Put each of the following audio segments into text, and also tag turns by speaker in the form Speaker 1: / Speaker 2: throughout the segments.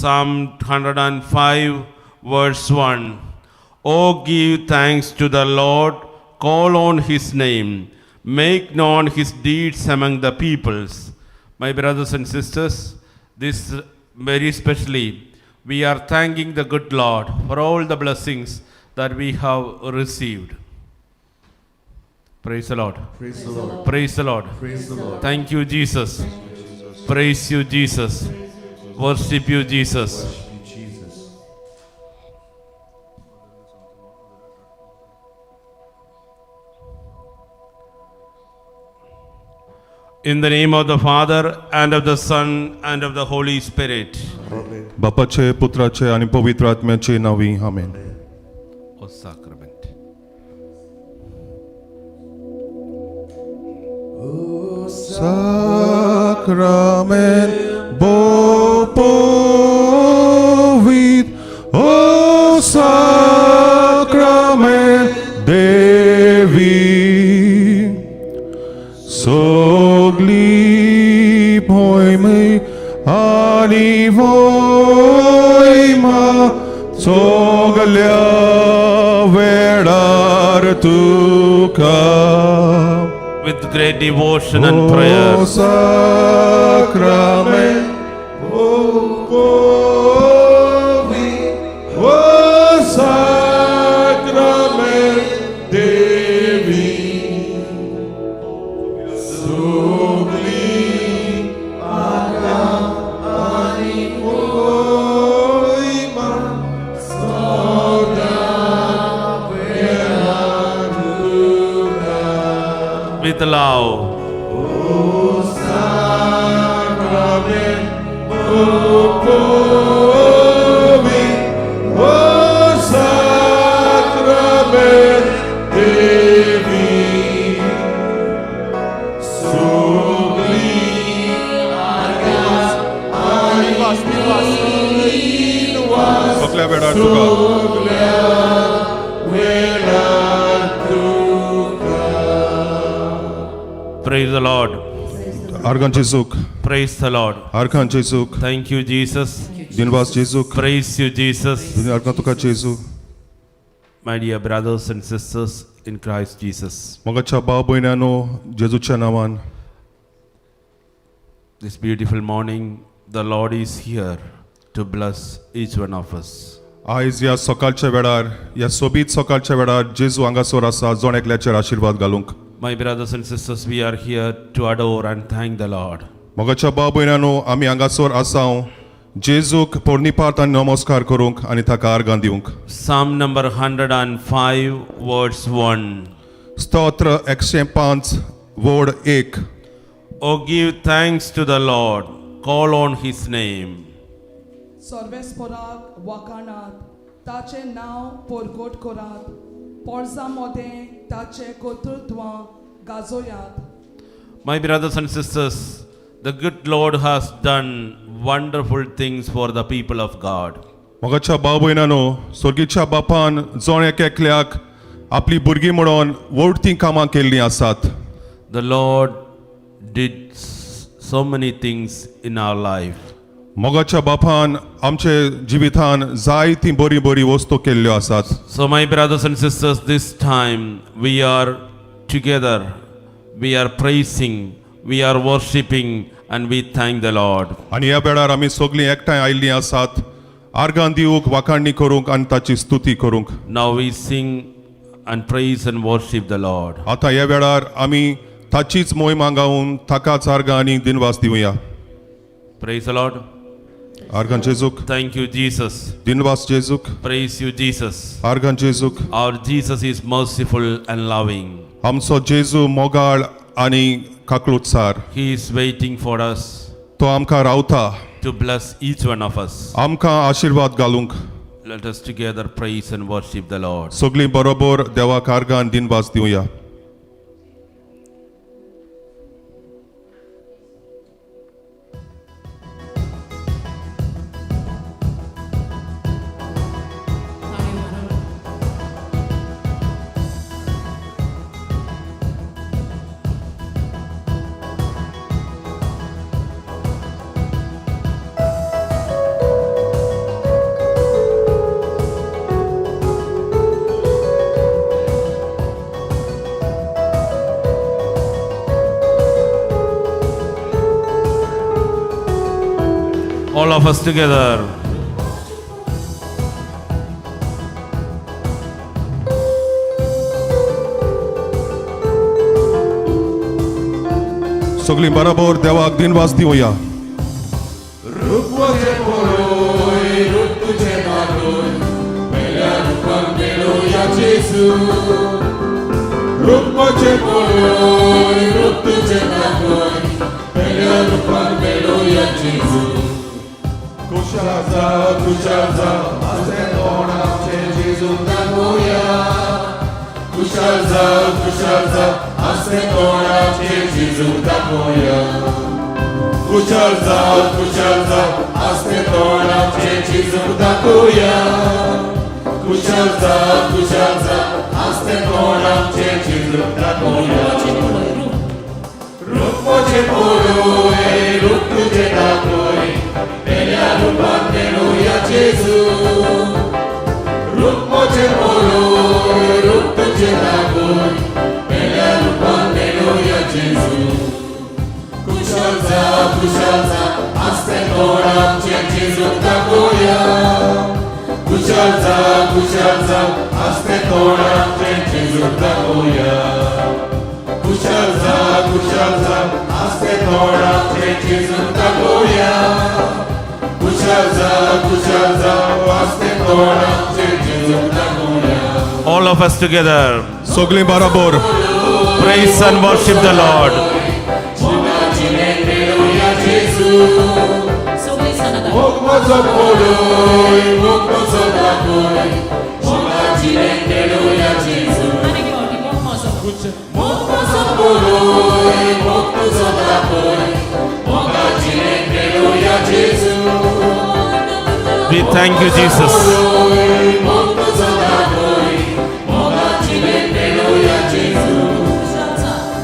Speaker 1: Psalm 105, verse 1. Oh, give thanks to the Lord, call on his name, make known his deeds among the peoples. My brothers and sisters, this very specially, we are thanking the good Lord for all the blessings that we have received. Praise the Lord.
Speaker 2: Praise the Lord.
Speaker 1: Praise the Lord.
Speaker 2: Praise the Lord.
Speaker 1: Thank you, Jesus. Praise you, Jesus. Worship you, Jesus.
Speaker 2: Worship you, Jesus.
Speaker 1: In the name of the Father, and of the Son, and of the Holy Spirit.
Speaker 2: Amen.
Speaker 3: बापाचे पुत्राचे आणि पवित्र आत्म्याचे नावी आमेन.
Speaker 1: O sacrament.
Speaker 3: Sacrament Bopovit, O Sacrament Devi, Sogli poimei ani voima, Soglia vedar tuka.
Speaker 1: With great devotion and prayer.
Speaker 3: O sacrament, O Bovi, O sacrament Devi, Sublim Adam Animoima, Soda Veraduga.
Speaker 1: With love.
Speaker 3: Sacrament, Bovi, O sacrament Devi, Sublim Adam Animoima, Soglia vedar tuka.
Speaker 1: Praise the Lord.
Speaker 3: Argan Jezuk,
Speaker 1: Praise the Lord.
Speaker 3: Argan Jezuk,
Speaker 1: Thank you, Jesus.
Speaker 3: Dinvas Jezuk,
Speaker 1: Praise you, Jesus.
Speaker 3: Argan tuka Jezu.
Speaker 1: My dear brothers and sisters in Christ Jesus.
Speaker 3: Mogacha baboinano Jezuच्या नावान.
Speaker 1: This beautiful morning, the Lord is here to bless each one of us.
Speaker 3: आयज या सकाळच्या वेळार या सोबीत सकाळच्या वेळार जेजू हांगासर आसा जोण एकल्याचेर आशीर्वाद घालूंक.
Speaker 1: My brothers and sisters, we are here to adore and thank the Lord.
Speaker 3: मोगाच्या भाव भयणांनो आमी हांगासर आसाव जेजूक पोरनिपात आनी नमस्कार करूंक आनी ताका आर्गां दिवंक.
Speaker 1: Psalm number 105, verse 1.
Speaker 3: स्तोत्र 105 वोड 1.
Speaker 1: Oh, give thanks to the Lord, call on his name.
Speaker 4: सर्वेस्पराक वखाणात ताचे नाव पोरगोट करात पोरसांमध्ये ताचे कर्तृत्व गाजोयात.
Speaker 1: My brothers and sisters, the good Lord has done wonderful things for the people of God.
Speaker 3: मोगाच्या भाव भयणांनो स्वर्गीच्या बापान जोण एकल्याक आपली भुरगीं म्हणून व्हडतीं कामां केल्लीं आसात.
Speaker 1: The Lord did so many things in our life.
Speaker 3: मोगाच्या बापान आमचे जिवितान जायतीं बरी बरी वस्तू केल्ल्यो आसात.
Speaker 1: So my brothers and sisters, this time we are together, we are praising, we are worshipping, and we thank the Lord.
Speaker 3: आनी ह्या वेळार आमी सगळीं एकठांय आयिल्लीं आसात आर्गां दिवंक वाखाणणी करूंक आनी ताची स्तुती करूंक.
Speaker 1: Now we sing and praise and worship the Lord.
Speaker 3: आतां ह्या वेळार आमी ताचीच मोहिमा गावून ताकाच आर्गां आनी दिनवास दिवया.
Speaker 1: Praise the Lord.
Speaker 3: आर्गां जेजूक,
Speaker 1: Thank you, Jesus.
Speaker 3: दिनवास जेजूक,
Speaker 1: Praise you, Jesus.
Speaker 3: आर्गां जेजूक.
Speaker 1: Our Jesus is merciful and loving.
Speaker 3: आमचो जेजू मोगाळ आनी काकळुटसार.
Speaker 1: He is waiting for us
Speaker 3: तो आमकां रावता
Speaker 1: to bless each one of us.
Speaker 3: आमकां आशिर्वाद घालूंक.
Speaker 1: Let us together praise and worship the Lord.
Speaker 3: सगळीं बरोबर देवाक आर्गां आनी दिनवास Divya.
Speaker 1: All of us together.
Speaker 3: सगळीं बरोबर देवाक दिनवास दिवया.
Speaker 2: रुपवाचे पळय रूप तुझे दाखोय वेल्या रूपान मेळोया जेजू रुपवाचे पळय रूप तुझे दाखोय वेल्या रूपान मेळोया जेजू खुशाल जा आसले तोंडाचे जेजू दाखोया खुशाल जा आसले तोंडाचे जेजू दाखोया खुशाल जा आसले तोंडाचे जेजू दाखोया खुशाल जा आसले तोंडाचे जेजू दाखोया रूपवाचे पळय रूप तुझे दाखोय वेल्या रूपान मेळोया जेजू रूपवाचे पळय रूप तुझे दाखोय वेल्या रूपान मेळोया जेजू खुशाल जा आसले तोंडाचे जेजू दाखोया खुशाल जा आसले तोंडाचे जेजू दाखोया खुशाल जा आसले तोंडाचे जेजू दाखोया खुशाल जा आसले तोंडाचे जेजू दाखोया
Speaker 1: All of us together.
Speaker 3: सगळीं बरोबर
Speaker 1: Praise and worship the Lord.
Speaker 2: 목마저 보로이 목마저 다보이 목마지네 내려야 제수 목마저 보로이 목마저 다보이 목마지네 내려야 제수
Speaker 1: We thank you, Jesus.
Speaker 2: 목마저 다보이 목마지네 내려야 제수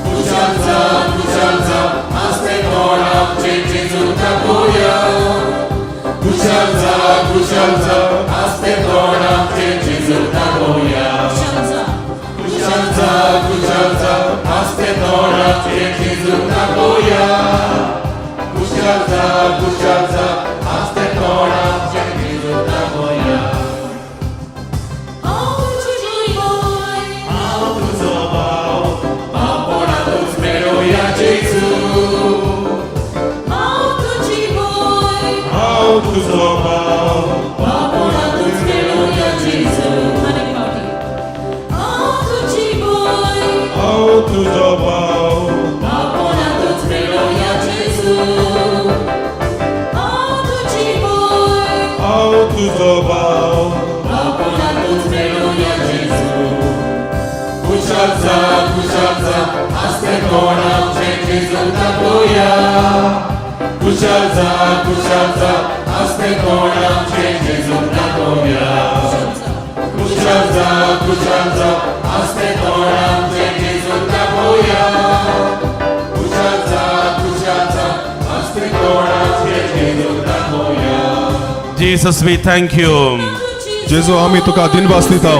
Speaker 2: 구샬자 아스테 도라 제주 다보야 구샬자 아스테 도라 제주 다보야 구샬자 아스테 도라 제주 다보야 구샬자 아스테 도라 제주 다보야
Speaker 3: tu zobal
Speaker 2: Babona tu melodia Jesu
Speaker 3: au tu zobal
Speaker 2: Babona tu melodia Jesu
Speaker 3: au tu zobal
Speaker 2: Babona tu melodia Jesu Kuszalca aste kona Jesu daboya Kuszalca aste kona Jesu daboya Kuszalca aste kona Jesu daboya Kuszalca aste kona Jesu daboya
Speaker 1: Jesus, we thank you.
Speaker 3: जेजू आम्ही तुका दिनवास दिता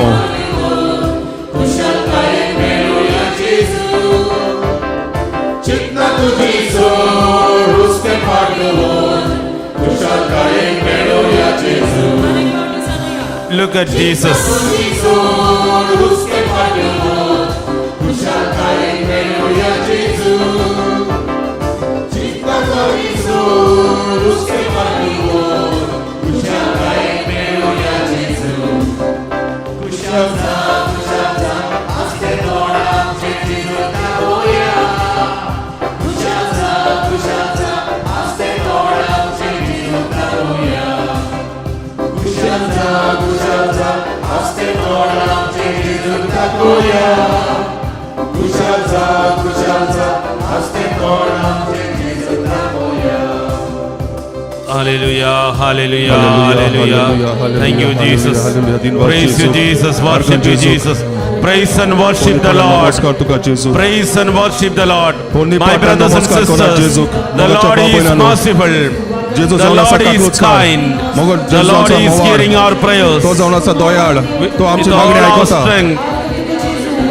Speaker 2: Chitna tuji so ruske pardon Kushal kae melodia Jesu
Speaker 1: Look at Jesus.
Speaker 2: tuji so ruske pardon Kushal kae melodia Jesu Chitna tuji so ruske pardon Kushal kae melodia Jesu Kushal aste dora Jesu daboya Kuszalca aste dora Jesu daboya Kuszalca aste dora Jesu daboya Kuszalca aste dora Jesu daboya
Speaker 1: Hallelujah, hallelujah,
Speaker 3: Hallelujah,
Speaker 1: hallelujah.
Speaker 3: hallelujah,
Speaker 1: Thank you,
Speaker 3: hallelujah,
Speaker 1: Jesus.
Speaker 3: hallelujah. Dinwas
Speaker 1: Praise you,
Speaker 3: Jesu.
Speaker 1: Jesus. Worship you,
Speaker 3: Jesu.
Speaker 1: Jesus. Praise and worship the Lord.
Speaker 3: नमस्कार तुका जेजू
Speaker 1: Praise and worship the Lord.
Speaker 3: Ponni
Speaker 1: My
Speaker 3: pata
Speaker 1: brothers and
Speaker 3: namaskar kora
Speaker 1: sisters,
Speaker 3: Jesu.
Speaker 1: the
Speaker 3: Mogacha
Speaker 1: Lord
Speaker 3: Baba
Speaker 1: is
Speaker 3: inano.
Speaker 1: merciful.
Speaker 3: Jezu
Speaker 1: The
Speaker 3: zauna sa
Speaker 1: Lord is
Speaker 3: kaklucka.
Speaker 1: kind.
Speaker 3: Mogo
Speaker 1: The
Speaker 3: Jezu
Speaker 1: Lord
Speaker 3: zauna
Speaker 1: is
Speaker 3: mowar.
Speaker 1: hearing our prayers.
Speaker 3: तो जाऊन असा दयाळ तो आमची
Speaker 1: With all
Speaker 3: मागणी
Speaker 1: our
Speaker 3: ऐकता
Speaker 1: strength,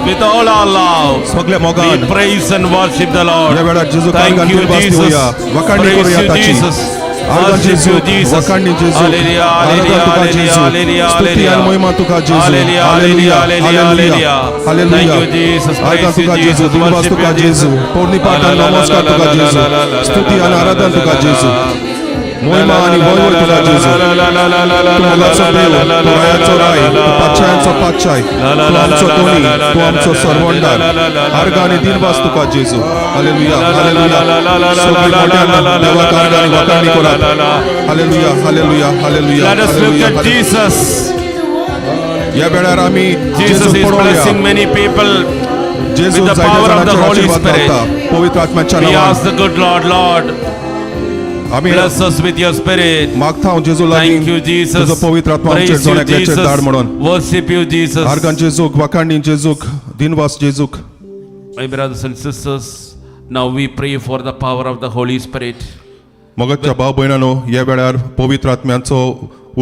Speaker 1: with all our love,
Speaker 3: सगळे
Speaker 1: we
Speaker 3: मोगान
Speaker 1: praise and worship the Lord.
Speaker 3: या वेळार जेजू
Speaker 1: Thank
Speaker 3: कारगान
Speaker 1: you,
Speaker 3: दिनवास
Speaker 1: Jesus.
Speaker 3: Divya वखाणी
Speaker 1: Praise
Speaker 3: करूया
Speaker 1: you,
Speaker 3: ताची
Speaker 1: Jesus.
Speaker 3: Argon
Speaker 1: Worship
Speaker 3: Jeju
Speaker 1: you, Jesus.
Speaker 3: वखाणणी Jeju
Speaker 1: Hallelujah, hallelujah,
Speaker 3: आराधना तुका
Speaker 1: hallelujah,
Speaker 3: जेजू
Speaker 1: hallelujah,
Speaker 3: स्तुती आणि
Speaker 1: hallelujah.
Speaker 3: महिमा तुका जेजू
Speaker 1: Hallelujah,
Speaker 3: hallelujah
Speaker 1: hallelujah,
Speaker 3: hallelujah
Speaker 1: hallelujah.
Speaker 3: Hallelujah
Speaker 1: Thank you, Jesus.
Speaker 3: Argon
Speaker 1: Praise you,
Speaker 3: तुका जेजू
Speaker 1: Jesus.
Speaker 3: दिनवास
Speaker 1: Worship
Speaker 3: तुका
Speaker 1: you,
Speaker 3: Jeju
Speaker 1: Jesus.
Speaker 3: पोरणी पाठन नमस्कार तुका जेजू स्तुती आणि आराधना तुका जेजू महिमा आणि वैभव तुका जेजू तू मोगाचो देव तू रायाचो राय तू पातशायांचो पातशाय तू आमचो दोनी तू आमचो सरवंडार आर्गां आणि दिनवास तुका जेजू हालेलुया हालेलुया सगळी मोठ्यान देवाक आर्गां आणि वखाणणी करात hallelujah hallelujah hallelujah
Speaker 1: Let us look at
Speaker 3: hallelujah
Speaker 1: Jesus.
Speaker 3: या वेळार आमी
Speaker 1: Jesus
Speaker 3: जेजू
Speaker 1: is
Speaker 3: पळोवया
Speaker 1: blessing many people.
Speaker 3: Jeju
Speaker 1: with the
Speaker 3: जायत्या
Speaker 1: power of the
Speaker 3: जाणांचेर
Speaker 1: Holy
Speaker 3: आशीर्वाद
Speaker 1: Spirit.
Speaker 3: घालता पवित्र आत्म्याच्या
Speaker 1: We
Speaker 3: नांवान
Speaker 1: ask the good Lord, Lord,
Speaker 3: आमी
Speaker 1: bless us with your spirit.
Speaker 3: मागता हांव जेजू लागीं
Speaker 1: Thank you, Jesus.
Speaker 3: तुजो पवित्र आत्मा आमचेर
Speaker 1: Praise you,
Speaker 3: जोण्याकल्याचेर
Speaker 1: Jesus.
Speaker 3: धाड म्हणून
Speaker 1: Worship you, Jesus.
Speaker 3: आर्गां जेजूक वाखाणणी जेजूक दिनवास जेजूक
Speaker 1: My brothers and sisters, now we pray for the power of the Holy Spirit.
Speaker 3: मोगाच्या भाव भयणांनो ह्या वेळार पवित्र आत्म्याचो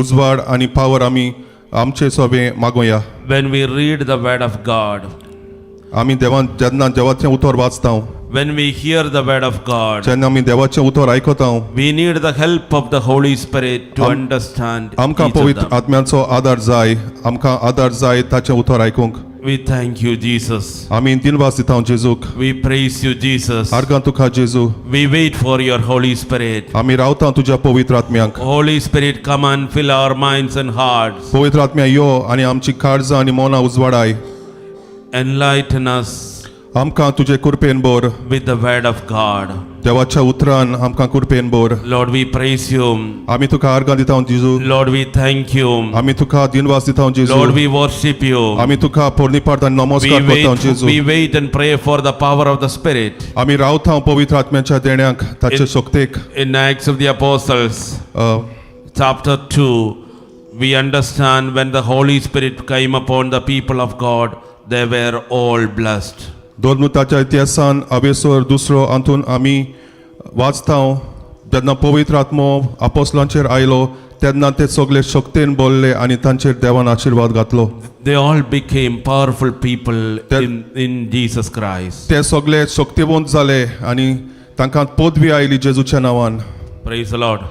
Speaker 3: उजवाड आनी पावर आमी आमचे सोबे मागोया
Speaker 1: When we read the word of God,
Speaker 3: आमी देवान जेन्ना देवाचें उतर वाचता
Speaker 1: when we hear the word of God,
Speaker 3: जेन्ना आमी देवाचें उतर आयकता
Speaker 1: we need the help of the Holy Spirit to understand
Speaker 3: आमकां
Speaker 1: each of
Speaker 3: पवित्र
Speaker 1: them.
Speaker 3: आत्म्याचो आदार जाय आमकां आदार जाय ताचें उतर आयकूंक
Speaker 1: We thank you, Jesus.
Speaker 3: आमी दिनवास दिता जेजूक
Speaker 1: We praise you, Jesus.
Speaker 3: आर्गां तुका जेजू
Speaker 1: We wait for your Holy Spirit.
Speaker 3: आमी रावता तुज्या पवित्र आत्म्यांक
Speaker 1: Holy Spirit, come and fill our minds and hearts.
Speaker 3: पवित्र आत्म्या यो आनी आमची काळजां आनी मोना उजवाडाय
Speaker 1: Enlighten us
Speaker 3: आमकां तुजे कुरपेन बोर
Speaker 1: with the word of God.
Speaker 3: देवाच्या उतरान आमकां कुरपेन बोर
Speaker 1: Lord, we praise you.
Speaker 3: आमी तुका आर्गां दिता जेजू
Speaker 1: Lord, we thank you.
Speaker 3: आमी तुका दिनवास दिता जेजू
Speaker 1: Lord, we worship you.
Speaker 3: आमी तुका पोरनिपाट आनी नमस्कार करता जेजू
Speaker 1: We wait and pray for the power of the Spirit.
Speaker 3: आमी रावता पवित्र आत्म्याच्या देण्याक ताचे शक्तेक
Speaker 1: In Acts of the Apostles, chapter 2, we understand when the Holy Spirit came upon the people of God, they were all blessed.
Speaker 3: दोनमुताच्या इतिहासान अवेसोर दुसरो अंतून आमी वाचता जेन्ना पवित्र आत्मो आपोस्लांचेर आयलो तेन्ना ते सगळे शक्तीन बोलले आनी तांचेर देवान आशीर्वाद घातलो
Speaker 1: They all became powerful people in Jesus Christ.
Speaker 3: ते सगळे शक्तिवंत जाले आनी तांकां पदवी आयली जेजूच्या नांवान
Speaker 1: Praise the Lord.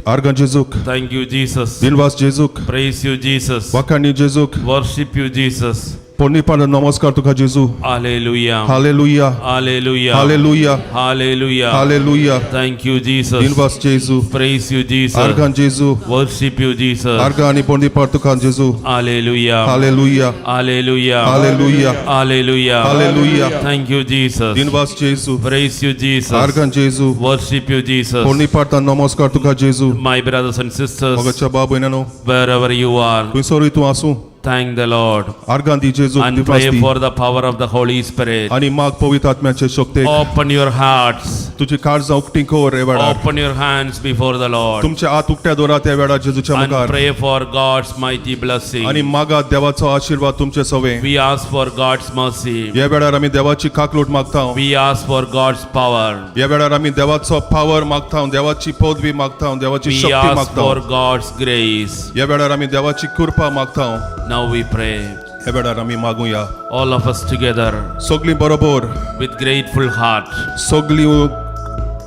Speaker 3: आर्गां जेजूक
Speaker 1: Thank you, Jesus.
Speaker 3: दिनवास जेजूक
Speaker 1: Praise you, Jesus.
Speaker 3: वाखाणी जेजूक
Speaker 1: Worship you, Jesus.
Speaker 3: पोरनिपाट नमस्कार तुका जेजू
Speaker 1: Hallelujah.
Speaker 3: Hallelujah
Speaker 1: Hallelujah.
Speaker 3: Hallelujah
Speaker 1: Hallelujah.
Speaker 3: Hallelujah
Speaker 1: Thank you, Jesus.
Speaker 3: दिनवास Jeju
Speaker 1: Praise you, Jesus.
Speaker 3: आर्गां जेजू
Speaker 1: Worship you, Jesus.
Speaker 3: आर्गां आनी पोरनिपाट तुका जेजू
Speaker 1: Hallelujah.
Speaker 3: Hallelujah
Speaker 1: Hallelujah.
Speaker 3: Hallelujah
Speaker 1: Hallelujah.
Speaker 3: Hallelujah
Speaker 1: Thank you, Jesus.
Speaker 3: दिनवास Jeju
Speaker 1: Praise you, Jesus.
Speaker 3: आर्गां जेजू
Speaker 1: Worship you, Jesus.
Speaker 3: पोरनिपाट नमस्कार तुका जेजू
Speaker 1: My brothers and sisters,
Speaker 3: मोगाच्या बाब भयणांनो
Speaker 1: wherever you are,
Speaker 3: खंयसरूय तूं आसूं
Speaker 1: thank the Lord
Speaker 3: आर्गां दी जेजू
Speaker 1: and
Speaker 3: दिवस
Speaker 1: pray
Speaker 3: the
Speaker 1: for the power of the Holy Spirit.
Speaker 3: आनी माग पवित्र आत्म्याचे शक्तीक
Speaker 1: Open your hearts.
Speaker 3: तुजी काळजां उक्ती कर ह्या वेळार
Speaker 1: Open your hands before the Lord
Speaker 3: तुमचे हात उक्त्या दवरात ह्या वेळार जेजूच्या
Speaker 1: and
Speaker 3: मुखार
Speaker 1: pray for God's mighty blessing.
Speaker 3: आनी मागात देवाचो आशीर्वाद तुमचे सवे
Speaker 1: We ask for God's mercy.
Speaker 3: ह्या वेळार आमी देवाची काकलूट मागता
Speaker 1: We ask for God's power.
Speaker 3: ह्या वेळार आमी देवाचो पावर मागता देवाची पदवी मागता देवाची
Speaker 1: We
Speaker 3: शक्ती
Speaker 1: ask
Speaker 3: मागता
Speaker 1: for God's grace.
Speaker 3: ह्या वेळार आमी देवाची कृपा मागता
Speaker 1: Now we pray,
Speaker 3: ह्या वेळार आमी मागुया
Speaker 1: all of us together
Speaker 3: सगळीं बरोबर
Speaker 1: with grateful heart.
Speaker 3: सगळीं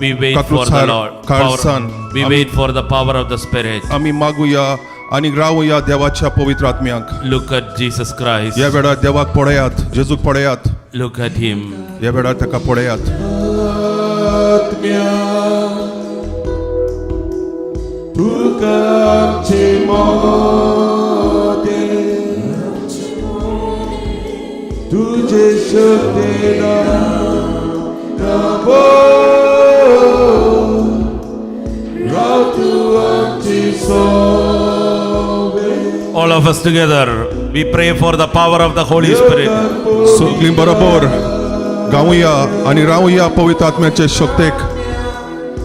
Speaker 1: We wait
Speaker 3: Kaklu
Speaker 1: for the
Speaker 3: sar-
Speaker 1: Lord.
Speaker 3: Karsan.
Speaker 1: We wait for the power of the Spirit.
Speaker 3: आमी मागुया आनी रावया देवाच्या पवित्र आत्म्यांक
Speaker 1: Look at Jesus Christ.
Speaker 3: ह्या वेळार देवाक पळयात जेजूक पळयात
Speaker 1: Look at Him.
Speaker 3: ह्या वेळार ताका पळयात
Speaker 2: आत्म्या तुका आमचे मोदे तुझे शक्तीना काबो राव तू आमची सोबे
Speaker 1: All of us together, we pray for the power of the Holy Spirit.
Speaker 3: सगळीं बरोबर गावुया आनी रावया पवित्र आत्म्याचे शक्तीक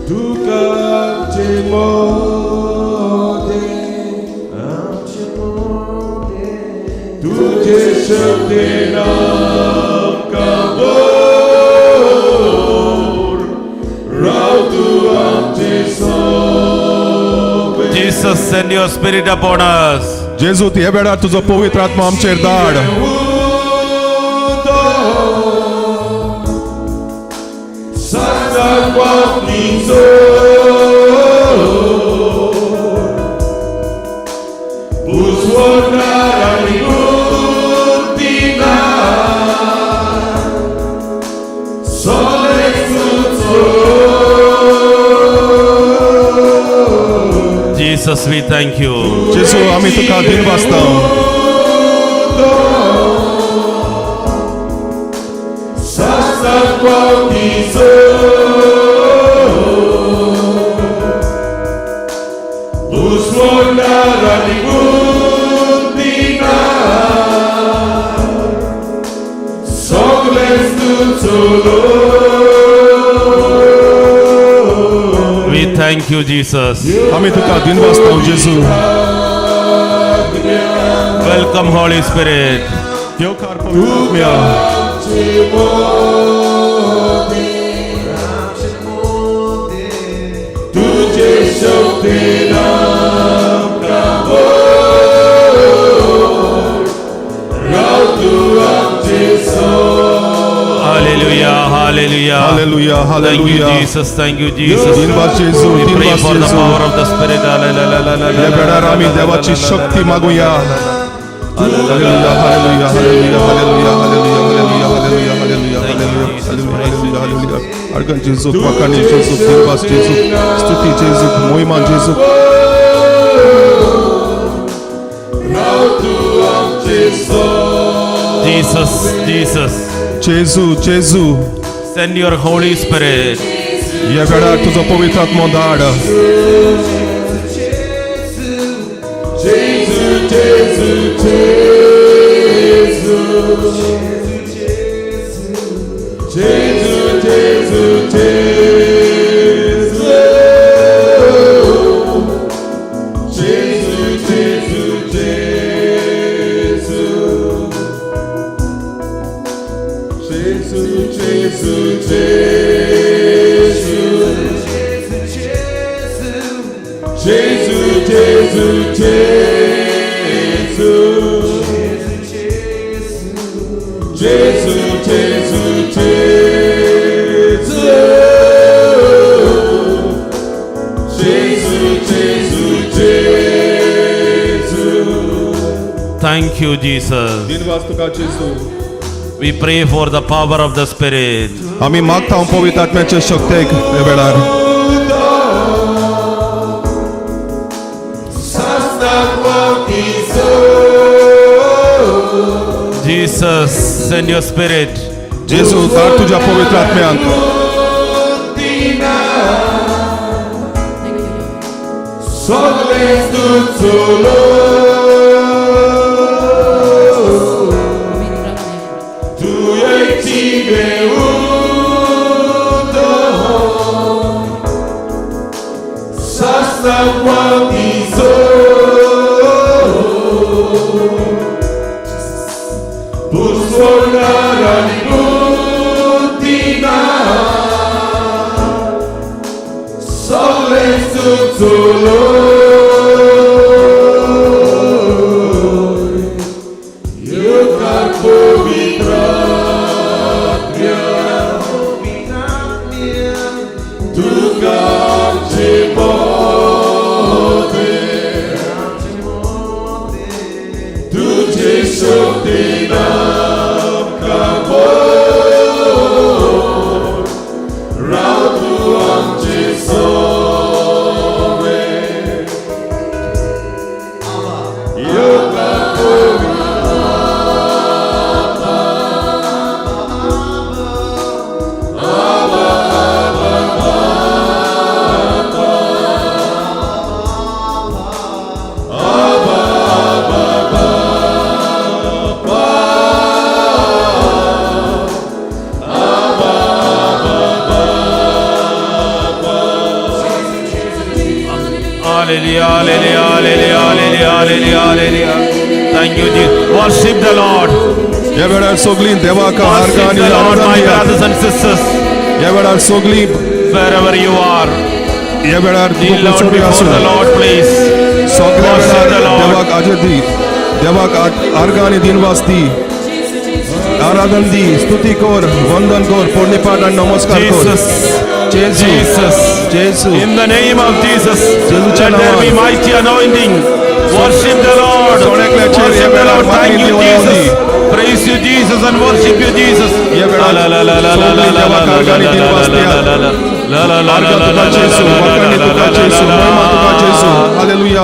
Speaker 2: तुका आमचे मोदे तुझे शक्तीना काबो राव तू आमचे सोबे
Speaker 1: Jesus, send your Spirit upon us.
Speaker 3: जेजू ह्या वेळार तुजो पवित्र आत्मा आमचेर धाड
Speaker 2: Santa Juan
Speaker 1: Jesus, we thank you.
Speaker 3: जेजू आम्ही तुका दिनवासता
Speaker 1: We thank you, Jesus.
Speaker 3: आम्ही तुका दिनवासता जेजू
Speaker 1: Welcome, Holy Spirit.
Speaker 3: येवकार पवित्र आत्म्या
Speaker 1: Hallelujah, hallelujah.
Speaker 3: Hallelujah,
Speaker 1: Thank you,
Speaker 3: hallelujah.
Speaker 1: Jesus. Thank you, Jesus.
Speaker 3: दिनवास Jeju
Speaker 1: We pray
Speaker 3: दिनवास
Speaker 1: for the
Speaker 3: Jeju
Speaker 1: power of the Spirit.
Speaker 3: या वेळार आम्ही देवाची शक्ती मागूया hallelujah hallelujah hallelujah hallelujah hallelujah hallelujah hallelujah hallelujah hallelujah hallelujah अर्गन जेजू पकानी जेजू दिनवास जेजू स्तुति जेजू महिमा जेजू
Speaker 1: Jesus, Jesus.
Speaker 3: Jeju Jeju
Speaker 1: Send your Holy Spirit.
Speaker 3: या वेळार तुझो पवित्र आत्मो धाड
Speaker 1: Thank you, Jesus.
Speaker 3: दिनवास तुका जेजू
Speaker 1: We pray for the power of the Spirit.
Speaker 3: आम्ही मागता पवित्र आत्म्याचे शक्तीक या वेळार
Speaker 1: Jesus, send your Spirit.
Speaker 3: जेजू धाड तुझ्या पवित्र आत्म्यांक
Speaker 1: Hallelujah, hallelujah, hallelujah, hallelujah, hallelujah, hallelujah. Thank you, Jesus. Worship the Lord.
Speaker 3: या वेळार सगळी देवाक
Speaker 1: Worship
Speaker 3: हारकानी
Speaker 1: the Lord, my
Speaker 3: Aradhana
Speaker 1: brothers and sisters,
Speaker 3: या वेळार सगळी
Speaker 1: wherever you are.
Speaker 3: या वेळार
Speaker 1: Kneel down
Speaker 3: सोडी
Speaker 1: before
Speaker 3: आसूं
Speaker 1: the Lord, please.
Speaker 3: सगळ्या
Speaker 1: Worship the
Speaker 3: वेळार
Speaker 1: Lord.
Speaker 3: देवाक आजे दी देवाक आर्गानी दिनवास दी आराधन दी स्तुति कर वंदन कर पोरणी पाठ आणि नमस्कार कर
Speaker 1: Jesus,
Speaker 3: Jeju
Speaker 1: Jesus,
Speaker 3: Jeju
Speaker 1: in the name of Jesus,
Speaker 3: Jesuच्या
Speaker 1: let there be
Speaker 3: नावात.
Speaker 1: mighty anointing. Worship the Lord.
Speaker 3: सोन्याकल्याचे
Speaker 1: Worship
Speaker 3: या
Speaker 1: the
Speaker 3: वेळार
Speaker 1: Lord. Thank
Speaker 3: मागणी
Speaker 1: you,
Speaker 3: देवा
Speaker 1: Jesus.
Speaker 3: होती.
Speaker 1: Praise you, Jesus, and worship you, Jesus.
Speaker 3: या वेळार सगळी देवाक आर्गानी दिनवास दिया आर्गा तुका जेजू वकानी तुका जेजू महिमा तुका जेजू hallelujah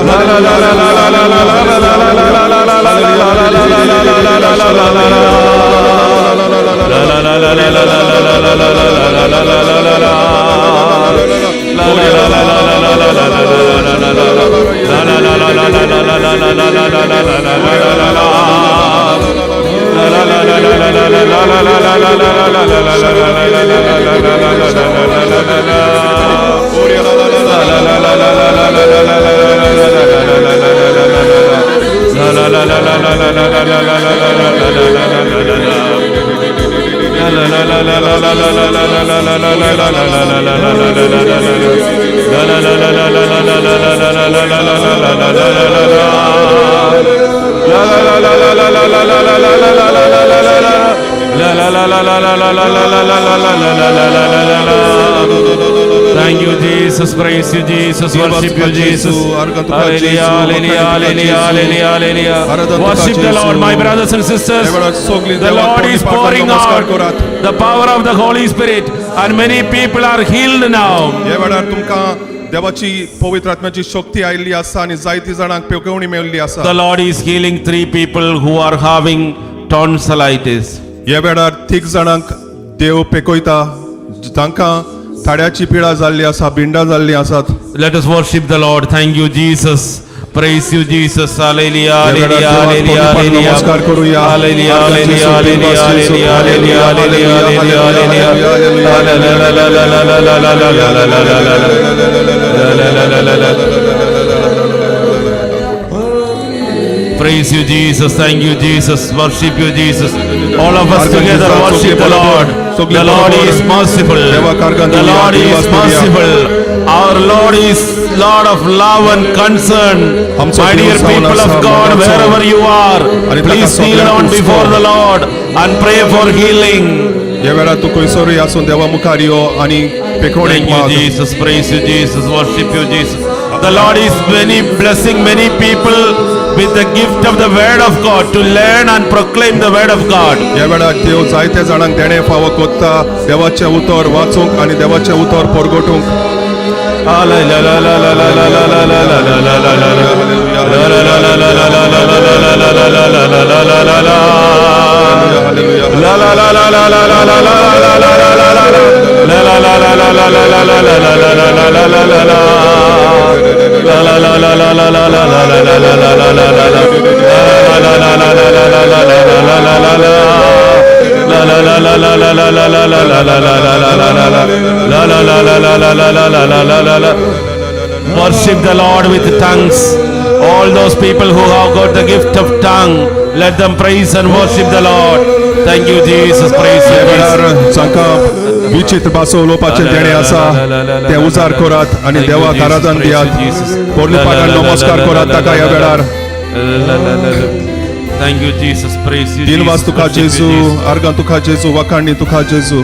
Speaker 1: Thank you, Jesus. Praise you, Jesus. Worship you, Jesus. Hallelujah, hallelujah, hallelujah, hallelujah, hallelujah. Worship the Lord, my brothers and sisters. The Lord is pouring out the power of the Holy Spirit, and many people are healed now.
Speaker 3: ह्या वेळार तुमकां देवाची पवित्र आत्म्याची शक्ती आयिल्ली आसा आनी जायती जाणांक पेवणी मेळिल्ली आसा.
Speaker 1: The Lord is healing 3 people who are having tonsillitis.
Speaker 3: ह्या वेळार 3 जाणांक देव पेकयता तांकां थाड्याची पिडा जाल्ली आसा, भिंडा जाल्ली आसात.
Speaker 1: Let us worship the Lord. Thank you, Jesus. Praise you, Jesus. Hallelujah, hallelujah, hallelujah, hallelujah.
Speaker 3: नमस्कार करूया.
Speaker 1: Hallelujah, hallelujah, hallelujah, hallelujah, hallelujah, hallelujah, hallelujah. Praise you, Jesus. Thank you, Jesus. Worship you, Jesus. All of us together worship the Lord. The Lord is merciful. The Lord is merciful. Our Lord is Lord of love and concern. My dear people of God, wherever you are, please kneel down before the Lord and pray for healing.
Speaker 3: ह्या वेळार तूं खंयसरूय आसून देवा मुखार यो आनी पेखोवणेक
Speaker 1: Thank you,
Speaker 3: माग.
Speaker 1: Jesus. Praise you, Jesus. Worship you, Jesus. The Lord is blessing many people with the gift of the word of God to learn and proclaim the word of God.
Speaker 3: ह्या वेळार देव जायत्या जाणांक देणे फावो कोत्ता देवाचें उतर वाचूंक आनी देवाचें उतर परगोटूंक.
Speaker 1: Worship the Lord with tongues. All those people who have got the gift of tongue, let them praise and worship the Lord. Thank you, Jesus. Praise you, Jesus.
Speaker 3: जांकां विचित्र भासो उलोवपाचें देणें आसा ते उजार करात आनी देवाक आराधन दियात. पोरलुपाकान नमस्कार करात ताका ह्या वेळार.
Speaker 1: Thank you, Jesus. Praise you,
Speaker 3: दिनवास
Speaker 1: Jesus.
Speaker 3: तुका
Speaker 1: Worship you,
Speaker 3: जेजू,
Speaker 1: Jesus.
Speaker 3: आर्गां तुका जेजू, वखाणी तुका जेजू.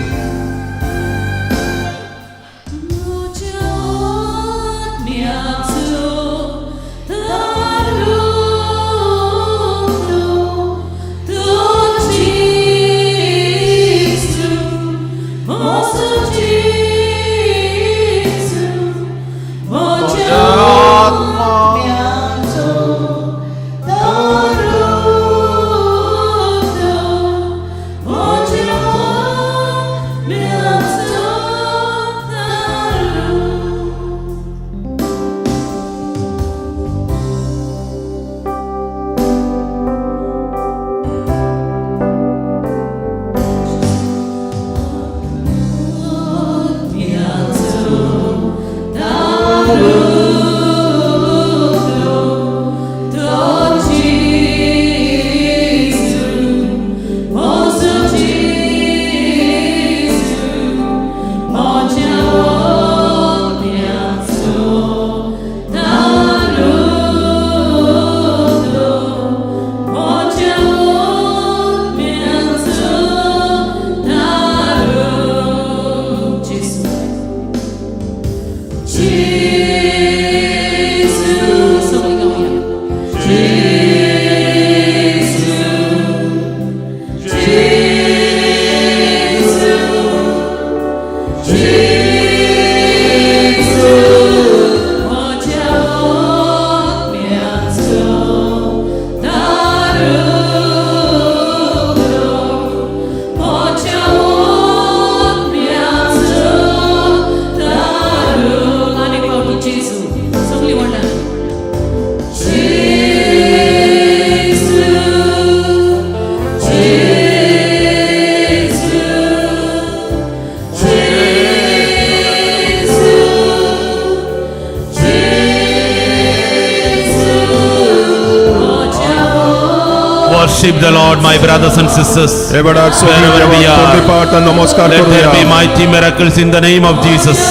Speaker 1: Worship the Lord, my brothers and sisters.
Speaker 3: हे वेळार सगळे
Speaker 1: Wherever we
Speaker 3: देवाक
Speaker 1: are.
Speaker 3: पाठ नमस्कार
Speaker 1: Let there be
Speaker 3: करूया
Speaker 1: mighty miracles in the name of Jesus.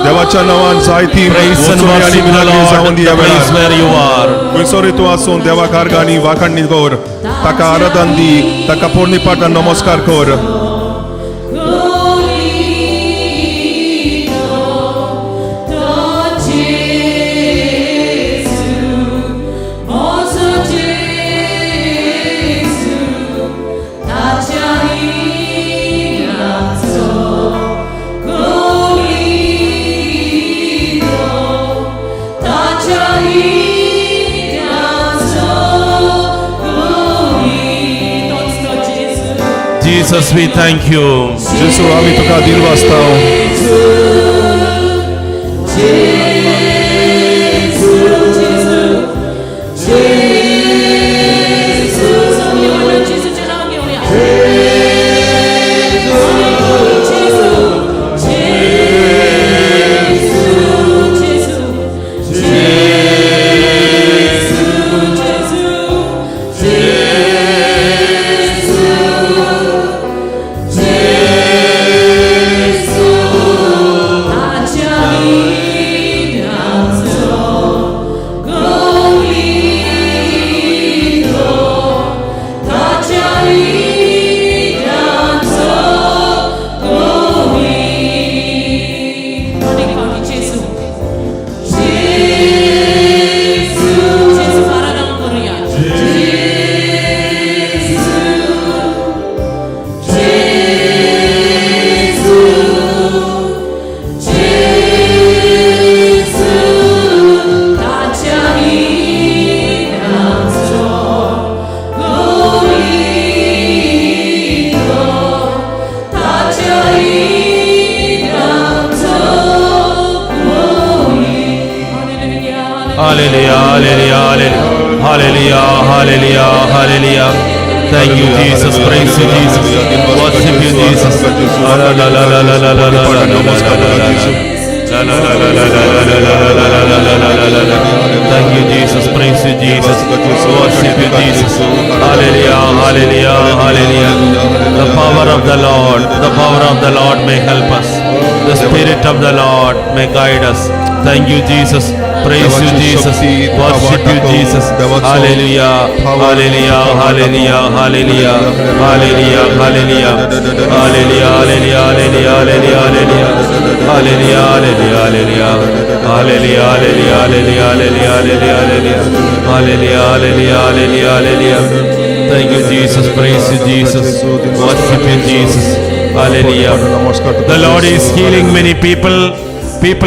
Speaker 3: देवाच्या नावान जायती
Speaker 1: Praise and
Speaker 3: वचोनी आनी
Speaker 1: worship the
Speaker 3: मिराकली
Speaker 1: Lord,
Speaker 3: जावन
Speaker 1: the
Speaker 3: दिया
Speaker 1: place
Speaker 3: वेळार
Speaker 1: where you are.
Speaker 3: खंयसरूय तूं आसून देवाक आर्गांनी वाखाणणी कर ताका आराधन दी ताका पोरणी पाठान नमस्कार कर
Speaker 1: Jesus, we thank you.
Speaker 3: जेसू आमी तुका दिलवासता
Speaker 1: Hallelujah, hallelujah, hallelujah, hallelujah, hallelujah. Thank you, Jesus. Praise you, Jesus. Worship you, Jesus. La la la la la la la la la la la la. Thank you, Jesus. Praise you, Jesus. Worship you, Jesus. Hallelujah, hallelujah, hallelujah. The power of the Lord, the power of the Lord may help us. The Spirit of the Lord may guide us. Thank you, Jesus. Praise you, Jesus. Worship you, Jesus. Hallelujah, hallelujah, hallelujah, hallelujah, hallelujah, hallelujah, hallelujah, hallelujah, hallelujah, hallelujah, hallelujah, hallelujah, hallelujah, hallelujah, hallelujah, hallelujah, hallelujah, hallelujah, hallelujah, hallelujah. Thank you, Jesus. Praise you, Jesus. Worship you, Jesus. Hallelujah. The Lord is healing many people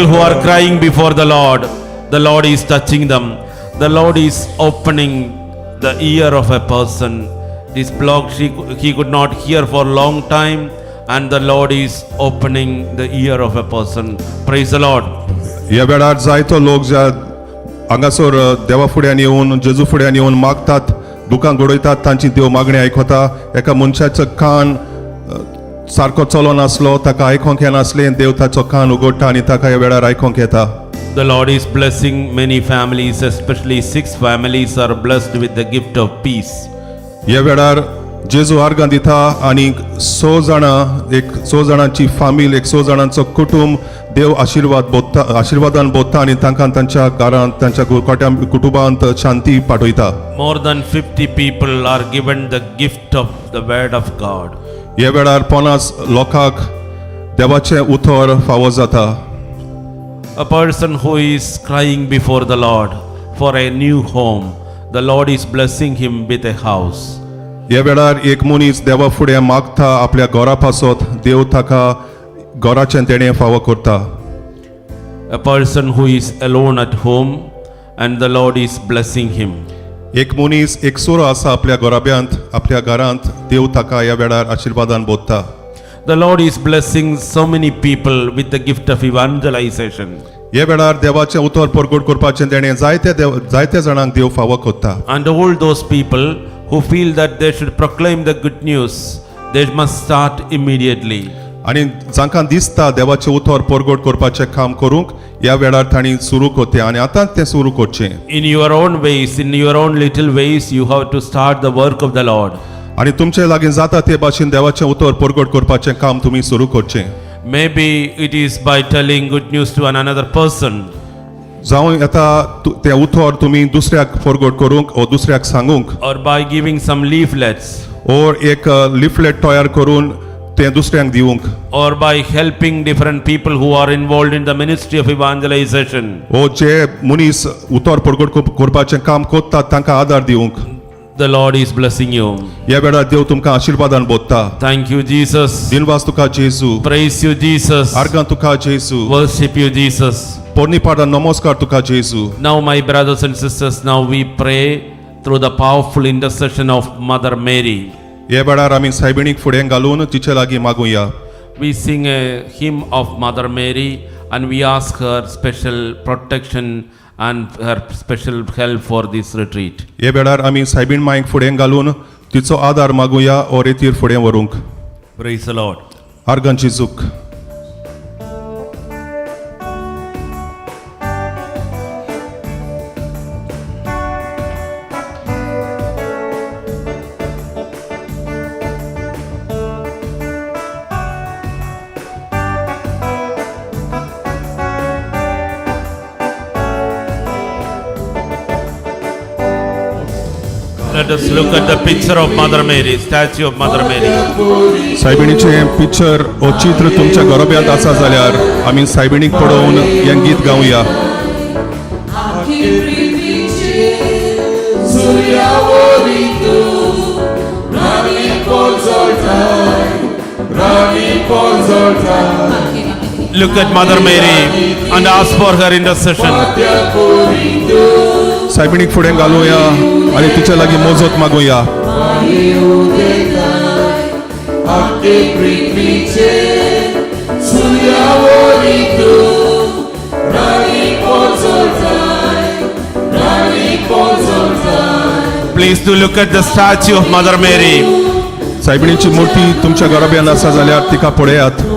Speaker 1: who are crying before the Lord. The Lord is touching them. The Lord is opening the ear of a person. This blocked, he could not hear for a long time, and the Lord is opening the ear of a person. Praise the Lord.
Speaker 3: ह्या वेळार जायतो लोक ज्या हांगासर देवा फुड्यान येवन जेजू फुड्यान येवन मागतात दुकां घडयतात तांची देव मागणी आयकता एका मनशाचो कान सारको चलो नासलो ताका आयकोंक येनासलें देव ताचो कान उगडटा आनी ताका ह्या वेळार आयकोंक येता
Speaker 1: The Lord is blessing many families, especially 6 families are blessed with the gift of peace.
Speaker 3: ह्या वेळार जेजू आर्गां दिता आनी 6 जाणांची फामील 6 जाणांचो कुटुंब देव आशिर्वादान बोधता आनी तांकां तांच्या घरांत तांच्या कुटुंबांत शांती पाठयता
Speaker 1: More than 50 people are given the gift of the word of God.
Speaker 3: ह्या वेळार 50 लोकांक देवाचें उतर फावो जाता
Speaker 1: A person who is crying before the Lord for a new home, the Lord is blessing him with a house.
Speaker 3: ह्या वेळार एक मनीस देवा फुडें मागता आपल्या घरा पासत देव ताका घराचें तेणें फावो करता
Speaker 1: A person who is alone at home and the Lord is blessing him.
Speaker 3: एक मनीस एकसुरो आसा आपल्या घराब्यांत आपल्या घरांत देव ताका ह्या वेळार आशिर्वादान बोधता
Speaker 1: The Lord is blessing so many people with the gift of evangelization.
Speaker 3: ह्या वेळार देवाचें उतर परगट करपाचें तेणें जायते जाणांक देव फावो करता
Speaker 1: And all those people who feel that they should proclaim the good news, they must start immediately.
Speaker 3: आनी जांकां दिसता देवाचें उतर परगट करपाचें काम करूंक ह्या वेळार तांणी सुरू करतें आनी आतां तें सुरू करचें.
Speaker 1: In your own ways, in your own little ways, you have to start the work of the Lord.
Speaker 3: आनी तुमचे लागीं जाता ते भाशेन देवाचें उतर परगट करपाचें काम तुमी सुरू करचें.
Speaker 1: Maybe it is by telling good news to another person,
Speaker 3: जावं येता तें उतर तुमी दुसऱ्याक परगट करूंक वा दुसऱ्याक सांगूंक
Speaker 1: or by giving some leaflets,
Speaker 3: ओर एक लिफलेट तयार करून तें दुसऱ्यांक दिवंक
Speaker 1: or by helping different people who are involved in the ministry of evangelization.
Speaker 3: ओ जे मनीस उतर परगट करपाचें काम करतात तांकां आदार दिवंक.
Speaker 1: The Lord is blessing you.
Speaker 3: ह्या वेळार देव तुमकां आशिर्वादान बोदता.
Speaker 1: Thank you, Jesus.
Speaker 3: दिनवास तुका जेजू,
Speaker 1: Praise you, Jesus.
Speaker 3: आर्गां तुका जेजू,
Speaker 1: Worship you, Jesus.
Speaker 3: पोरनीपाडा नमस्कार तुका जेजू.
Speaker 1: Now, my brothers and sisters, now we pray through the powerful intercession of Mother Mary.
Speaker 3: ह्या वेळार आमी सायबिणीक फुडें घालून तिचे लागीं मागुया.
Speaker 1: We sing a hymn of Mother Mary and we ask her special protection and her special help for this retreat.
Speaker 3: ह्या वेळार आमी सायबीण मांयक फुडें घालून तिचो आदार मागुया ओ रेतीर फुडें व्हरूंक.
Speaker 1: Praise the Lord.
Speaker 3: आर्गां जेजूक.
Speaker 1: Let us look at the picture of Mother Mary, statue of Mother Mary.
Speaker 3: सायबिणीचें पिक्चर ओ चित्र तुमच्या घरोब्यांत आसा जाल्यार आमी सायबिणीक पळोवन हें गीत गावया.
Speaker 1: Look at Mother Mary and ask for her intercession.
Speaker 3: सायबिणीक फुडें घालुया आनी तिचे लागीं मोजत मागुया.
Speaker 1: Please do look at the statue of Mother Mary.
Speaker 3: सायबिणीची मुर्ती तुमच्या घरोब्यांत आसा जाल्यार तिका पळयात.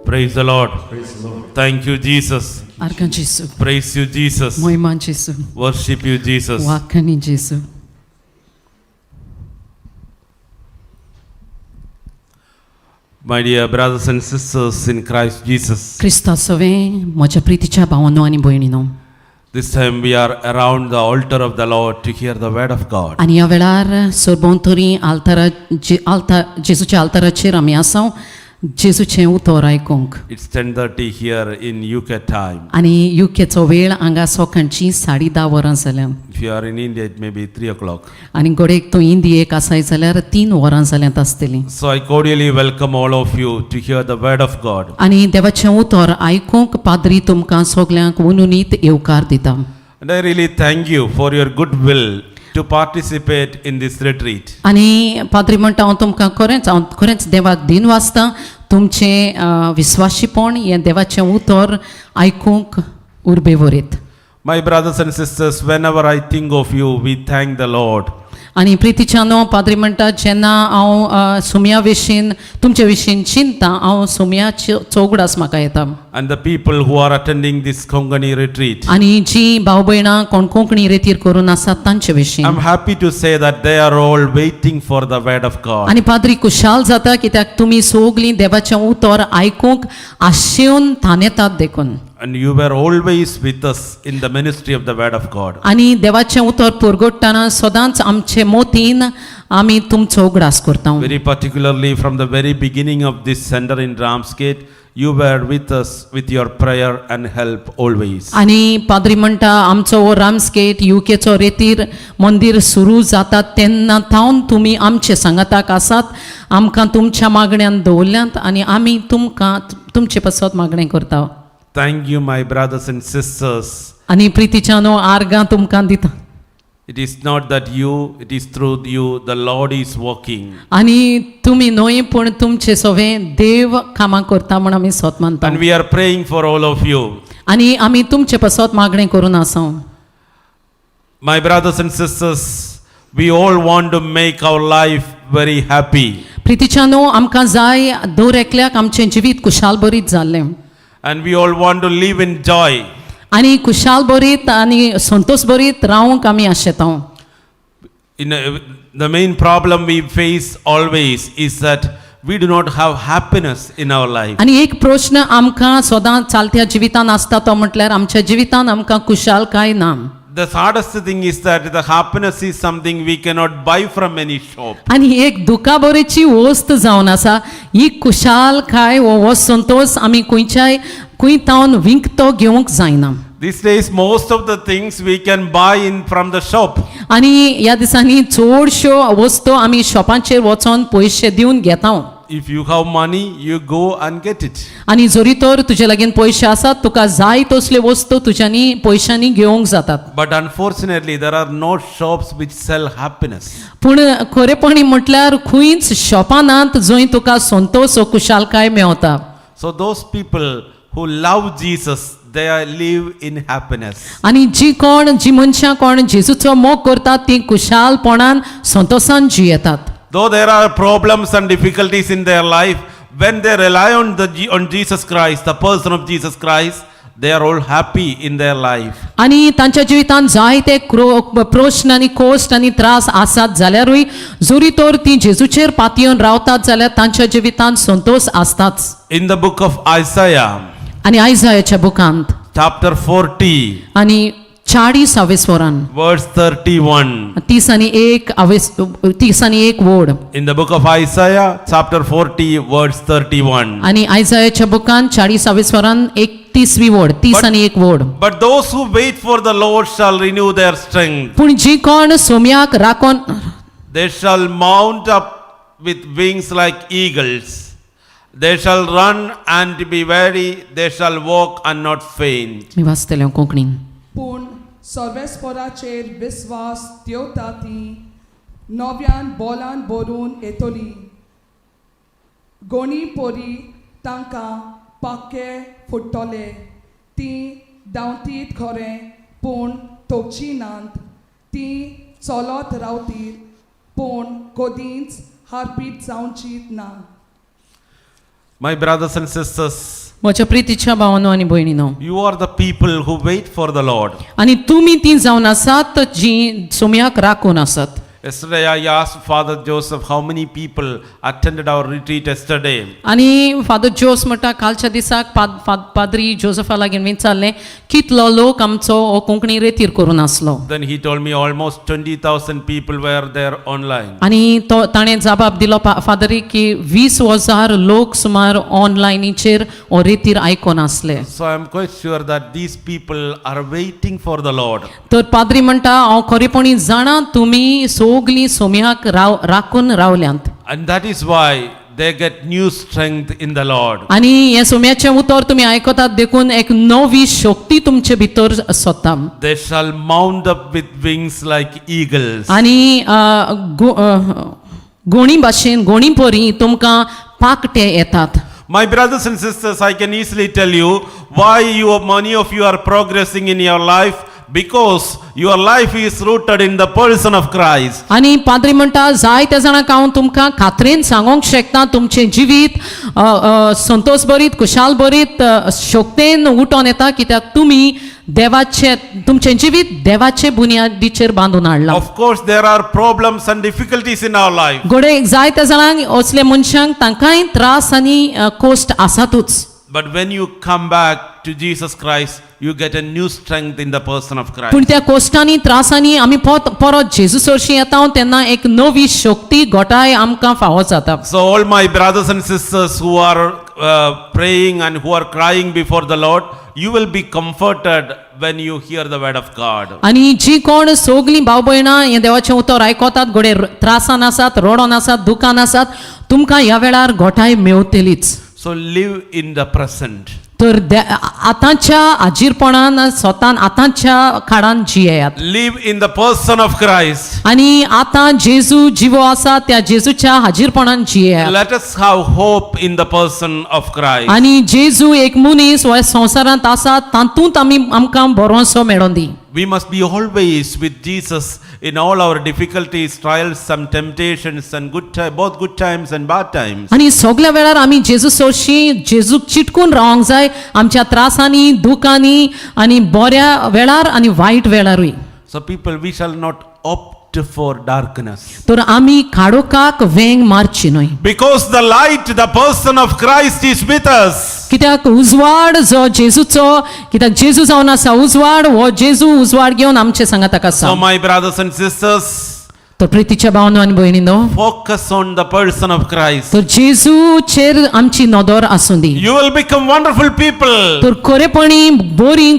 Speaker 1: Praise the Lord. Thank you, Jesus.
Speaker 5: Argan Jesu.
Speaker 1: Praise you, Jesus.
Speaker 5: Moiman Jesu.
Speaker 1: Worship you, Jesus.
Speaker 5: Wakani Jesu.
Speaker 1: My dear brothers and sisters in Christ Jesus,
Speaker 5: Kristasowe, moja priticha bawano ani boyinino.
Speaker 1: this time we are around the altar of the Lord to hear the word of God.
Speaker 5: Ani ya velar sorbontori altara Jesuच्या altaraचेर आमी आसाव जेजूचें उतर आयकूंक.
Speaker 1: It's 10:30 here in UK time.
Speaker 5: आनी युकेचो वेळ हांगा सकाळची 10:30 वरां जाल्या.
Speaker 1: If you are in India, it may be 3 o'clock.
Speaker 5: आनी गोडेक तूं इंडियेक आसाय जाल्यार 3 वरां जाल्यांत आसतलीं.
Speaker 1: So I cordially welcome all of you to hear the word of God.
Speaker 5: आनी देवाचें उतर आयकूंक पाद्री तुमकां सगल्यांक उनुनीत येवकार दिता.
Speaker 1: And I really thank you for your goodwill to participate in this retreat.
Speaker 5: आनी पाद्री म्हणटा हांव तुमकां खरेंच देवाक दिन वाचतां तुमचें विस्वाशीपण हें देवाचें उतर आयकूंक उर्बे वरीत.
Speaker 1: My brothers and sisters, whenever I think of you, we thank the Lord.
Speaker 5: आनी प्रितीच्यानो पाद्री म्हणटा जेन्ना हांव सुम्या विशीं तुमचे विशीं चिंता हांव सुम्या चौगडास म्हाका येता.
Speaker 1: And the people who are attending this Konkani retreat.
Speaker 5: आनी जीं भाव भयणां कोण कोंकणी रितीर करून आसात तांचे विशीं.
Speaker 1: I'm happy to say that they are all waiting for the word of God.
Speaker 5: आनी पाद्री खुशाल जाता कित्याक तुमी सगलीं देवाचें उतर आयकूंक आशेवन थानेतात देखून.
Speaker 1: And you were always with us in the ministry of the word of God.
Speaker 5: आनी देवाचें उतर पुरगोडटाना सदांच आमचे मोतीन आमी तुमचो उगडास करता.
Speaker 1: Very particularly from the very beginning of this center in Ramsgate, you were with us with your prayer and help always.
Speaker 5: आनी पाद्री म्हणटा आमचो हो रामस्गेट युकेचो रेतीर मंदिर सुरू जाता तेन्ना थावन तुमी आमचे सांगाताक आसात, आमकां तुमच्या मागण्यांत दवरल्यांत आनी आमी तुमकां तुमचे पासत मागणें करता.
Speaker 1: Thank you, my brothers and sisters.
Speaker 5: आनी प्रितीच्यानो आर्गां तुमकां दिता.
Speaker 1: It is not that you, it is through you, the Lord is working.
Speaker 5: आनी तुमी न्हय पूण तुमचे सगळें देव कामां करता म्हण आमी सोत मानता.
Speaker 1: And we are praying for all of you.
Speaker 5: आनी आमी तुमचे पासत मागणें करून आसा.
Speaker 1: My brothers and sisters, we all want to make our life very happy.
Speaker 5: प्रितीच्यानो आमकां जाय दर एकल्याक आमचें जिवीत खुशाल बरीत जाल्लें.
Speaker 1: And we all want to live in joy.
Speaker 5: आनी खुशाल बरीत आनी संतोष बरीत रावंक आमी आशेता.
Speaker 1: The main problem we face always is that we do not have happiness in our life.
Speaker 5: आनी एक प्रश्न आमकां सदां चालत्या जिवितान आसता तो म्हटल्यार आमच्या जिवितान आमकां खुशालकाय ना.
Speaker 1: The hardest thing is that the happiness is something we cannot buy from any shop.
Speaker 5: आनी एक दुका बरेची वस्त जावन आसा ही खुशालकाय हो संतोष आमी खंय तावन विकतो घेवंक जायना.
Speaker 1: These days most of the things we can buy in from the shop.
Speaker 5: आनी ह्या दिसांनी चडश्यो वस्तू आमी शॉपांचेर वचोन पयशे दिवन घेता.
Speaker 1: If you have money, you go and get it.
Speaker 5: आनी जरी तर तुजे लागीं पयशे आसात तुका जाय तसले वस्तू तुज्यांनी पयशांनी घेवंक जातात.
Speaker 1: But unfortunately, there are no shops which sell happiness.
Speaker 5: पूण खरेपणी म्हटल्यार खंयच शॉपां नात जंय तुका संतोष वा खुशालकाय Mewat.
Speaker 1: So those people who love Jesus, they live in happiness.
Speaker 5: आनी जी मनशां कोण जेजूचो मोग करतात ती खुशालपणान संतोषान जियेतात.
Speaker 1: Though there are problems and difficulties in their life, when they rely on Jesus Christ, the person of Jesus Christ, they are all happy in their life.
Speaker 5: आनी तांच्या जिवितान जायते प्रश्न आनी कोश्ट आनी त्रास आसात जाल्यारूय जरी तर ती जेजूचेर पातयेवन रावतात जाल्यार तांच्या जिवितान संतोष आसताच.
Speaker 1: In the book of Isaiah,
Speaker 5: आनी आयजायाच्या बुकांत
Speaker 1: chapter 40,
Speaker 5: आनी 40 वरान
Speaker 1: verse 31.
Speaker 5: 31 वोड.
Speaker 1: In the book of Isaiah, chapter 40, verse 31.
Speaker 5: आनी आयजायाच्या बुकान 40 वरान 31 वोड 31 वोड.
Speaker 1: But those who wait for the Lord shall renew their strength.
Speaker 5: पूण जी कोण सोम्याक राखोन
Speaker 1: They shall mount up with wings like eagles. They shall run and be weary. They shall walk and not faint.
Speaker 5: मी वाचतलें कोंकणीन.
Speaker 4: पूण सर्वेस्पराचेर विस्वास ठेवता ती नव्यान बोलान भरून येतली. गोणी पोरी तांकां पाके फुट्टले. ती धांवतीत खरें पूण तोगची नात. ती चलत रावतीत पूण कदींच हारपीत जावचीत ना.
Speaker 1: My brothers and sisters,
Speaker 5: म्हज्या प्रितीच्या भावांनो आनी भयणीनो,
Speaker 1: you are the people who wait for the Lord.
Speaker 5: आनी तुमी ती जावन आसात जी सोम्याक राखून आसात.
Speaker 1: Yesterday I asked Father Joseph how many people attended our retreat yesterday.
Speaker 5: आणि फादर जोस म्हणटा कालच्या दिसाक पाद्री जोसेफा लागीं विचारलें कितलो लोक आमचो हो कोंकणी रेतीर करून आसलो.
Speaker 1: Then he told me almost 20,000 people were there online.
Speaker 5: आणि तो ताणें जबाब दिलो फादरीक की 20,000 लोक सुमार ऑनलायनीचेर हो रेतीर आयकोन आसले.
Speaker 1: So I am quite sure that these people are waiting for the Lord.
Speaker 5: तर पाद्री म्हणटा हांव खरेपणी जाणा तुमी सोगलीं सोम्याक राखून रावल्यांत.
Speaker 1: And that is why they get new strength in the Lord.
Speaker 5: आणि हे सोम्याचें उतर तुमी आयकतात देखून एक नवी शक्ती तुमचे भितर सोदता.
Speaker 1: They shall mount up with wings like eagles.
Speaker 5: आणि गोणी भाशेन गोणी परी तुमकां पाकटे येतात.
Speaker 1: My brothers and sisters, I can easily tell you why many of you are progressing in your life, because your life is rooted in the person of Christ.
Speaker 5: आणि पाद्री म्हणटा जायत्या जाणांक हांव तुमकां खात्रेन सांगूंक शकता तुमचें जिवीत संतोष भरीत खुशाल भरीत शक्तीन उठोन येता कित्याक तुमी देवाचे तुमचें जिवीत देवाचे बुनयादीचेर बांदून हाडलां.
Speaker 1: Of course there are problems and difficulties in our life.
Speaker 5: घोडे जायत्या जाणांक असले मनशांक तांकांय त्रास आनी cost आसातूच.
Speaker 1: But when you come back to Jesus Christ, you get a new strength in the person of Christ.
Speaker 5: पूण त्या कोश्टांनी त्रासांनी आमी परत जेजूस हरशीं येता तेन्ना एक नवी शक्ती घोटाय आमकां फावो जाता.
Speaker 1: So all my brothers and sisters who are praying and who are crying before the Lord, you will be comforted when you hear the word of God.
Speaker 5: आनी जी कोण सोगलीं भाव भयणां हें देवाचें उतर आयकतात घोडे त्रासान आसात रोडोन आसात दुखान आसात तुमकां ह्या वेळार घोटाय मेवतलीच.
Speaker 1: So live in the present.
Speaker 5: तर आतांच्या हाजीरपणान स्वतान आतांच्या काळान जियेयात.
Speaker 1: Live in the person of Christ.
Speaker 5: आनी आतां जेजू जिवो आसा त्या जेजूच्या हाजीरपणान जियेयात.
Speaker 1: Let us have hope in the person of Christ.
Speaker 5: आनी जेजू एक मनीस हो संवसारांत आसा तातूंत आमकां भरोसो मेळोन दी.
Speaker 1: We must be always with Jesus in all our difficulties, trials, some temptations, and both good times and bad times.
Speaker 5: आनी सगळ्या वेळार आमी जेजूस हरशीं जेजूक चिटकून रावंक जाय आमच्या त्रासांनी दुखांनी आनी बऱ्या वेळार आनी वायट वेळारूय.
Speaker 1: So people, we shall not opt for darkness.
Speaker 5: तर आमी खाडोकाक वेंग मारची न्हय.
Speaker 1: Because the light, the person of Christ is with us.
Speaker 5: कित्याक उजवाड जो जेजूचो कित्याक जेजू जावन आसा उजवाड हो जेजू उजवाड घेवन आमचे सांगाताक आसा.
Speaker 1: So my brothers and sisters,
Speaker 5: तर प्रितीच्या भावांनो आनी भयणींनो
Speaker 1: focus on the person of Christ.
Speaker 5: तर जेजूचेर आमची नदर आसूं दी.
Speaker 1: You will become wonderful people.
Speaker 5: तर खरेपणी बरी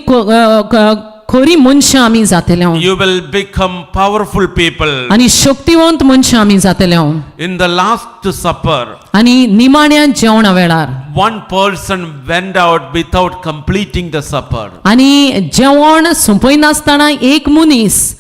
Speaker 5: खरी मनशां आमी जातले.
Speaker 1: You will become powerful people.
Speaker 5: आनी शक्तिवंत मनशां आमी जातले.
Speaker 1: In the last supper,
Speaker 5: आनी निमाण्या जेवणा वेळार
Speaker 1: one person went out without completing the supper.
Speaker 5: आनी जेवण सोंपयनासतना एक मनीस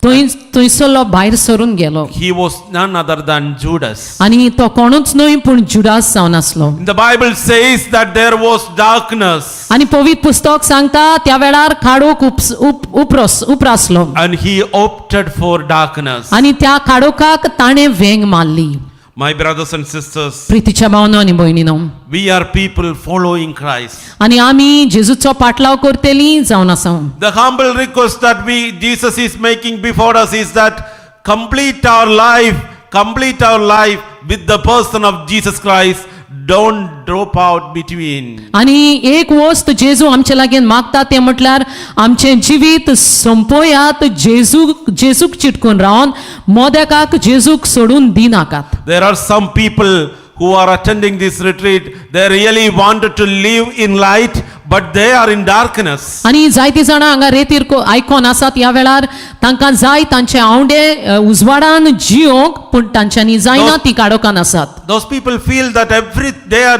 Speaker 5: थंयसरलो भायर सरून गेलो.
Speaker 1: He was none other than Judas.
Speaker 5: आनी तो कोणूच न्हय पूण जुडास जावन आसलो.
Speaker 1: The Bible says that there was darkness.
Speaker 5: आनी पवित्र पुस्तक सांगता त्या वेळार खाडोक उप्रासलो.
Speaker 1: And he opted for darkness.
Speaker 5: आनी त्या खाडोकाक ताणें वेंग मारली.
Speaker 1: My brothers and sisters,
Speaker 5: प्रितीच्या भावांनो आनी भयणींनो
Speaker 1: we are people following Christ.
Speaker 5: आनी आमी जेजूचो पाटलाव करतेली जावन आसा.
Speaker 1: The humble request that Jesus is making before us is that complete our life with the person of Jesus Christ. Don't drop out between.
Speaker 5: आनी एक वस्त जेजू आमचे लागीं मागता ते म्हटल्यार आमचें जिवीत संपयात जेजूक चिटकून रावन मोदेकाक जेजूक सोडून दिनाकात.
Speaker 1: There are some people who are attending this retreat. They really wanted to live in light, but they are in darkness.
Speaker 5: आनी जायतीं जाणां हांगा रेतीर आयकोन आसात ह्या वेळार तांकां जाय तांचे आवडे उजवाडान जियोंक पूण तांच्यांनी जायना ती काडोकान आसात.
Speaker 1: Those people feel that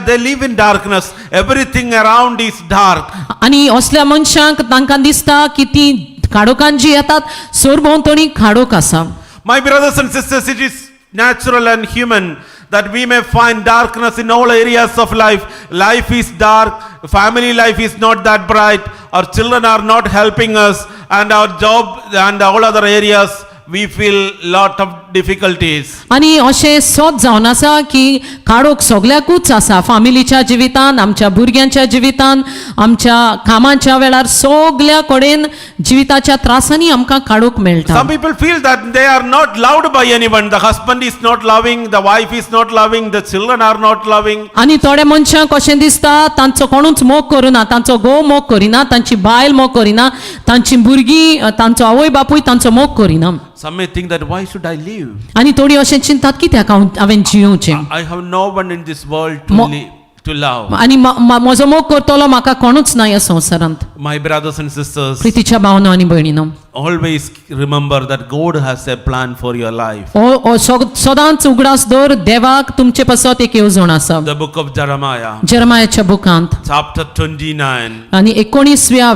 Speaker 1: they live in darkness. Everything around is dark.
Speaker 5: आनी असल्या मनशांक तांकां दिसता की ती काडोकान जी येतात सरभोंवतणी खाडोक आसा.
Speaker 1: My brothers and sisters, it is natural and human that we may find darkness in all areas of life. Life is dark, family life is not that bright, our children are not helping us, and our job and all other areas we feel lot of difficulties.
Speaker 5: आणि अशें सोद जावन आसा की काडोक सगल्याकूच आसा फॅमिलीच्या जिवितान आमच्या भुरग्यांच्या जिवितान आमच्या कामाच्या वेळार सगल्या कडेन जिविताच्या त्रासांनी आमकां काडोक मेळटा
Speaker 1: Some people feel that they are not loved by anyone. The husband is not loving, the wife is not loving, the children are not loving.
Speaker 5: आनी थोड्या मनशांक कशें दिसता तांचो कोणूच मोग करुना तांचो घोव मोग करिना तांची बायल मोग करिना तांची भुरगीं तांचो आवय बापूय तांचो मोग करिना
Speaker 1: Some may think that why should I live?
Speaker 5: आनी थोडी अशें चिंतात कित्याक हांवें जियोचें
Speaker 1: I have no one in this world to
Speaker 5: Mo-
Speaker 1: live, to love.
Speaker 5: आनी म्हजो मोग करतलो म्हाका कोणूच ना ह्या संवसारांत
Speaker 1: My brothers and sisters,
Speaker 5: प्रितीच्या भावनो आनी भयणीनो
Speaker 1: always remember that God has a plan for your life.
Speaker 5: सदांच उगडास दवर देवाक तुमचे पासत एक येवजण आसा
Speaker 1: The book of Jeremiah,
Speaker 5: जरमायाच्या बुकांत
Speaker 1: chapter 29,
Speaker 5: आनी 19व्या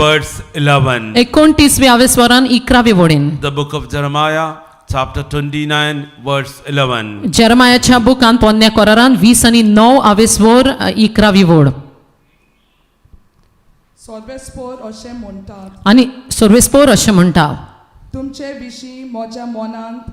Speaker 1: verse 11.
Speaker 5: 29व्या वेस्वरान 11वे वडेन
Speaker 1: The book of Jeremiah, chapter 29, verse 11.
Speaker 5: जरमायाच्या बुकांत पोन्न्या कोरारान 20 आनी 9 वेस्वर 11वी वड
Speaker 4: सर्वेस्पोर अशें म्हणटात
Speaker 5: आनी सर्वेस्पोर अशें म्हणटा
Speaker 4: तुमचे विशीं म्हज्या मनांत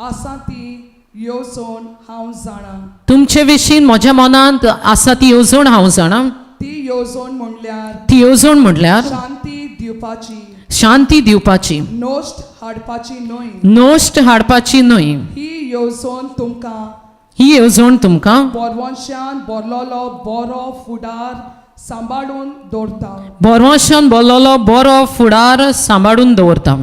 Speaker 4: आसा ती येवजण हांव जाणां
Speaker 5: तुमचे विशीं म्हज्या मनांत आसा ती येवजण हांव जाणा
Speaker 4: ती येवजण म्हणल्यार
Speaker 5: ती येवजण म्हणल्यार
Speaker 4: शांती दिवपाची
Speaker 5: शांती दिवपाची
Speaker 4: नोश्ट हाडपाची न्हय
Speaker 5: नोश्ट हाडपाची न्हय
Speaker 4: ही येवजण तुमकां
Speaker 5: ही येवजण तुमकां
Speaker 4: बोरवंशान बोरलोलो बरो फुडार सांबाळून दवरता
Speaker 5: बोरवंशान बोरलोलो बरो फुडार सांबाळून दवरता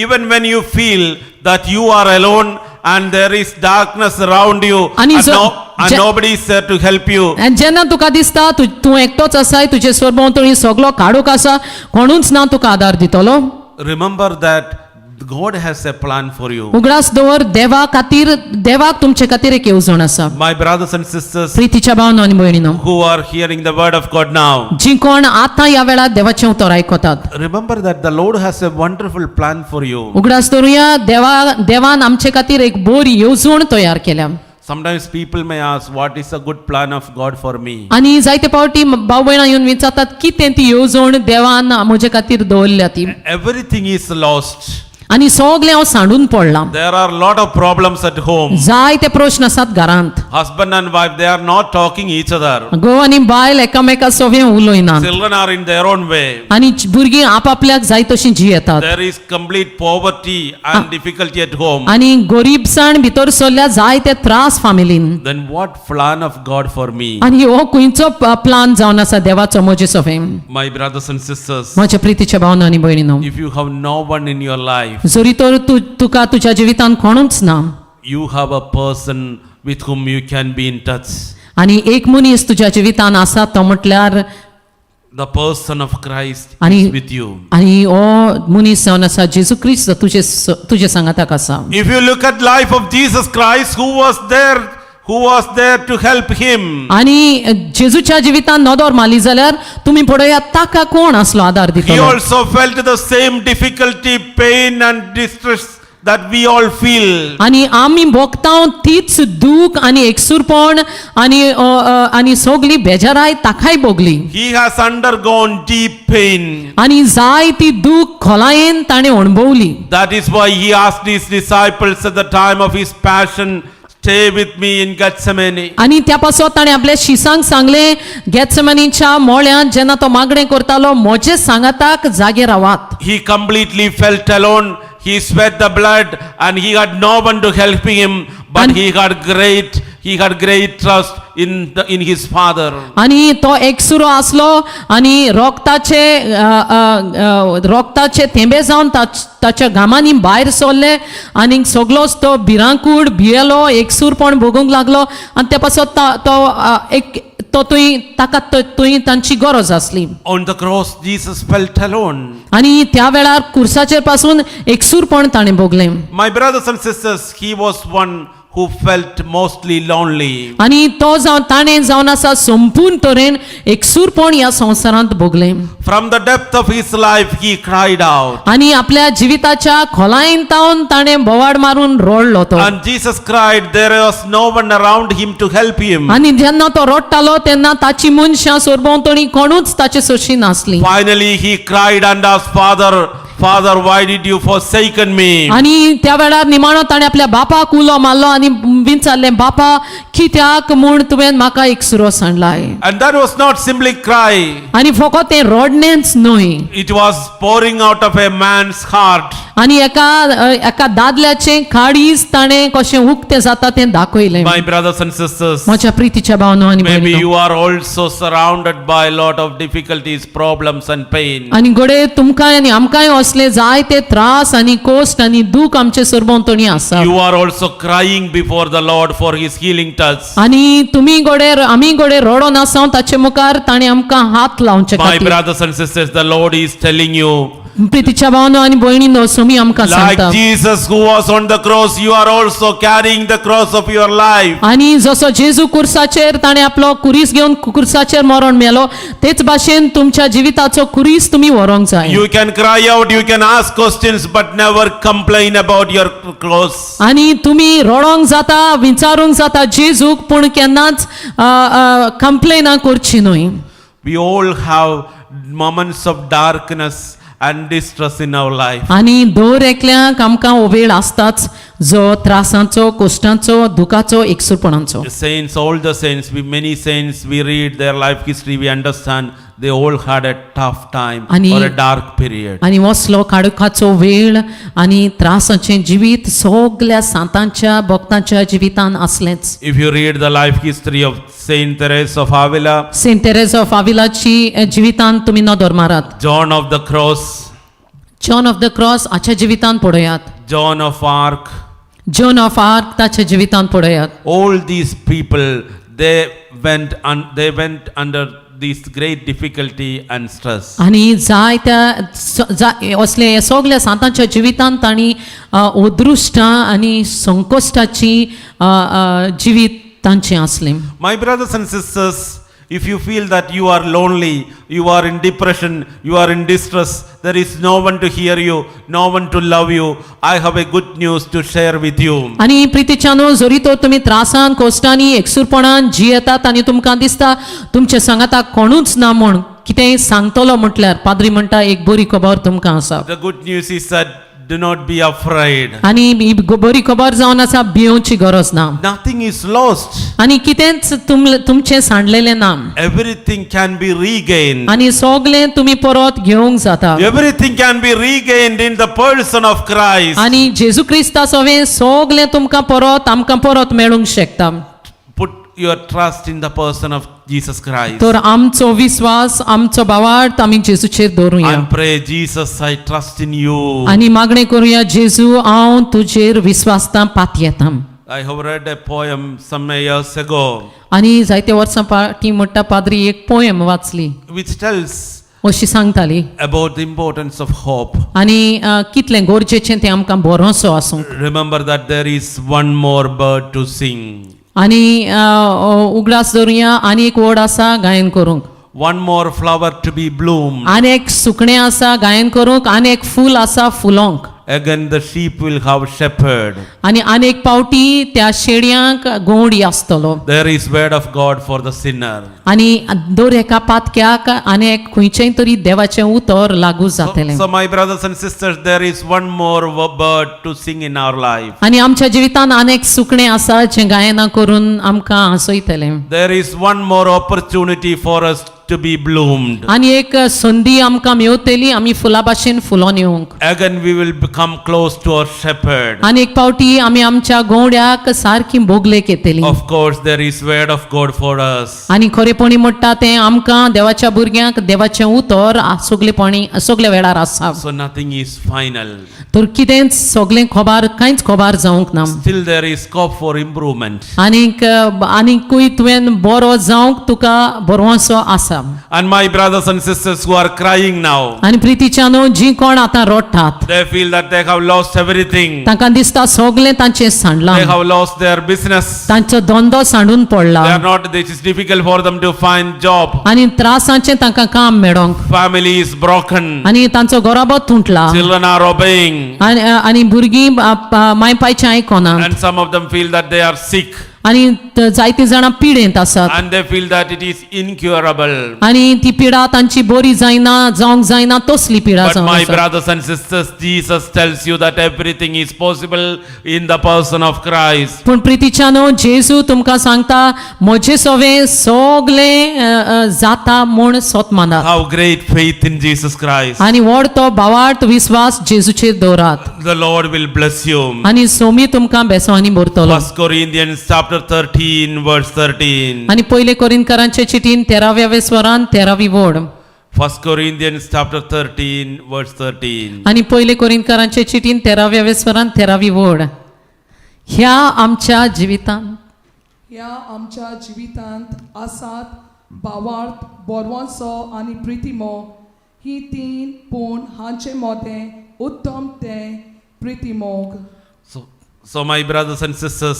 Speaker 1: Even when you feel that you are alone and there is darkness around you
Speaker 5: And
Speaker 1: and,
Speaker 5: is-
Speaker 1: and nobody is there to help you,
Speaker 5: आनी जेन्ना तुका दिसता तूं एकटोच आसाय तुजे सरभोंवतणी सगलो काडूक आसा कोणूच ना तुका आदार दितलो
Speaker 1: remember that God has a plan for you.
Speaker 5: उगडास दवर देवाक तुमचे खातीर एक येवजण आसा
Speaker 1: My brothers and sisters
Speaker 5: प्रितीच्या भावनो आनी भयणीनो
Speaker 1: who are hearing the word of God now,
Speaker 5: जी कोण आतां ह्या वेळार देवाचें उतर आयकतात
Speaker 1: remember that the Lord has a wonderful plan for you.
Speaker 5: उगडास दवरुया देवान आमचे खातीर एक बरी येवजण तयार केल्या
Speaker 1: Sometimes people may ask, what is a good plan of God for me?
Speaker 5: आनी जायते पावटी भाव भयणां येवन विचारतात कितें ती येवजण देवान म्हजे खातीर दवरल्या ती
Speaker 1: Everything is lost.
Speaker 5: आनी सगलें हांव सांडून पडलां
Speaker 1: There are lot of problems at home.
Speaker 5: जायते प्रश्न आसात घरांत
Speaker 1: Husband and wife, they are not talking each other.
Speaker 5: घोव आनी बायल एकामेका सोबें उलोयनात
Speaker 1: Children are in their own way.
Speaker 5: आनी भुरगीं आपापल्याक जाय तशीं जियेतात
Speaker 1: There is complete poverty and difficulty at home.
Speaker 5: आनी गरीबसाण भितर सरल्या जायते त्रास फॅमिलीन
Speaker 1: Then what plan of God for me?
Speaker 5: आनी हो खंयचो प्लान जावन आसा देवाचो म्हजे सोबें
Speaker 1: My brothers and sisters,
Speaker 5: म्हज्या प्रितीच्या भावनो आनी भयणीनो
Speaker 1: if you have no one in your life,
Speaker 5: जरी तर तुका तुज्या जिवितान कोणूच ना
Speaker 1: you have a person with whom you can be in touch.
Speaker 5: आनी एक मनीस तुज्या जिवितान आसा तो म्हटल्यार
Speaker 1: The person of Christ
Speaker 5: आनी
Speaker 1: is with you.
Speaker 5: आनी हो मनीस जावन आसा जेजू क्रिस्त तुजे सांगाताक आसा
Speaker 1: If you look at life of Jesus Christ, who was there to help him?
Speaker 5: आनी जेजूच्या जिवितान नदर मारली जाल्यार तुमी पळयात ताका कोण आसलो आदार
Speaker 1: He
Speaker 5: दितलो
Speaker 1: also felt the same difficulty, pain and distress that we all feel.
Speaker 5: आनी आमी भोगतांव तीच दूख आनी एकसूरपण आनी सगली बेजाराय ताकाय भोगली
Speaker 1: He has undergone deep pain.
Speaker 5: आनी जाय ती दूख खोलायेन ताणें अणभवली
Speaker 1: That is why he asked his disciples at the time of his passion, stay with me in Gethsemane.
Speaker 5: आनी त्या पासत ताणें आपल्या शिसांक सांगलें गेत्सेमनीच्या मोळ्यांत जेन्ना तो मागणें करतालो म्हजे सांगाताक जागे रावात
Speaker 1: He completely felt alone. He sweat the blood and he had no one to help him, but
Speaker 5: And-
Speaker 1: he had great trust in his Father.
Speaker 5: आनी तो एकसुरो आसलो आनी रोगताचे थेंबे जावन ताच्या घामांनी भायर सरले आनी सगलोच तो भिरांकूड भियेलो एकसूरपण भोगूंक लागलो आनी त्या पासत तो तुंय तांची गरज आसली
Speaker 1: On the cross, Jesus felt alone.
Speaker 5: आनी त्या वेळार कुर्साचेर पासून एकसूरपण ताणें भोगलें
Speaker 1: My brothers and sisters, he was one who felt mostly lonely.
Speaker 5: आनी ताणें जावन आसा संपूर्ण तरेन एकसूरपण ह्या संवसारांत भोगलें
Speaker 1: From the depth of his life, he cried out.
Speaker 5: आनी आपल्या जिविताच्या खोलायेन ताणें बोवाड मारून रोडलो तो
Speaker 1: And Jesus cried, there was no one around him to help him.
Speaker 5: आनी जेन्ना तो रोडटालो तेन्ना ताची मनशां सोरभोंवतणी कोणूच ताचे सोशी नासली
Speaker 1: Finally, he cried and asked, Father, Father, why did you forsaken me?
Speaker 5: आणि त्या वेळार निमाणो ताणें आपल्या बापाक उलो मारलो आनी विचारलें, बापा कित्याक म्हूण तुवें म्हाका एकसुरो सांडलाय.
Speaker 1: And that was not simply cry.
Speaker 5: आनी फकत तें रडणेंच न्हय,
Speaker 1: It was pouring out of a man's heart.
Speaker 5: आनी एका दादल्याचें काळीज ताणें कशें उक्तें जाता तें दाखयलें.
Speaker 1: My brothers and sisters,
Speaker 5: म्हज्या प्रितीच्या भावनो आनी
Speaker 1: maybe
Speaker 5: भयणीनो,
Speaker 1: you are also surrounded by a lot of difficulties, problems and pain.
Speaker 5: आनी घडये तुमकांय आनी आमकांय असले जायते त्रास आनी कोश्ट आनी दूख आमचे सरभोंवतणी आसा.
Speaker 1: You are also crying before the Lord for his healing touch.
Speaker 5: आनी आमी घडये रडोन आसा ताचे मुखार ताणें आमकां हात लावचे
Speaker 1: My
Speaker 5: खातीर.
Speaker 1: brothers and sisters, the Lord is telling you,
Speaker 5: प्रितीच्या भावनो आनी भयणीनो, सुमी आमकां
Speaker 1: like
Speaker 5: सांगता,
Speaker 1: Jesus who was on the cross, you are also carrying the cross of your life.
Speaker 5: आनी जसो जेजू कुर्साचेर ताणें आपलो कुरीस घेवन कुर्साचेर मरण मेलो, तेच भाशेन तुमच्या जिविताचो कुरीस तुमी व्हरोंक जाय.
Speaker 1: You can cry out, you can ask questions, but never complain about your cross.
Speaker 5: आनी तुमी रडोंक जाता, विचारूंक जाता जेजूक, पूण केन्नाच कंप्लेना करची न्हय.
Speaker 1: We all have moments of darkness and distress in our life.
Speaker 5: आनी दर एकल्याक आमकां हो वेळ आसताच जो त्रासांचो, कोश्टांचो, दुखाचो, एकसुरपणांचो.
Speaker 1: The saints, all the saints, many saints, we read their life history, we understand they all had a tough time
Speaker 5: Ani-
Speaker 1: or a dark period.
Speaker 5: आनी वसलो काडुखाचो वेळ आनी त्रासाचें जिवीत सगल्या सांतांच्या भक्तांच्या जिवितान आसलेंच.
Speaker 1: If you read the life history of Saint Teresa of Avila,
Speaker 5: saint Teresa of आविलाची जिवितान तुमी नदर मारात.
Speaker 1: John of the Cross,
Speaker 5: John of the Cross हाच्या जिवितान पळयात.
Speaker 1: John of Arc,
Speaker 5: John of Arc ताच्या जिवितान पळयात.
Speaker 1: all these people, they went under this great difficulty and stress.
Speaker 5: आनी असले सगल्या सांतांच्या जिवितान तांणी ओदृश्टां आनी संकोश्टाची जिवीत तांचें आसलें.
Speaker 1: My brothers and sisters, if you feel that you are lonely, you are in depression, you are in distress, there is no one to hear you, no one to love you, I have a good news to share with you.
Speaker 5: आनी प्रितीच्यानो, जरी तो तुमी त्रासान, कोश्टांनी, एकसुरपणान जियेतात आनी तुमकां दिसता तुमच्या सांगाता कोणूच ना म्हूण कितेंय सांगतलो म्हटल्यार पाद्री म्हणटा एक बरी खबर तुमकां आसा.
Speaker 1: The good news is that do not be afraid.
Speaker 5: आनी ही बरी खबर जावन आसा, भिवची गरज ना.
Speaker 1: Nothing is lost.
Speaker 5: आनी कितेंच तुमचें सांडलेलें ना.
Speaker 1: Everything can be regained.
Speaker 5: आनी सगलें तुमी परत घेवंक जाता.
Speaker 1: Everything can be regained in the person of Christ.
Speaker 5: आनी जेजू क्रिस्ताचोवें सगलें तुमकां परत आमकां परत मेळूंक शकता.
Speaker 1: Put your trust in the person of Jesus Christ.
Speaker 5: तर आमचो विश्वास, आमचो भावार्थ आमी जेजूचेर दवरुया.
Speaker 1: And pray, Jesus, I trust in you.
Speaker 5: आनी मागणें करुया, जेजू हांव तुजेर विश्वासतां पात येतां.
Speaker 1: I have read a poem some years ago
Speaker 5: आनी जायते वर्सां फाटीं म्हणटा पाद्री एक पोयम वाचली,
Speaker 1: which tells
Speaker 5: अशी सांगताली.
Speaker 1: about the importance of hope.
Speaker 5: आनी कितलें गरजेचें तें आमकां भरोसो आसूं.
Speaker 1: Remember that there is one more bird to sing.
Speaker 5: आनी उगडास दवरुया, आनी एक वड आसा गायन करूंक.
Speaker 1: One more flower to be bloomed.
Speaker 5: आनी एक सुकणें आसा गायन करूंक, आनी एक फूल आसा फुलोंक.
Speaker 1: Again the sheep will have shepherd.
Speaker 5: आनी एक पावटी त्या शेडयांक गोंवडी आसतलो.
Speaker 1: There is word of God for the sinner.
Speaker 5: आनी दर एका पातक्याक आनी एक खंयचेंय तरी देवाचें उतर लागू जातलें.
Speaker 1: So my brothers and sisters, there is one more bird to sing in our life.
Speaker 5: आनी आमच्या जिवितान आनी एक सुकणें आसा जें गायनां करून आमकां हांसयतलें.
Speaker 1: There is one more opportunity for us to be bloomed.
Speaker 5: आनी एक संदी आमकां मेवतली, आमी फुला भाशेन फुलोन येवंक.
Speaker 1: Again we will become close to our shepherd.
Speaker 5: आनी एक पावटी आमी आमच्या गोंवड्याक सारकी बोगलेक येतली.
Speaker 1: Of course there is word of God for us.
Speaker 5: आनी खरेपणी म्हणटा तें आमकां देवाच्या भुरग्यांक देवाचें उतर सगल्या वेळार आसा.
Speaker 1: So nothing is final.
Speaker 5: तर कितेंच सगलें कांयच खबर जावंक ना.
Speaker 1: Still there is scope for improvement.
Speaker 5: आनीकूय तुवें बरो जावंक तुका बरोसो आसा.
Speaker 1: And my brothers and sisters who are crying now,
Speaker 5: आनी प्रितीच्यानो, जी कोण आतां रडटात,
Speaker 1: they feel that they have lost everything.
Speaker 5: तांकां दिसता सगलें तांचें सांडलां.
Speaker 1: They have lost their business.
Speaker 5: तांचो धंदो सांडून पडला.
Speaker 1: They are not, it is difficult for them to find job.
Speaker 5: आनी त्रासाचें तांकां काम मेळोंक.
Speaker 1: Family is broken.
Speaker 5: आनी तांचो घराबो तुटला.
Speaker 1: Children are obeying.
Speaker 5: आनी भुरगीं मायपायचें आयकोनात.
Speaker 1: And some of them feel that they are sick.
Speaker 5: आणि जायती जाणां पिडेंत आसात
Speaker 1: and they feel that it is incurable.
Speaker 5: आणि ती पिडा तांची बरी जायना जावंक जायना तसली पिडा
Speaker 1: But
Speaker 5: जावन
Speaker 1: my
Speaker 5: आसा.
Speaker 1: brothers and sisters, Jesus tells you that everything is possible in the person of Christ.
Speaker 5: पूण प्रितीच्यानो जेजू तुमकां सांगता म्हजे सवे सगले जाता म्हूण सोत मानात
Speaker 1: How great faith in Jesus Christ.
Speaker 5: आनी व्हड तो भावार्थ विश्वास जेजूचेर दवरात
Speaker 1: The Lord will bless you.
Speaker 5: आनी सोमी तुमकां बेसवानी भरतलो.
Speaker 1: 1 Corinthians chapter 13 verse 13.
Speaker 5: आनी पयले कोरिंथकारांचे चिठीन 13व्या वेस्वरान 13वी वड
Speaker 1: 1 Corinthians chapter 13 verse 13.
Speaker 5: आनी पयले कोरिंथकारांचे चिठीन 13व्या वेस्वरान 13वी वड. ह्या आमच्या जिवितांत
Speaker 4: ह्या आमच्या जिवितांत आसात भावार्थ बोरवोसो आनी प्रितीमो ही तीन पूण हांचे मोदें उत्तम तें प्रितीमोग.
Speaker 1: So my brothers and sisters,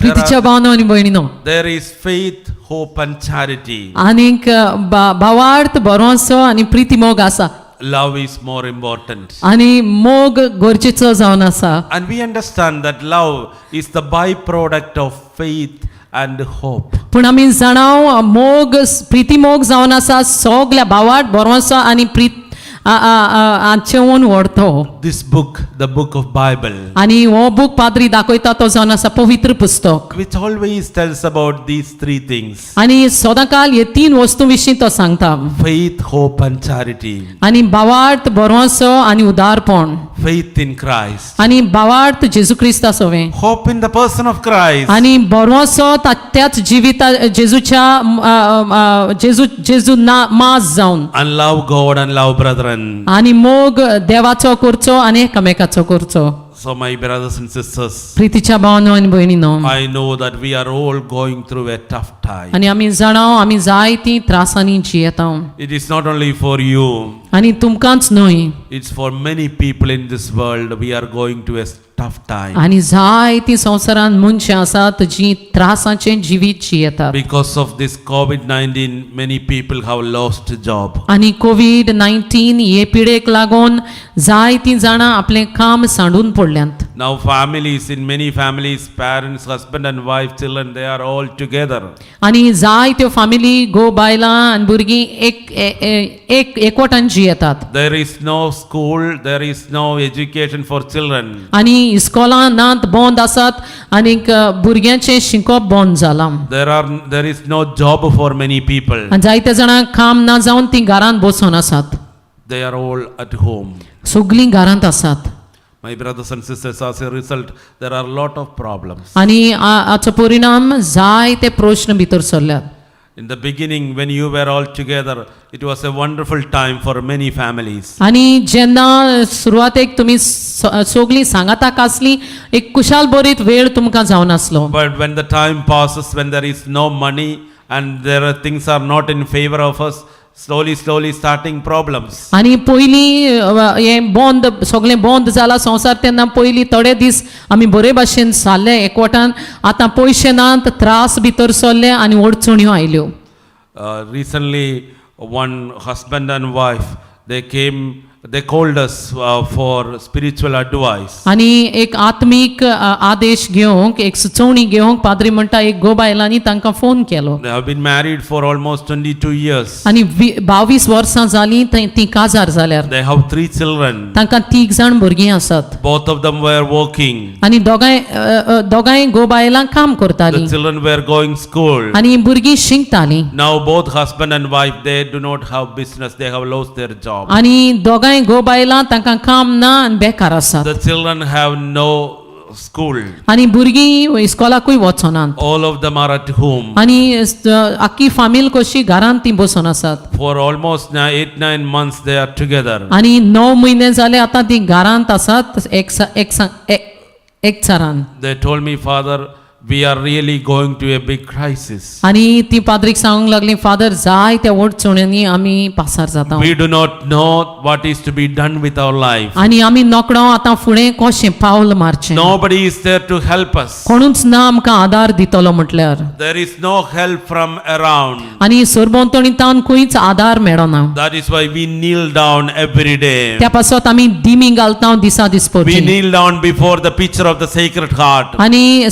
Speaker 5: प्रितीच्या भावनो आनी भयणीनो
Speaker 1: there is faith, hope and charity.
Speaker 5: आनीक भावार्थ बोरवोसो आनी प्रितीमोग आसा
Speaker 1: Love is more important.
Speaker 5: आनी मोग गरजेचो जावन आसा.
Speaker 1: And we understand that love is the byproduct of faith and hope.
Speaker 5: पूण आमी जाणाव मोग प्रितीमोग जावन आसा सगल्या भावार्थ बोरवोसो आनी आचेवन व्हरतो.
Speaker 1: This book, the book of Bible,
Speaker 5: आनी हो बूक पाद्री दाखयता तो जावन आसा पवित्र पुस्तक
Speaker 1: which always tells about these three things:
Speaker 5: आनी सदांकाल हे तीन वस्तू विशीं तो सांगता.
Speaker 1: faith, hope and charity.
Speaker 5: आनी भावार्थ बोरवोसो आनी उदारपण
Speaker 1: Faith in Christ,
Speaker 5: आनी भावार्थ जेजू क्रिस्ता सोवे
Speaker 1: hope in the person of Christ,
Speaker 5: आनी बोरवोसो त्याच जिविता जेजूच्या जेजू मास जावन
Speaker 1: and love God and love brethren.
Speaker 5: आनी मोग देवाचो करचो आनी एकामेकाचो करचो.
Speaker 1: So my brothers and sisters,
Speaker 5: प्रितीच्या भावनो आनी भयणीनो
Speaker 1: I know that we are all going through a tough time.
Speaker 5: आनी आमी जाणाव आमी जायतीं त्रासांनी जियेता
Speaker 1: It is not only for you,
Speaker 5: आनी तुमकांच न्हय
Speaker 1: it's for many people in this world. We are going to a tough time.
Speaker 5: आनी जायतीं संवसारांत मनशां आसात जीं त्रासाचें जिवीत जियेतात.
Speaker 1: Because of this COVID-19, many people have lost job.
Speaker 5: आनी कोविड-19 हे पिडेक लागून जायतीं जाणां आपलें काम सांडून पडल्यांत.
Speaker 1: Now families, in many families, parents, husband and wife, children, they are all together.
Speaker 5: आनी जायत्यो फामिली घोव बायलां आनी भुरगीं एकवटान जियेतात.
Speaker 1: There is no school, there is no education for children.
Speaker 5: आनी इस्कॉलां नात बंद आसात आनीक भुरग्यांचें शिकोवप बंद जालां.
Speaker 1: There is no job for many people.
Speaker 5: आनी जायत्या जाणांक काम ना जावन तीं घरांत बसून आसात.
Speaker 1: They are all at home.
Speaker 5: सगलीं घरांत आसात.
Speaker 1: My brothers and sisters, as a result, there are a lot of problems.
Speaker 5: आनी हाचो परिणाम जायते प्रश्न भितर सरल्यात.
Speaker 1: In the beginning, when you were all together, it was a wonderful time for many families.
Speaker 5: आनी जेन्ना सुरवातेक तुमी सगलीं सांगाताक आसलीं एक कुशाल बरीत वेळ तुमकां जावन आसलो.
Speaker 1: But when the time passes, when there is no money and things are not in favor of us, slowly starting problems.
Speaker 5: आनी पयलीं हें बंद सगळें बंद जालां संवसार तेन्ना पयलीं थोडे दीस आमी बरे भाशेन जाल्ले एकवटान. आतां पयशे नात त्रास भितर सरले आनी अडचण्यो आयल्यो.
Speaker 1: Recently, one husband and wife, they called us for spiritual advice.
Speaker 5: आनी एक आत्मीक आदेश घेवंक एक सुचोवणी घेवंक पाद्री म्हणटा एक घोव बायलांनी तांकां phone Kelo.
Speaker 1: They have been married for almost 22 years.
Speaker 5: आनी 22 वर्सां जालीं तीं काजार जाल्यार.
Speaker 1: They have 3 children.
Speaker 5: तांकां 3 जाण भुरगीं आसात.
Speaker 1: Both of them were working.
Speaker 5: आनी दोगांय घोव बायलां काम
Speaker 1: The
Speaker 5: करतालीं
Speaker 1: children were going school.
Speaker 5: आनी भुरगीं शिंकतालीं.
Speaker 1: Now both husband and wife, they do not have business. They have lost their job.
Speaker 5: आनी दोगांय घोव बायलां तांकां काम ना आनी बेकार आसात.
Speaker 1: The children have no school.
Speaker 5: आनी भुरगीं इस्कॉलाकूय वचनात.
Speaker 1: All of them are at home.
Speaker 5: आनी आख्खी फामील कशी घरांत तीं बसून आसात.
Speaker 1: For almost 8-9 months they are together.
Speaker 5: आनी 9 म्हयने जाले आतां तीं घरांत आसात एकचारान.
Speaker 1: They told me, Father, we are really going to a big crisis.
Speaker 5: आनी ती पाद्रीक सांगूंक लागली फादर जाय त्या अडचण्यांनी आमी पासार जाता.
Speaker 1: We do not know what is to be done with our life.
Speaker 5: आनी आमी नोकडां आतां फुडें कशें पावल मारचें.
Speaker 1: Nobody is there to help us.
Speaker 5: कोणूच ना आमकां आदार दितलो म्हटल्यार.
Speaker 1: There is no help from around.
Speaker 5: आनी सरभोंवतणींतान खंयच आदार मेळना.
Speaker 1: That is why we kneel down every day.
Speaker 5: त्या पासत आमी दिमी घालता दिसा
Speaker 1: We
Speaker 5: दिसपरची.
Speaker 1: kneel down before the picture of the Sacred Heart.
Speaker 5: आनी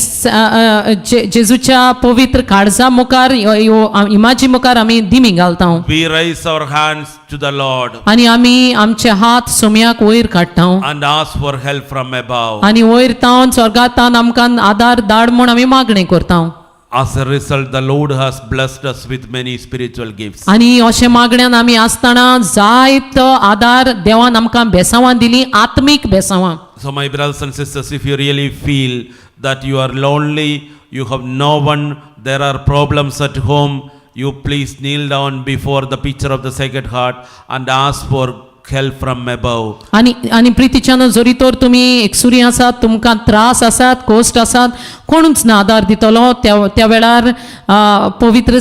Speaker 5: जेजूच्या पवित्र काळजा मुखार इमाजी मुखार आमी दिमी घालता
Speaker 1: We raise our hands to the Lord
Speaker 5: आनी आमी आमचे हात सोम्याक वयर काडटा
Speaker 1: and ask for help from above.
Speaker 5: आनी वयर तावन स्वर्गांतान आमकां आदार धाड म्हूण आमी मागणी करता
Speaker 1: As a result, the Lord has blessed us with many spiritual gifts.
Speaker 5: आनी अशें मागण्यान आमी आसतना जायत आदार देवान आमकां बेसांवां दिली आत्मीक बेसांवां
Speaker 1: So, my brothers and sisters, if you really feel that you are lonely, you have no one, there are problems at home, you please kneel down before the picture of the Sacred Heart and ask for help from above.
Speaker 5: आनी प्रितीच्यान जरी तर तुमी एकसुरी आसात तुमकां त्रास आसात cost आसात कोणूच ना आदार दितलो त्या वेळार पवित्र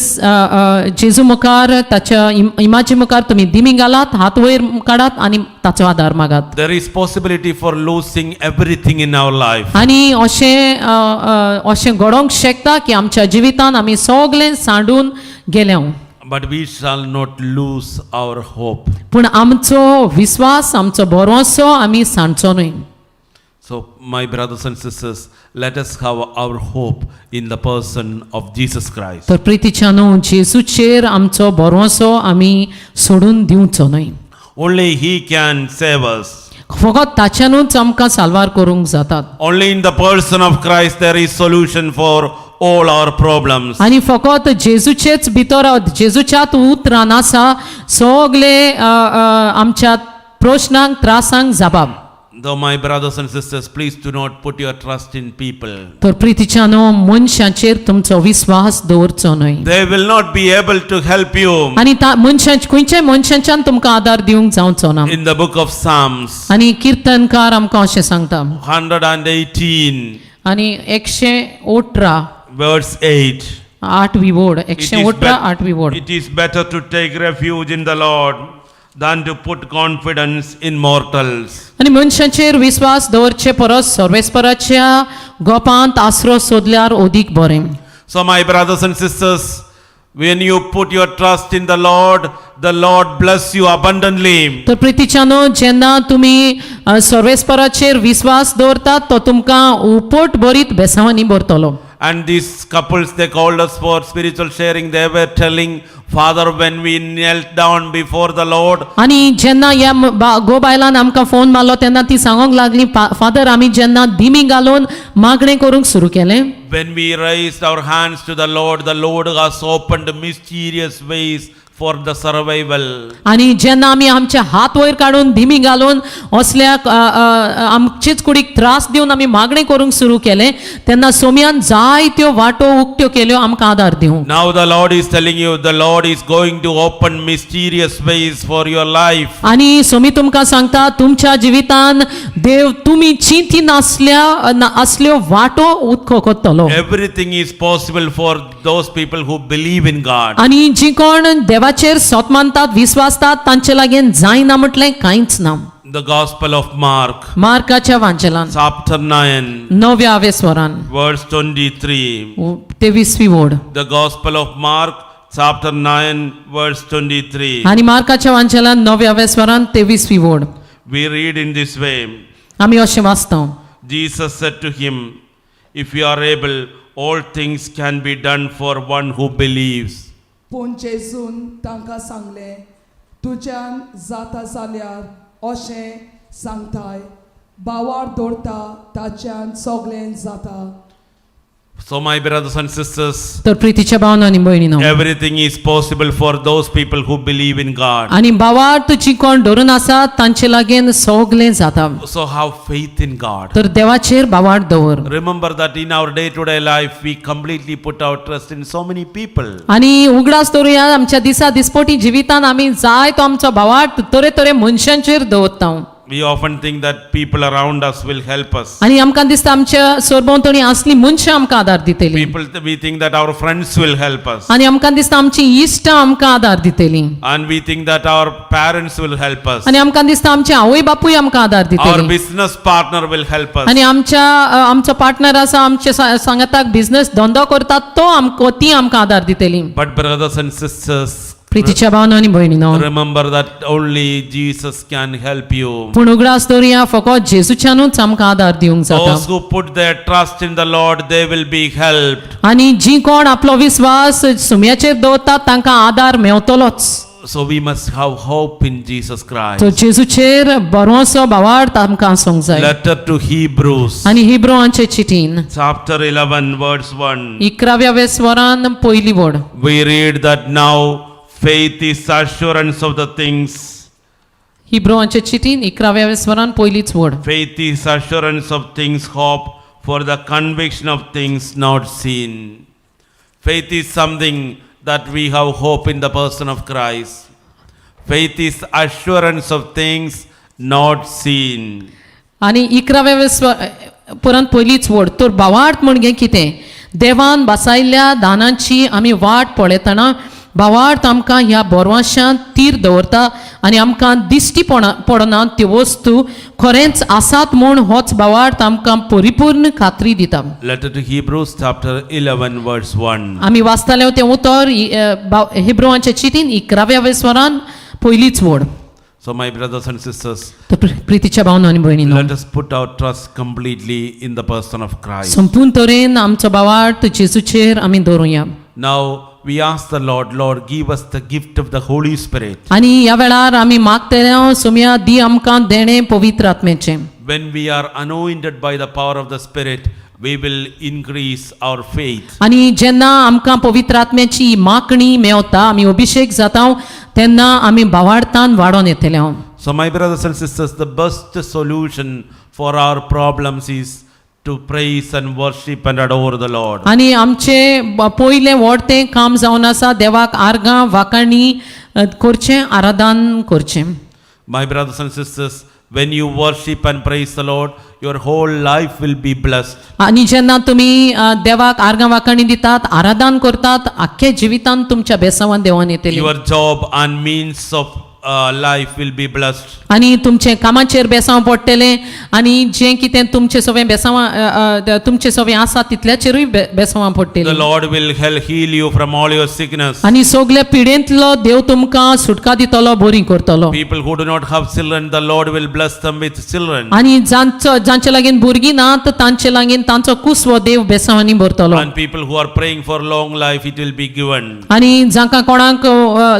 Speaker 5: जेजू मुखार ताच्या इमाजी मुखार तुमी दिमी घालात हात वयर काडात आनी ताचो आदार मागात
Speaker 1: There is possibility for losing everything in our life.
Speaker 5: आनी अशें घडोवंक शकता की आमच्या जिवितान आमी सगळें सांडून गेल्या
Speaker 1: But we shall not lose our hope.
Speaker 5: पूण आमचो विश्वास आमचो भरोसो आमी सांडचो न्हय
Speaker 1: So, my brothers and sisters, let us have our hope in the person of Jesus Christ.
Speaker 5: तर प्रितीच्यानो जेजूचेर आमचो भरोसो आमी सोडून दिवचो न्हय
Speaker 1: Only He can save us.
Speaker 5: फकत ताच्यानूच आमकां साल्वार करूंक जातात
Speaker 1: Only in the person of Christ there is solution for all our problems.
Speaker 5: आनी फकत जेजूचेच भितर जेजूच्यात उतरान आसा सगळे आमच्या प्रश्नांक त्रासांक जबाब
Speaker 1: Though my brothers and sisters, please do not put your trust in people.
Speaker 5: तर प्रितीच्यानो मनशांचेर तुमचो विश्वास दवरचो न्हय
Speaker 1: They will not be able to help you.
Speaker 5: आनी खंयच्याय मनशांच्यान तुमकां आदार दिवंक जावचो ना
Speaker 1: In the book of Psalms,
Speaker 5: आनी कीर्तनकार आमकां अशें सांगता
Speaker 1: 118,
Speaker 5: आनी 118
Speaker 1: verse 8.
Speaker 5: 8वी वोड 118 8वी वोड
Speaker 1: It is better to take refuge in the Lord than to put confidence in mortals.
Speaker 5: आनी मनशांचेर विश्वास दवरचे परस सर्वेस्पराच्या गोपांत आसरो सोदल्यार ओदीक बरें
Speaker 1: So, my brothers and sisters, when you put your trust in the Lord bless you abundantly.
Speaker 5: तर प्रितीच्यानो जेन्ना तुमी सर्वेस्पराचेर विश्वास दवरतात तो तुमकां उपट बरीत बेसांवांनी भरतलो
Speaker 1: And these couples, they called us for spiritual sharing. They were telling, Father, when we knelt down before the Lord,
Speaker 5: आनी जेन्ना ह्या गो बायलान आमकां फोन मारलो तेन्ना ती सांगोंक लागली फादर आमी जेन्ना दिमी घालून मागणें करूंक सुरू केलें
Speaker 1: when we raised our hands to the Lord has opened mysterious ways for the survival.
Speaker 5: आनी जेन्ना आमी आमचे हात वयर काडून दिमी घालून असल्याक आमचेच कुडीक त्रास दिवन आमी मागणें करूंक सुरू केलें तेन्ना सोम्यान जायत्यो वाटो उक्त्यो केल्यो आमकां आदार दिवंक
Speaker 1: Now the Lord is telling you, the Lord is going to open mysterious ways for your life.
Speaker 5: आनी सोमी तुमकां सांगता तुमच्या जिवितान देव तुमी चिंती असल्यो वाटो उक्तो कोत्तलो
Speaker 1: Everything is possible for those people who believe in God.
Speaker 5: आनी जी कोण देवाचेर स्वत मानतात विश्वासतात तांचे लागीं जायना म्हटलें कांयच ना
Speaker 1: The Gospel of Mark,
Speaker 5: मार्काच्या वांचनान
Speaker 1: chapter 9,
Speaker 5: 9व्या स्वरान
Speaker 1: verse 23.
Speaker 5: 23वी वोड
Speaker 1: The Gospel of Mark, chapter 9, verse 23.
Speaker 5: आनी मार्काच्या वांचनान 9व्या स्वरान 23वी वोड
Speaker 1: We read in this way.
Speaker 5: आमी अशें वाचता
Speaker 1: Jesus said to him, If you are able, all things can be done for one who believes.
Speaker 4: पूण जेजून तांकां सांगलें तुज्यान जाता जाल्यार अशें सांगताय बावार दवरता ताच्यान सगळें जाता
Speaker 1: So, my brothers and sisters,
Speaker 5: तर प्रितीच्या भावनांनी भयणीनो
Speaker 1: everything is possible for those people who believe in God.
Speaker 5: आनी भावार्थ जी कोण धरून आसात तांचे लागीं सगळें जाता
Speaker 1: So, have faith in God.
Speaker 5: तर देवाचेर भावार्थ दवर
Speaker 1: Remember that in our day-to-day life, we completely put our trust in so many people.
Speaker 5: आनी उगडास दवरुया आमच्या दिसा दिसपोटी जिवितान आमी जायतो आमचो भावार्थ तरे मनशांचेर दवरता
Speaker 1: We often think that people around us will help us.
Speaker 5: आनी आमकां दिसता आमच्या सरभोंवतणी असली मनशां आमकां आदार दितली
Speaker 1: We think that our friends will help us.
Speaker 5: आनी आमकां दिसता आमची इश्टां आमकां आदार दितली
Speaker 1: And we think that our parents will help us.
Speaker 5: आनी आमकां दिसता आमचे आवय बापूय आमकां आदार
Speaker 1: Our
Speaker 5: दितली
Speaker 1: business partner will help us.
Speaker 5: आनी आमचो पार्टनर आसा आमचे सांगाताक बिझनेस धंदो करतात तो ती आमकां आदार दितली
Speaker 1: But brothers and sisters,
Speaker 5: प्रितीच्या भावांनो आनी भयणीनो,
Speaker 1: Remember that only Jesus can help you.
Speaker 5: पूण उगडास दवरया, फकत जेजूच्यानूच आमकां आदार दिवंक जाता.
Speaker 1: Those who put their trust in the Lord, they will be helped.
Speaker 5: आनी जी कोण आपलो विश्वास सुमयाचेर दवरतात तांकां आदार मेवतलोच.
Speaker 1: So we must have hope in Jesus Christ.
Speaker 5: तो जेजूचेर बरोसो भावार्थ आमकां आसूंक जाय.
Speaker 1: Letter to Hebrews,
Speaker 5: आनी हिब्रोवांचे चिटीन
Speaker 1: chapter 11, verse 1.
Speaker 5: 11व्या स्वरान पयली वड
Speaker 1: We read that now faith is assurance of the things.
Speaker 5: हिब्रोवांचे चिटीन 11व्या स्वरान पयलीच वड.
Speaker 1: Faith is assurance of things hoped for, the conviction of things not seen. Faith is something that we have hope in the person of Christ. Faith is assurance of things not seen.
Speaker 5: आनी 11व्या परंत पयलीच वड तर भावार्थ म्हणजे कितें? देवान बसायल्ल्या दानांची आमी वाट पळयतना भावार्थ आमकां ह्या बोरवाश्यान तीर दवरता आनी आमकां दिश्टी पडना त्यो वस्तू खरेंच आसात म्हूण होच भावार्थ आमकां परिपूर्ण खात्री दिता.
Speaker 1: Letter to Hebrews, chapter 11, verse 1.
Speaker 5: आमी वाचताले तें उतर हिब्रोवांचे चिटीन 11व्या स्वरान पयलीच वड.
Speaker 1: So my brothers and sisters,
Speaker 5: तर प्रितीच्या भावांनो आनी भयणीनो,
Speaker 1: let us put our trust completely in the person of Christ.
Speaker 5: संपूर्ण तरेन आमचो भावार्थ जेजूचेर आमी दवरुया.
Speaker 1: Now we ask the Lord, Lord, give us the gift of the Holy Spirit.
Speaker 5: आनी ह्या वेळार आमी मागतले सुमया दी आमकां देणे पवित्र आत्म्याचें.
Speaker 1: When we are anointed by the power of the Spirit, we will increase our faith.
Speaker 5: आनी जेन्ना आमकां पवित्र आत्म्याची मागणी मेवता, आमी अभिषेक जाता, तेन्ना आमी भावार्थान वाडोन येतले.
Speaker 1: So my brothers and sisters, the best solution for our problems is to praise and worship and adore the Lord.
Speaker 5: आनी आमचे पयले व्हडतें काम जावन आसा देवाक आर्गां वाखाणी करचें, आराधन करचें.
Speaker 1: My brothers and sisters, when you worship and praise the Lord, your whole life will be blessed.
Speaker 5: आनी जेन्ना तुमी देवाक आर्गां वाखाणी दितात, आराधन करतात, आख्खे जिवितान तुमच्या बेसांवान देवान येतली.
Speaker 1: Your job and means of life will be blessed.
Speaker 5: आनी तुमचे कामाचेर बेसांव पडटले आनी जें कितें तुमचें सगळें बेसांवां तुमचें सगळें आसा तितल्याचेरूय बेसांवां
Speaker 1: The
Speaker 5: पडटलीं.
Speaker 1: Lord will heal you from all your sickness.
Speaker 5: आनी सगळे पिडेंतलो देव तुमकां सुटका दितलो, बरी करतलो.
Speaker 1: People who do not have children, the Lord will bless them with children.
Speaker 5: आनी जांचे लागीं भुरगीं नात तांचे लागीं तांचो कुसवो देव बेसांवांनी भरतलो.
Speaker 1: And people who are praying for long life, it will be given.
Speaker 5: आनी जांकां कोणाक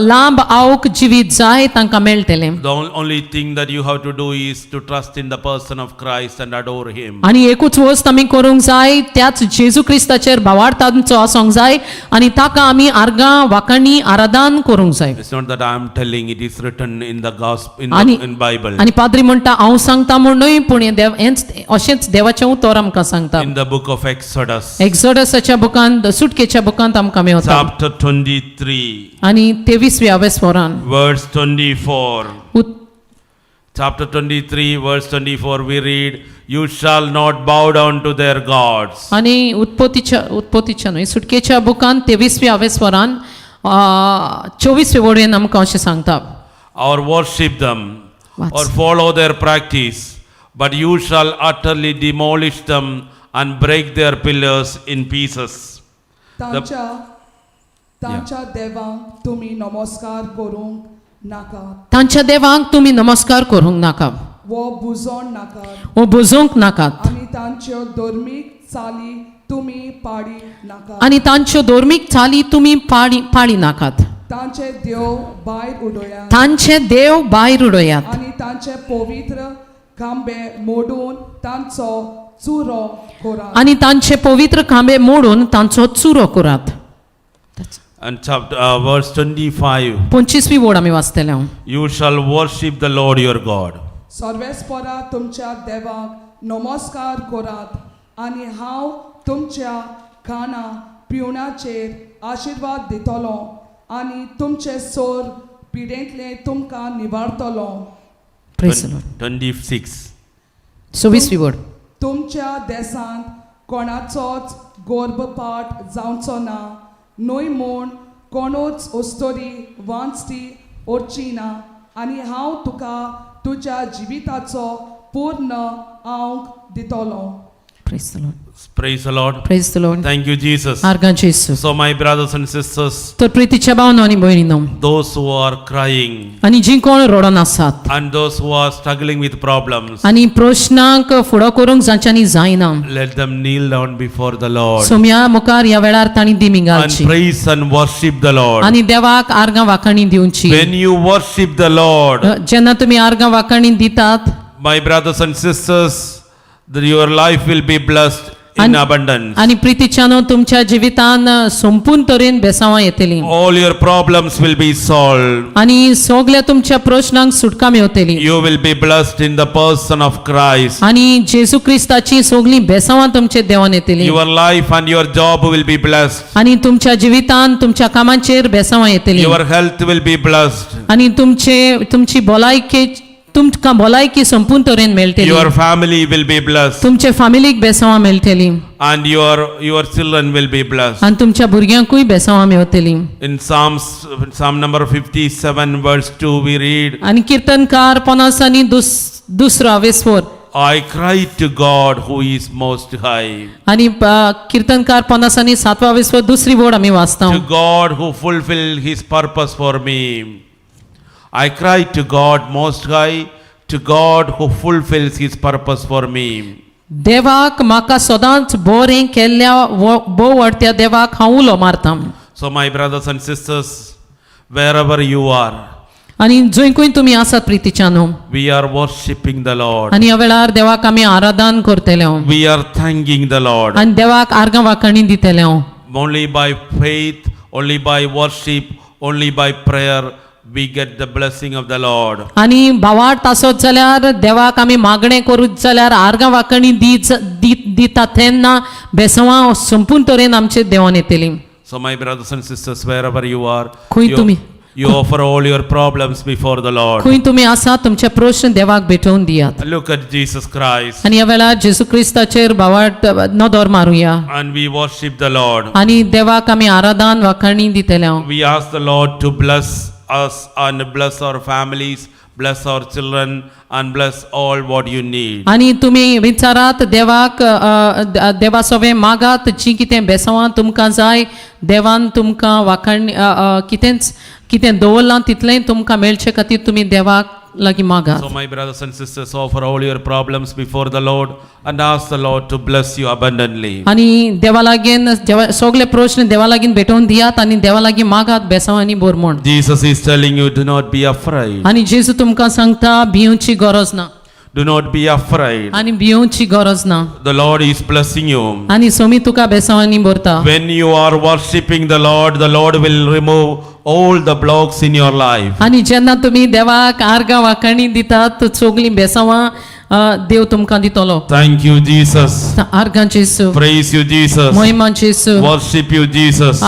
Speaker 5: लांब आवक जिवीत जाय तांकां मेळटलें.
Speaker 1: The only thing that you have to do is to trust in the person of Christ and adore Him.
Speaker 5: आनी एकूच वस्त आमी करूंक जाय, त्याच जेजू क्रिस्ताचेर भावार्थांचो आसूंक जाय आनी ताका आमी आर्गां वाखाणी आराधन करूंक जाय.
Speaker 1: It's not that I am telling, it is written in the gospel, in Bible.
Speaker 5: आनी पाद्री म्हणटा हांव सांगता म्हूण न्हय, पूण अशेंच देवाचें उतर आमकां सांगता.
Speaker 1: In the book of Exodus,
Speaker 5: एक्सोडसाच्या बुकांत, सुटकेच्या बुकांत आमकां मेवता.
Speaker 1: chapter 23,
Speaker 5: आनी 23व्या स्वरान
Speaker 1: verse 24. Chapter 23, verse 24, we read, you shall not bow down to their gods.
Speaker 5: आनी उत्पत्तीच्या न्हय, सुटकेच्या बुकांत 23व्या स्वरान 24वे वडवेन आमकां अशें सांगता.
Speaker 1: Or worship them,
Speaker 5: What's-
Speaker 1: or follow their practice, but you shall utterly demolish them and break their pillars in pieces.
Speaker 4: तांच्या देवाक तुमी नमस्कार करूंक नाका,
Speaker 5: तांच्या देवाक तुमी नमस्कार करूंक नाका,
Speaker 4: वो बुजोन नाकात,
Speaker 5: वो बुजोवंक नाकात,
Speaker 4: आनी तांच्यो धर्मीक चाली तुमी पाडी नाकात.
Speaker 5: आनी तांच्यो धर्मीक चाली तुमी पाळी नाकात.
Speaker 4: तांचे देव भायर उडोयात
Speaker 5: तांचे देव भायर उडोयात
Speaker 4: आनी तांचे पवित्र खांबे मोडून तांचो चुरो करात.
Speaker 5: आनी तांचे पवित्र खांबे मोडून तांचो चुरो करात.
Speaker 1: And chapter, verse 25,
Speaker 5: 25वी वड आमी वाचतले.
Speaker 1: you shall worship the Lord your God.
Speaker 4: सर्वेस्परा तुमच्या देवाक नमस्कार करात आनी हांव तुमच्या खाणा पिवणाचेर आशिर्वाद दितलो आनी तुमचे सोर पिडेंतले तुमकां निवारतलो.
Speaker 5: Praise the Lord.
Speaker 1: 26.
Speaker 5: 26वी वड.
Speaker 4: तुमच्या देशांत कोणाचोच गोरबपाट जावचो ना, न्हय म्हूण कोणूच ओस्तोरी वांचती ओडची ना, आनी हांव तुका तुज्या जिविताचो पूर्ण आंक दितलो.
Speaker 5: Praise the Lord.
Speaker 1: Praise the Lord.
Speaker 5: Praise the Lord.
Speaker 1: Thank you, Jesus.
Speaker 5: Argan Jesu.
Speaker 1: So, my brothers and sisters,
Speaker 5: तर प्रितीच्या भावनो आनी भयणीनो
Speaker 1: those who are crying
Speaker 5: आनी जी कोण रडोन आसात
Speaker 1: and those who are struggling with problems,
Speaker 5: आनी प्रश्नांक फुडो करूंक जांच्यांनी जायना
Speaker 1: let them kneel down before the Lord
Speaker 5: Saumya मुखार ह्या वेळार तांणी दिमी
Speaker 1: and
Speaker 5: घालची
Speaker 1: praise and worship the Lord.
Speaker 5: आनी देवाक आर्गां वाखाणी दिवची
Speaker 1: When you worship the Lord,
Speaker 5: जेन्ना तुमी आर्गां वाखाणी दितात
Speaker 1: my brothers and sisters, that your life will be blessed in
Speaker 5: And-
Speaker 1: abundance.
Speaker 5: आनी प्रितीच्यानो तुमच्या जिवितान संपूर्ण तरेन बेसावां येतली
Speaker 1: All your problems will be solved.
Speaker 5: आनी सगल्या तुमच्या प्रश्नांक सुटका मेळटली
Speaker 1: You will be blessed in the person of Christ.
Speaker 5: आनी जेजू क्रिस्ताची सगलीं बेसावां तुमचे देवान येतली
Speaker 1: Your life and your job will be blessed.
Speaker 5: आनी तुमच्या जिवितान तुमच्या कामाचेर बेसावां येतली
Speaker 1: Your health will be blessed.
Speaker 5: आनी तुमची भलायकी तुमकां भलायकी संपूर्ण तरेन मेळटली
Speaker 1: Your family will be blessed.
Speaker 5: तुमचे फॅमिलीक बेसावां मेळटली
Speaker 1: And your children will be blessed.
Speaker 5: आनी तुमच्या भुरग्यांकूय बेसावां मेळटली
Speaker 1: In Psalm number 57 verse 2 we read,
Speaker 5: आनी कीर्तनकार 50 आनी दुसरा वेसवर
Speaker 1: I cry to God who is most high.
Speaker 5: आनी कीर्तनकार 50 आनी 7 वेसवर दुसरी वोड आमी वाचता
Speaker 1: To God who fulfilled his purpose for me. I cry to God most high, to God who fulfills his purpose for me.
Speaker 5: देवाक म्हाका सदांच बरें केल्ल्या भोव व्हडत्या देवाक हांव उलो मारता
Speaker 1: So my brothers and sisters, wherever you are,
Speaker 5: आनी जंयकूय तुमी आसात प्रितीच्यानो
Speaker 1: we are worshipping the Lord.
Speaker 5: आनी ह्या वेळार देवाक आमी आराधन करतले
Speaker 1: We are thanking the Lord.
Speaker 5: आनी देवाक आर्गां वाखाणी दितले
Speaker 1: Only by faith, only by worship, only by prayer, we get the blessing of the Lord.
Speaker 5: आनी भावार्थ आसत जाल्यार देवाक आमी मागणें करूत जाल्यार आर्गां वाखाणी दिता तेन्ना बेसावां संपूर्ण तरेन आमचे देवान येतली
Speaker 1: So my brothers and sisters, wherever you are,
Speaker 5: खंय तुमी
Speaker 1: you offer all your problems before the Lord.
Speaker 5: खंय तुमी आसात तुमचे प्रश्न देवाक भेटोवन दियात
Speaker 1: Look at Jesus Christ
Speaker 5: आनी ह्या वेळार जेजू क्रिस्ताचेर भावार्थ नदर मारुया
Speaker 1: and we worship the Lord.
Speaker 5: आनी देवाक आमी आराधन वाखाणी दितले
Speaker 1: We ask the Lord to bless us and bless our families, bless our children and bless all what you need.
Speaker 5: आनी तुमी विचारात देवाक देवा सवे मागात जी कितें बेसावां तुमकां जाय देवान तुमकां वाखाण कितें दवरलां तितलेंय तुमकां मेळचे खातीर तुमी देवाक लागीं मागात
Speaker 1: So my brothers and sisters, offer all your problems before the Lord and ask the Lord to bless you abundantly.
Speaker 5: आनी देवा लागीं सगळे प्रश्न देवा लागीं भेटोवन दियात आनी देवा लागीं मागात बेसावांनी बोर म्हूण
Speaker 1: Jesus is telling you, do not be afraid.
Speaker 5: आनी जेजू तुमकां सांगता भिवची गरज ना
Speaker 1: Do not be afraid.
Speaker 5: आनी भिवची गरज ना
Speaker 1: The Lord is blessing you.
Speaker 5: आनी सोमी तुका बेसावांनी भरता
Speaker 1: When you are worshipping the Lord will remove all the blocks in your life.
Speaker 5: आनी जेन्ना तुमी देवाक आर्गां वाखाणी दितात सगलीं बेसावां देव तुमकां दितलो
Speaker 1: Thank you, Jesus.
Speaker 5: आर्गां जेजू
Speaker 1: Praise you, Jesus.
Speaker 5: महिमा जेजू
Speaker 1: Worship you, Jesus.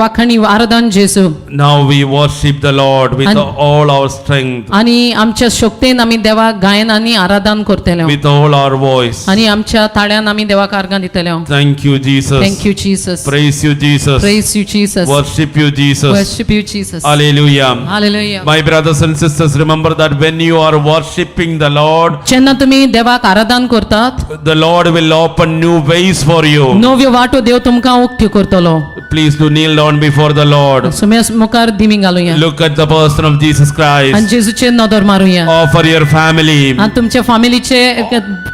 Speaker 5: वाखाणी आराधन Jeju
Speaker 1: Now we worship the Lord with
Speaker 5: And-
Speaker 1: all our strength,
Speaker 5: आनी आमच्या शक्तीन आमी देवाक गायन आनी आराधन करतले
Speaker 1: with all our voice.
Speaker 5: आनी आमच्या ताळ्यान आमी देवाक आर्गां दितले
Speaker 1: Thank you, Jesus.
Speaker 5: Thank you Jesus
Speaker 1: Praise you, Jesus.
Speaker 5: Praise you Jesus
Speaker 1: Worship you, Jesus.
Speaker 5: Worship you Jesus
Speaker 1: Hallelujah.
Speaker 5: Hallelujah
Speaker 1: My brothers and sisters, remember that when you are worshipping the Lord,
Speaker 5: जेन्ना तुमी देवाक आराधन करतात
Speaker 1: the Lord will open new ways for you.
Speaker 5: नव्यो वाटो देव तुमकां उक्त्यो करतलो
Speaker 1: Please do kneel down before the Lord.
Speaker 5: सुमे मुखार दिमी घालुया
Speaker 1: Look at the person of Jesus
Speaker 5: आनी
Speaker 1: Christ.
Speaker 5: जेजूचेर नदर मारुया
Speaker 1: Offer your family.
Speaker 5: आनी तुमच्या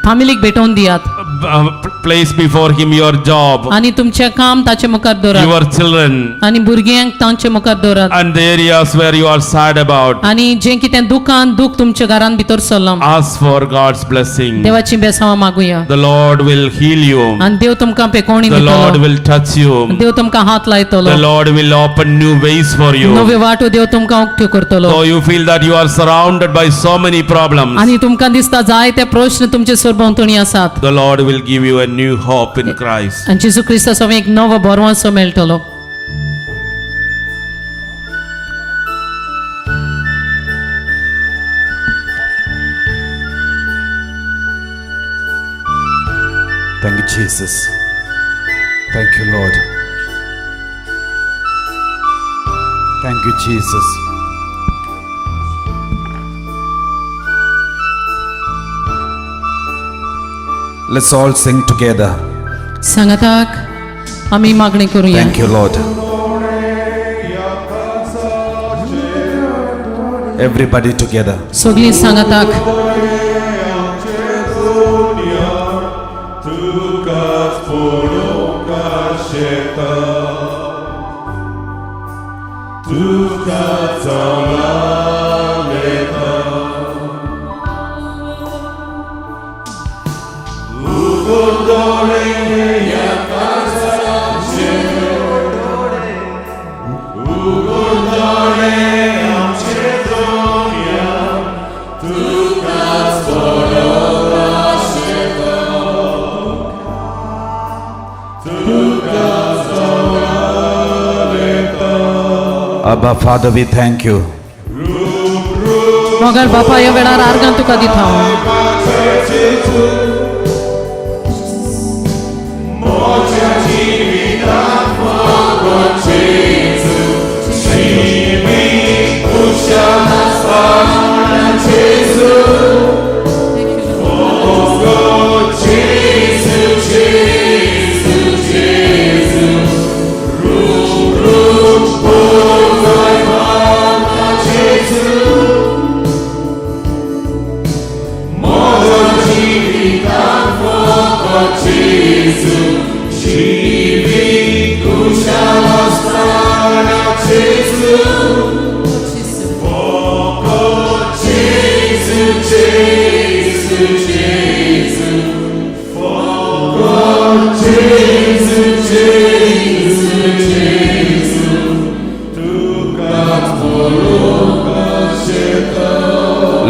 Speaker 5: फॅमिलीक भेटोवन दियात
Speaker 1: Place before him your job,
Speaker 5: आनी तुमचें काम ताचे मुखार दवरात
Speaker 1: your children,
Speaker 5: आनी भुरग्यांक तांचे मुखार दवरात
Speaker 1: and the areas where you are sad about.
Speaker 5: आनी जें कितें दूख तुमच्या घरान भितर सरलां
Speaker 1: Ask for God's blessing.
Speaker 5: देवाची बेसावां मागुया
Speaker 1: The Lord will heal you.
Speaker 5: आनी देव तुमकां पेकोवणी
Speaker 1: The Lord
Speaker 5: दितलो
Speaker 1: will touch you.
Speaker 5: देव तुमकां हात लायतलो
Speaker 1: The Lord will open new ways for you.
Speaker 5: नवे वाटो देव तुमकां उक्त्यो करतलो
Speaker 1: Though you feel that you are surrounded by so many problems,
Speaker 5: आनी तुमकां दिसता जायते प्रश्न तुमचे सरभोंवतणी आसात
Speaker 1: the Lord will give you a new hope in Christ.
Speaker 5: आनी जेजू क्रिस्ता सवे एक नवो बरवंसो मेळटलो
Speaker 3: Thank you, Jesus. Thank you, Lord. Thank you, Jesus.
Speaker 6: Let's all sing together.
Speaker 5: सांगाताक आमी मागणी करूया.
Speaker 6: Thank you, Lord. Everybody together.
Speaker 5: सगळीं सांगाताक.
Speaker 6: Abba, Father, we thank you.
Speaker 5: मोगाळ बापा ह्या वेळार आर्गां तुका दिता.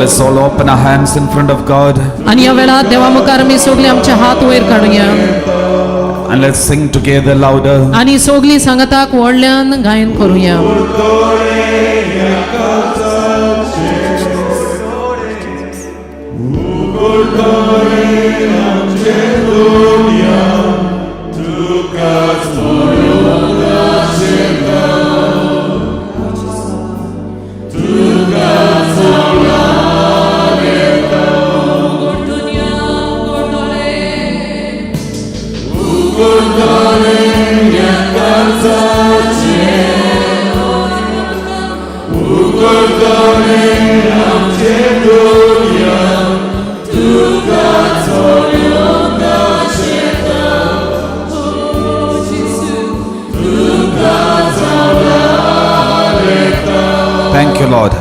Speaker 6: Let's all open our hands in front of God
Speaker 5: आणि ह्या वेळार देवा मुखार आमी सगळीं आमचे हात वयर काडुया
Speaker 6: and let's sing together louder.
Speaker 5: आणि सगळीं सांगाताक व्हडल्यान गायन करूया.
Speaker 6: Thank you, Lord.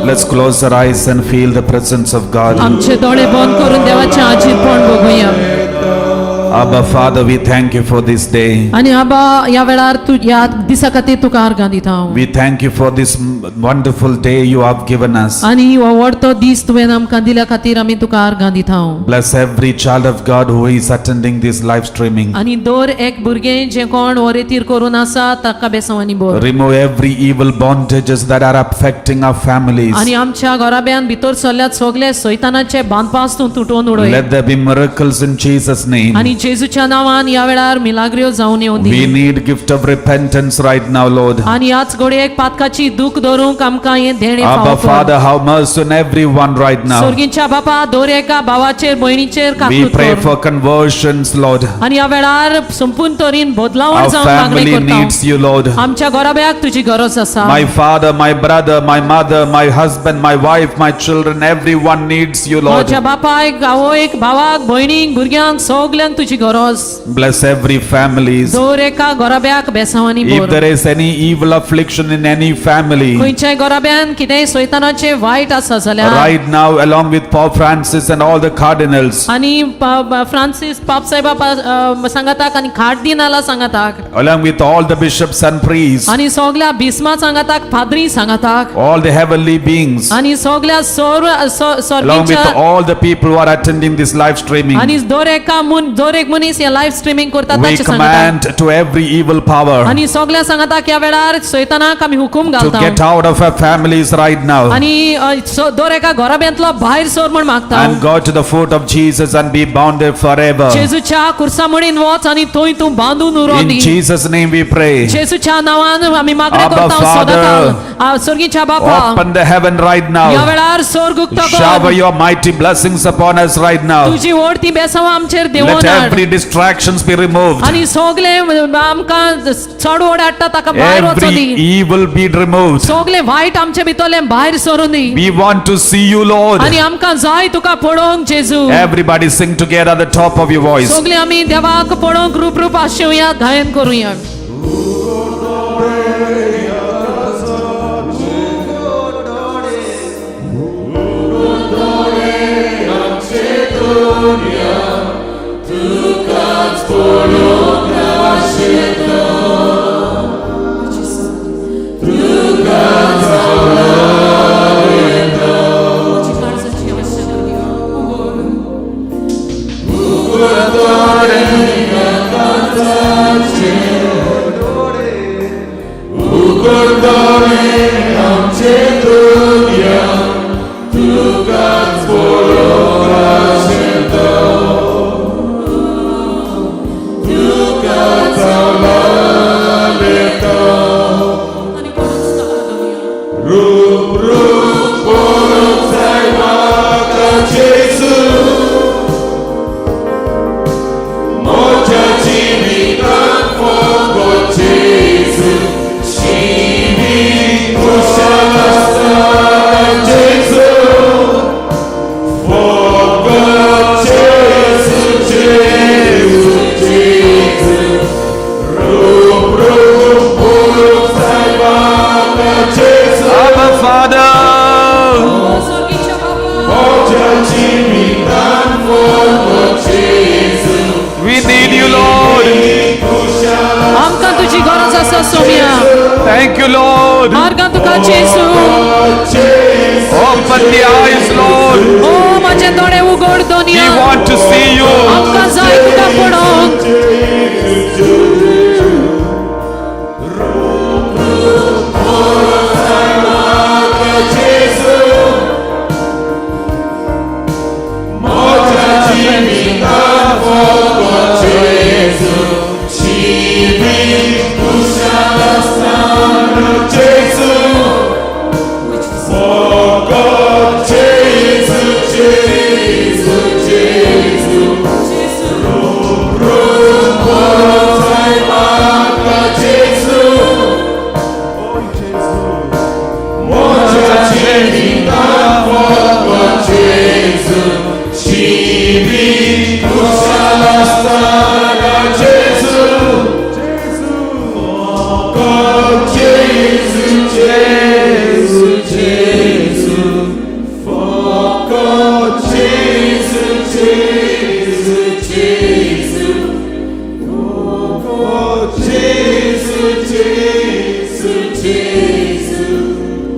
Speaker 6: Let's close our eyes and feel the presence of God.
Speaker 5: आमचे डोळे बंद करून देवाचे आजीरपण बघूया.
Speaker 6: Abba, Father, we thank you for this day.
Speaker 5: आणि आबा ह्या वेळार तू ह्या दिसा खातीर तुका आर्गां दिता हांव.
Speaker 6: We thank you for this wonderful day you have given us.
Speaker 5: आणि हो व्हडतो दीस तुवें आमकां दिल्या खातीर आमी तुका आर्गां दिता हांव.
Speaker 6: Bless every child of God who is attending this live streaming.
Speaker 5: आणि दर एक भुरगें जे कोण हो रेतीर करून आसा ताका बेसांवांनी bore.
Speaker 6: Remove every evil bondages that are affecting our families.
Speaker 5: आणि आमच्या घराब्यान भितर सरल्यात सगळे सैतानाचे बांदपास तूं तुटोवन उडय.
Speaker 6: Let there be miracles in Jesus' name.
Speaker 5: आणि जेजूच्या नावान या वेळार मिलाग्रियो जावन येऊ
Speaker 6: We
Speaker 5: the
Speaker 6: need gift of repentance right now, Lord.
Speaker 5: आणि याच घडयेक पातकाची दुख धरूंक आमकां हे देणे
Speaker 6: Abba
Speaker 5: फावो कर.
Speaker 6: Father, have mercy on everyone right now.
Speaker 5: स्वर्गीच्या बापा दर एका भावाचेर भयणीचेर
Speaker 6: We
Speaker 5: काकूत
Speaker 6: pray
Speaker 5: कर.
Speaker 6: for conversions, Lord.
Speaker 5: आणि या वेळार संपूर्ण तोरीन बदलावण
Speaker 6: Our
Speaker 5: जावन मागणी
Speaker 6: family
Speaker 5: करता
Speaker 6: needs you, Lord.
Speaker 5: आमच्या घराब्याक तुझी गरज आसा
Speaker 6: My father, my brother, my mother, my husband, my wife, my children, everyone needs you, Lord.
Speaker 5: माझ्या बापायक गावोयक भावाक भयणीक भुरग्यांक सगल्यांक तुझी गरज
Speaker 6: Bless every families.
Speaker 5: दर एका घराब्याक बेसावानी
Speaker 6: If
Speaker 5: bore
Speaker 6: there is any evil affliction in any family,
Speaker 5: खंयच्याय घराब्यान कितेंय सैतानाचे वायट आसा जाल्यार
Speaker 6: right now, along with Pope Francis and all the cardinals,
Speaker 5: आणि फ्रांसिस पाप साहेबा सांगाताक आणि कार्डिनाला सांगाताक
Speaker 6: along with all the bishops and priests,
Speaker 5: आणि सगळ्या बिस्मा सांगाताक फादरी सांगाताक
Speaker 6: all the heavenly beings,
Speaker 5: आणि सगळ्या
Speaker 6: along with
Speaker 5: स्वर्गीच्या
Speaker 6: all the people who are attending this live streaming,
Speaker 5: आणि दर एक मनीस या लाईव्ह स्ट्रीमिंग करतात
Speaker 6: we
Speaker 5: ताचे सांगाताक
Speaker 6: command to every evil power
Speaker 5: आणि सगळ्या सांगाताक या वेळार सैतानाक आमी हुकूम
Speaker 6: to
Speaker 5: घालता
Speaker 6: get out of our families right now
Speaker 5: आणि दर एका घराब्यांतलो भायर सोर म्हण मागता
Speaker 6: and go to the foot of Jesus and be bound there forever.
Speaker 5: जेजूच्या कुर्सा म्हणीन वच आणि थंय तूं बांदून उरो
Speaker 6: In
Speaker 5: the
Speaker 6: Jesus' name we pray.
Speaker 5: जेजूच्या नावान आमी मागणी
Speaker 6: Abba
Speaker 5: करता
Speaker 6: Father,
Speaker 5: सदाकाळ स्वर्गीच्या बापा
Speaker 6: Open the heaven right
Speaker 5: या
Speaker 6: now.
Speaker 5: वेळार स्वर्ग उक्तो
Speaker 6: Shower
Speaker 5: कर
Speaker 6: your mighty blessings upon us right now.
Speaker 5: तुझी ओढती बेसावा आमचेर
Speaker 6: Let
Speaker 5: देवोन हाड
Speaker 6: every distractions be removed.
Speaker 5: आणि सगळे आमकां चड ओढ हाडटा ताका भायर वचो
Speaker 6: Every
Speaker 5: the
Speaker 6: evil be removed.
Speaker 5: सगळे वायट आमचे भितरले भायर सरून दी
Speaker 6: We want to see you, Lord.
Speaker 5: आणि आमकां जाय तुका पळोवंक जेजू
Speaker 6: Everybody sing together at the top of your voice.
Speaker 5: सगळे आमी देवाक पळोवंक रूप रूप आशेवया गायन करूया
Speaker 6: Abba Father, we need you, Lord.
Speaker 5: आमकां तुझी गरज आसा सोम्या
Speaker 6: Thank you, Lord.
Speaker 5: मार्गां तुका जेजू
Speaker 6: Open the eyes, Lord.
Speaker 5: ओ माझे दोळे उगड
Speaker 6: We
Speaker 5: Doniya
Speaker 6: want to see you.
Speaker 5: आमकां जाय तुका पळोवंक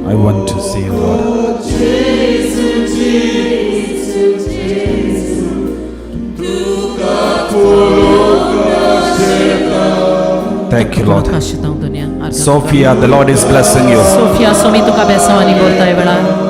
Speaker 6: I want to see you, Lord. Thank you, Lord.
Speaker 5: आशितां दोनिया
Speaker 6: Sophia, the Lord is blessing you.
Speaker 5: Sophia सोमी तुका बेसावानी बोलता वेळार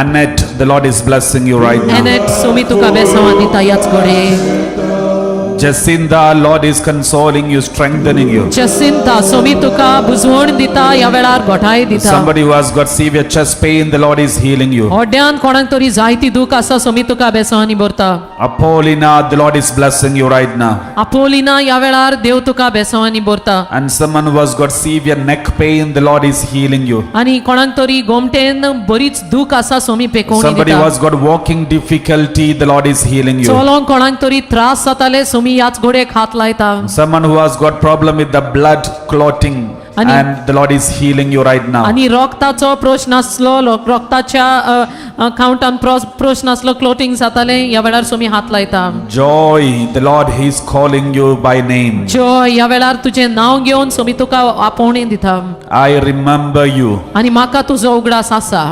Speaker 6: Annette, the Lord is blessing you right now.
Speaker 5: Annette सोमी तुका बेसावानी दिता याच घडये
Speaker 6: Jacinta, Lord is consoling you, strengthening you.
Speaker 5: Jacinta Somi तुका बुजवण दिता ह्या वेळार घोटाय दिता
Speaker 6: Somebody who has got severe chest pain, the Lord is healing you.
Speaker 5: ओड्यान कोणाक तरी जायती दूख आसा सोमी तुका बेसवानी भरता
Speaker 6: Apollina, the Lord is blessing you right now.
Speaker 5: आपोलिना ह्या वेळार देव तुका बेसवानी भरता
Speaker 6: And someone who has got severe neck pain, the Lord is healing you.
Speaker 5: आनी कोणाक तरी गोमटेन बरीच दूख आसा सोमी पेकोवणी
Speaker 6: Somebody who
Speaker 5: दिता
Speaker 6: has got walking difficulty, the Lord is healing you.
Speaker 5: चलोंक कोणाक तरी त्रास जाताले सोमी याच घोडेक हात लायता
Speaker 6: Someone who has got problem with the blood clotting,
Speaker 5: Ani-
Speaker 6: and the Lord is healing you right now.
Speaker 5: आनी रोगताचो प्रश्न आसलो रोगताच्या काउंटान प्रश्न आसलो क्लोटिंग जाताले ह्या वेळार सोमी हात लायता
Speaker 6: Joy, the Lord He is calling you by name.
Speaker 5: जो ह्या वेळार तुझे नाव घेवन सोमी तुका आपोवणी दिता
Speaker 6: I remember you.
Speaker 5: आनी म्हाका तुजो उगडास आसा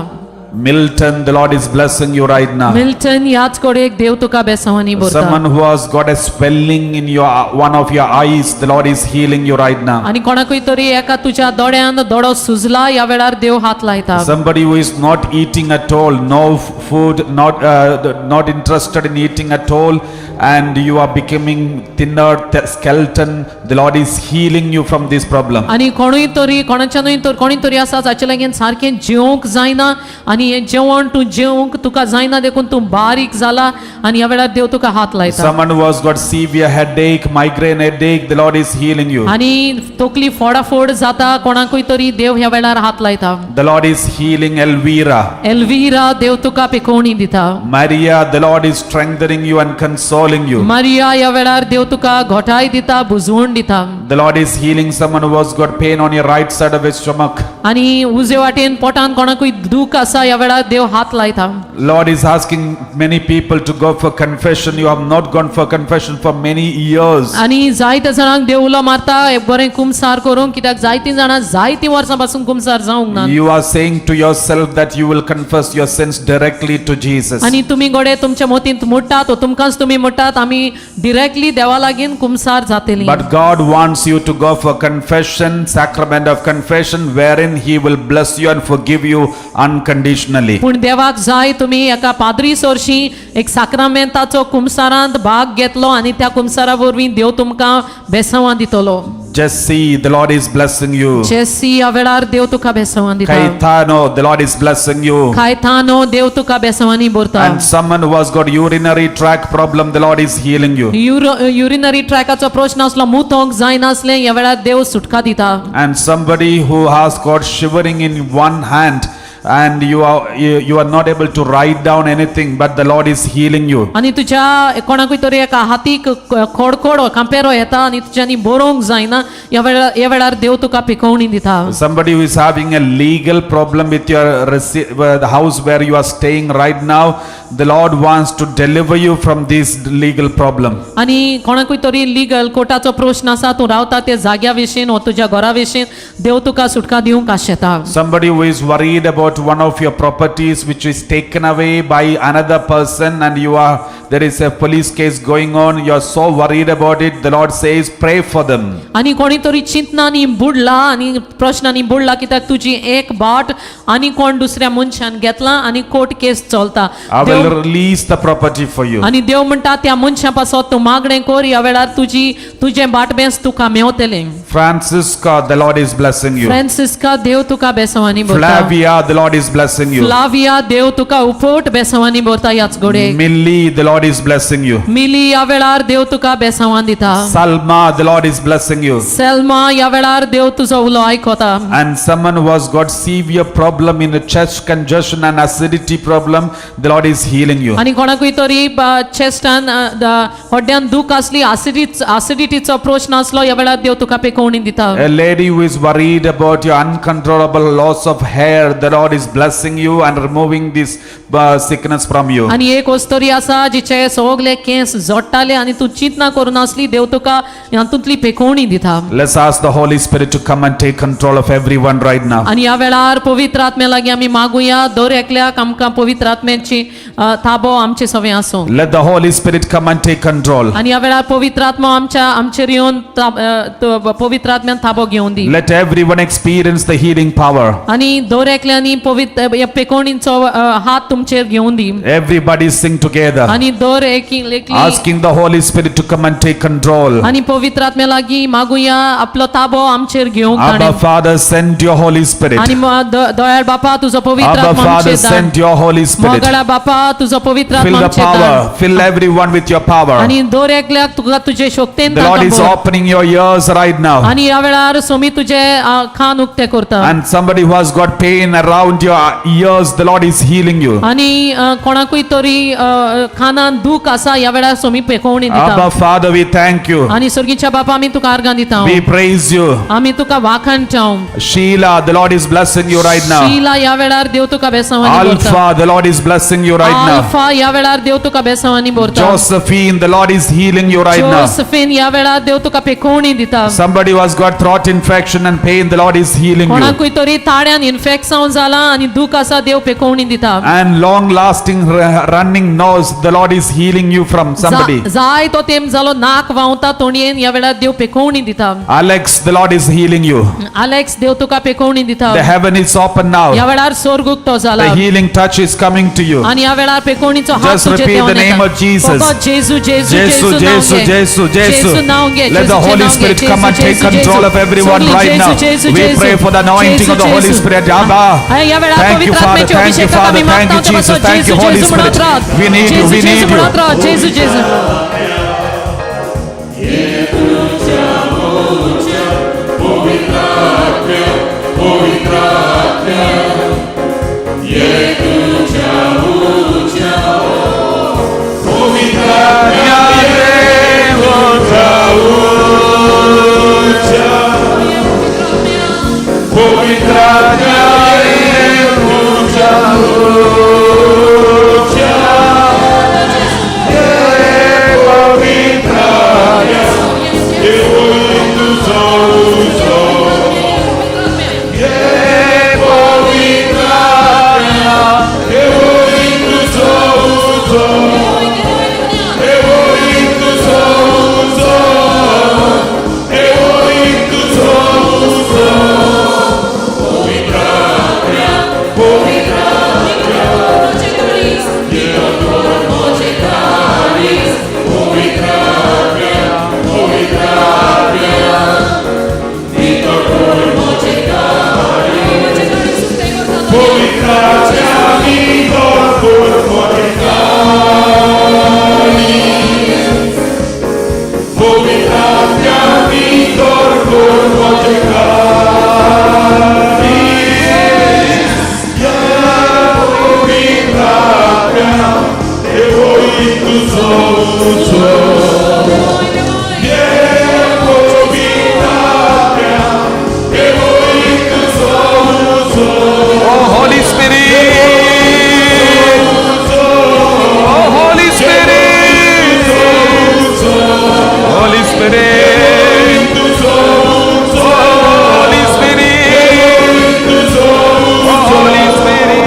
Speaker 6: Milton, the Lord is blessing you right now.
Speaker 5: Milton याच कडेक देव तुका बेसवानी भरता
Speaker 6: Someone who has got a swelling in your one of your eyes, the Lord is healing you right now.
Speaker 5: आनी कोणाकूय तरी एका तुज्या दोळ्यान दोळो सुजला ह्या वेळार देव हात लायता
Speaker 6: Somebody who is not eating at all, no food, not interested in eating at all, and you are becoming thinner skeleton, the Lord is healing you from this problem.
Speaker 5: आनी कोणूय तरी कोणाच्यानूय तर कोणी तरी आसा जाचे लागीं सारकें जेवंक जायना आनी हें जेवण तूं जेवंक तुका जायना देखून तूं बारीक जाला आनी ह्या वेळार देव तुका हात लायता
Speaker 6: Someone who has got severe headache, migraine headache, the Lord is healing you.
Speaker 5: आनी तकली फोडाफोड जाता कोणाकूय तरी देव ह्या वेळार हात लायता
Speaker 6: The Lord is healing Elvira.
Speaker 5: Elvira देव तुका पेकोवणी दिता
Speaker 6: Maria, the Lord is strengthening you and consoling you.
Speaker 5: Maria ह्या वेळार देव तुका घोटाय दिता बुजवण दिता
Speaker 6: The Lord is healing someone who has got pain on your right side of his stomach.
Speaker 5: आनी उजवे वाटेन पोटान कोणाकूय दूख आसा ह्या वेळार देव हात लायता
Speaker 6: Lord is asking many people to go for confession. You have not gone for confession for many years.
Speaker 5: आनी जायते जाणांक देव उलो मारता एक बरें कुमसार करूंक कित्याक जायतीं जाणां जायतीं वर्सां पासून कुमसार जावंक ना
Speaker 6: You are saying to yourself that you will confess your sins directly to Jesus.
Speaker 5: आनी तुमी गोडे तुमच्या मोतींत मुट्टात वा तुमकांच तुमी मुट्टात आमी डिरेक्टली देवा लागीं कुमसार जातलीं
Speaker 6: But God wants you to go for confession, sacrament of confession, wherein He will bless you and forgive you unconditionally.
Speaker 5: पूण देवाक जाय तुमी एका पाद्री सोरशी एक साक्रामेंताचो कुमसारांत भाग घेतलो आनी त्या कुमसारा वरवीं देव तुमकां बेसवां दितलो
Speaker 6: Jesse, the Lord is blessing you.
Speaker 5: जेसी ह्या वेळार देव तुका बेसवां दिता
Speaker 6: Caetano, the Lord is blessing you.
Speaker 5: खायतानो देव तुका बेसवांनी भरता
Speaker 6: And someone who has got urinary tract problem, the Lord is healing you.
Speaker 5: Urinary ट्रॅकाचो प्रश्न आसलो मुतोंक जायनासलें ह्या वेळार देव सुटका दिता
Speaker 6: And somebody who has got shivering in one hand, and you are not able to write down anything, but the Lord is healing you.
Speaker 5: आनी तुज्या कोणाकूय तरी एका हातीक खोडखोड कांपेरो येता आनी तुज्यांनी बरोवंक जायना ह्या वेळार देव तुका पिकोवणी दिता
Speaker 6: Somebody who is having a legal problem with your the house where you are staying right now, the Lord wants to deliver you from this legal problem.
Speaker 5: आनी कोणाकूय तरी लिगल कोर्टाचो प्रश्न आसा तूं रावता ते जाग्या विशीं वा तुज्या घरा विशीं देव तुका सुटका दिवंक आशेता
Speaker 6: Somebody who is worried about one of your properties which is taken away by another person, and there is a police case going on, you are so worried about it, the Lord says pray for them.
Speaker 5: आनी कोणी तरी चिंतनांनी बुडला आनी प्रश्नांनी बुडला कित्याक तुजी एक बाट आनी कोण दुसऱ्या मनशान घेतला आनी कोर्ट केस चलता
Speaker 6: I will release the property for you.
Speaker 5: आनी देव म्हणटा त्या मनशा पासत तूं मागणें कर ह्या वेळार तुजें बाटबेंस तुका मेवतलें
Speaker 6: Francisca, the Lord is blessing you.
Speaker 5: Francisca देव तुका बेसवानी भरता
Speaker 6: Flavia, the Lord is blessing you.
Speaker 5: Flavia देव तुका उपोट बेसवानी भरता याच घोडे
Speaker 6: Millie, the Lord is blessing you.
Speaker 5: मिली ह्या वेळार देव तुका बेसवान दिता
Speaker 6: Salma, the Lord is blessing you.
Speaker 5: Selma ह्या वेळार देव तुजो उलो आयकोता
Speaker 6: And someone who has got severe problem in the chest congestion and acidity problem, the Lord is healing you.
Speaker 5: आनी कोणाकूय तरी चेस्टान हड्ड्यान दूख आसली आसिडिटीचो प्रश्न आसलो ह्या वेळार देव तुका पेकोवणी दिता
Speaker 6: A lady who is worried about your uncontrollable loss of hair, the Lord is blessing you and removing this sickness from you.
Speaker 5: आनी एक वस्तोरी आसा जिचे सगळे केस जोडटाले आनी तूं चिंतना करूनासली देव तुका हातूंतली पेकोवणी दिता
Speaker 6: Let's ask the Holy Spirit to come and take control of everyone right now.
Speaker 5: आनी ह्या वेळार पवित्र आत्म्या लागीं आमी मागुया दर एकल्याक आमकां पवित्र आत्म्याची ताबो आमचे सवे आसूं
Speaker 6: Let the Holy Spirit come and take control.
Speaker 5: आणि ह्या वेळार पवित्र आत्मा आमचेर येवन पवित्र आत्म्यान ताबो घेवन दी
Speaker 6: Let everyone experience the healing power.
Speaker 5: आणि दर एकल्यानी पवित्र पेकोणींचो हात तुमचेर घेवन दी
Speaker 6: Everybody sing together,
Speaker 5: आणि दर एकली
Speaker 6: asking the Holy Spirit to come and take control.
Speaker 5: आणि पवित्र आत्म्या लागीं मागुया आपलो ताबो आमचेर घेवंक
Speaker 6: Abba
Speaker 5: ताणें
Speaker 6: Father, send your Holy Spirit.
Speaker 5: आणि दयाळ बापा तुजो पवित्र
Speaker 6: Abba
Speaker 5: आत्मा
Speaker 6: Father,
Speaker 5: आमचेर धाड
Speaker 6: send your Holy Spirit.
Speaker 5: मोगळा बापा तुजो पवित्र
Speaker 6: Fill
Speaker 5: आत्मा
Speaker 6: the
Speaker 5: आमचेर धाड
Speaker 6: power. Fill everyone with your power.
Speaker 5: आणि दर एकल्याक तुका तुजे शक्तीन
Speaker 6: The Lord is
Speaker 5: ताका
Speaker 6: opening your ears right now.
Speaker 5: आणि ह्या वेळार सोमी तुजे कान उक्ते करता
Speaker 6: And somebody who has got pain around your ears, the Lord is healing you.
Speaker 5: आणि कोणाकूय तरी कानान दूख आसा ह्या वेळार सोमी पेकोवणी
Speaker 6: Abba
Speaker 5: दिता
Speaker 6: Father, we thank you.
Speaker 5: आणि स्वर्गीच्या बापा आमी तुका आर्गां दिता
Speaker 6: We praise you.
Speaker 5: आमी तुका वाखाण ठाव
Speaker 6: Sheila, the Lord is blessing you right now.
Speaker 5: Sheila ह्या वेळार देव तुका बेसावानी बोरता
Speaker 6: Alpha, the Lord is blessing you right now.
Speaker 5: Alpha ह्या वेळार देव तुका बेसावानी बोरता
Speaker 6: Josephine, the Lord is healing you right now.
Speaker 5: Josephine ह्या वेळार देव तुका पेकोवणी दिता
Speaker 6: Somebody who has got throat infection and pain, the Lord is healing you.
Speaker 5: कोणाकूय तरी ताळ्यान इन्फेक्शन जाला आणि दूख आसा देव पेकोवणी दिता
Speaker 6: And long lasting running nose, the Lord is healing you from somebody.
Speaker 5: जाय तो तेम जालो नाक वावता तोणयेन ह्या वेळार देव पेकोवणी दिता
Speaker 6: Alex, the Lord is healing you.
Speaker 5: Alex देव तुका पेकोवणी दिता
Speaker 6: The heaven is open now.
Speaker 5: ह्या वेळार स्वर्ग उक्तो जाला
Speaker 6: The healing touch is coming to you.
Speaker 5: आणि ह्या वेळार पेकोवणीचो हात
Speaker 6: Just
Speaker 5: तुजे
Speaker 6: repeat
Speaker 5: देवान
Speaker 6: the name
Speaker 5: येता.
Speaker 6: of Jesus.
Speaker 5: फकत जेजू जेजू
Speaker 6: Jesu,
Speaker 5: जेजू नाव
Speaker 6: Jesu,
Speaker 5: घे.
Speaker 6: Jesu, Jesu.
Speaker 5: जेजू नाव घे.
Speaker 6: Let the
Speaker 5: जेजूचें
Speaker 6: Holy
Speaker 5: नाव घे.
Speaker 6: Spirit
Speaker 5: Jeju,
Speaker 6: come and take
Speaker 5: Jeju,
Speaker 6: control
Speaker 5: Jeju.
Speaker 6: of everyone
Speaker 5: सगळी
Speaker 6: right
Speaker 5: Jeju,
Speaker 6: now.
Speaker 5: Jeju,
Speaker 6: We
Speaker 5: Jeju.
Speaker 6: pray for the anointing
Speaker 5: Jeju,
Speaker 6: of the Holy
Speaker 5: Jeju.
Speaker 6: Spirit. Abba.
Speaker 5: आणि ह्या वेळार
Speaker 6: Thank you,
Speaker 5: पवित्र
Speaker 6: Father.
Speaker 5: आत्म्याच्या
Speaker 6: Thank you,
Speaker 5: अभिषेकाक
Speaker 6: Father.
Speaker 5: आमी
Speaker 6: Thank you,
Speaker 5: मागता.
Speaker 6: Jesus.
Speaker 5: Jeju,
Speaker 6: Thank you,
Speaker 5: Jeju,
Speaker 6: Holy
Speaker 5: जेजू म्हणत
Speaker 6: Spirit.
Speaker 5: राहत.
Speaker 6: We need you.
Speaker 5: Jeju,
Speaker 6: We
Speaker 5: Jeju
Speaker 6: need you.
Speaker 5: म्हणत राहत. जेजू जेजू
Speaker 6: Oh, Holy Spirit. Oh, Holy Spirit. Holy Spirit. Oh, Holy Spirit. Oh, Holy Spirit.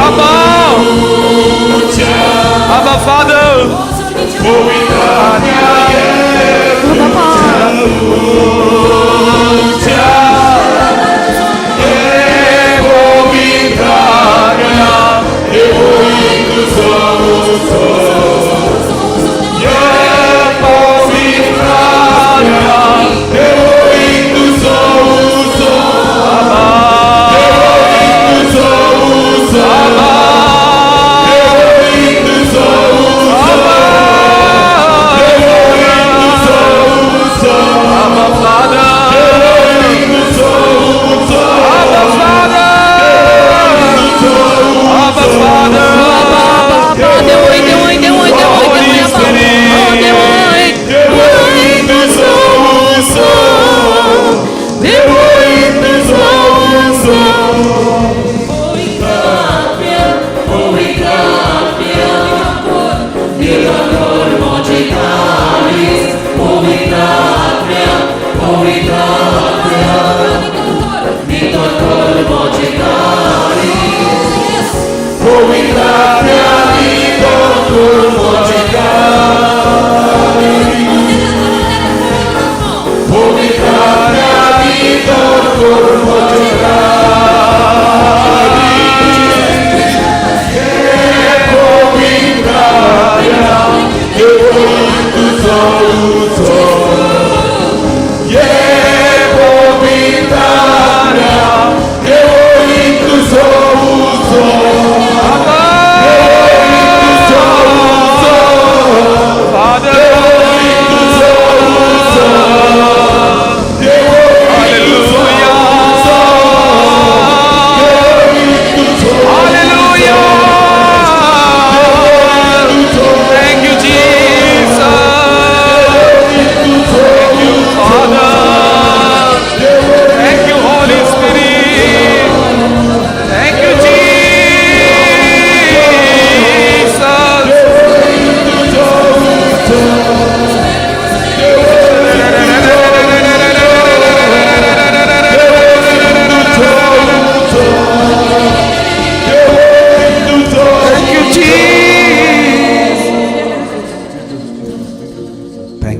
Speaker 6: Abba. Abba Father. Thank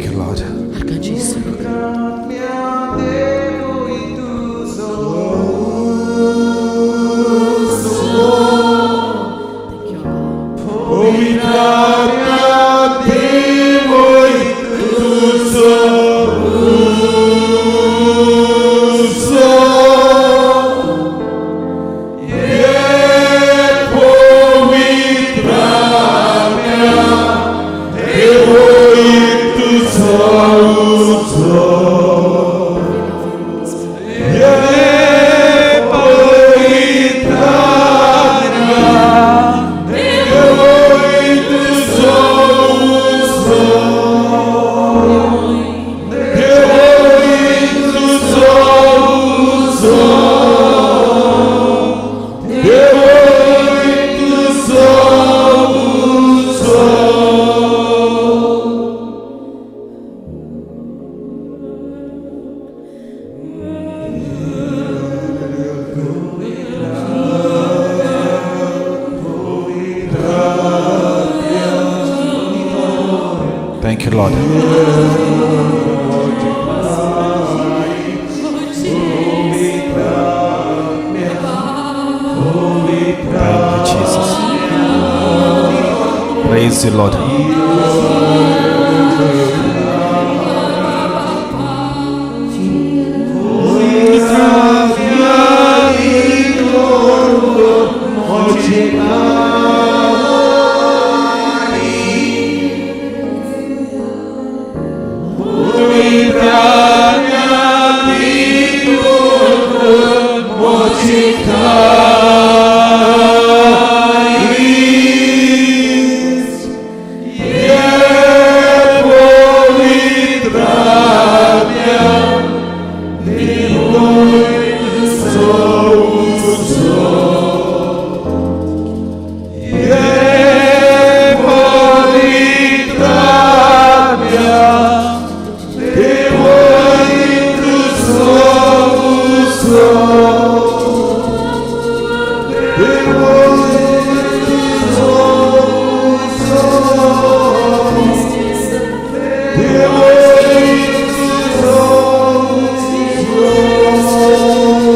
Speaker 6: you, Lord. Thank you, Lord. Thank you, Jesus. Praise you, Lord.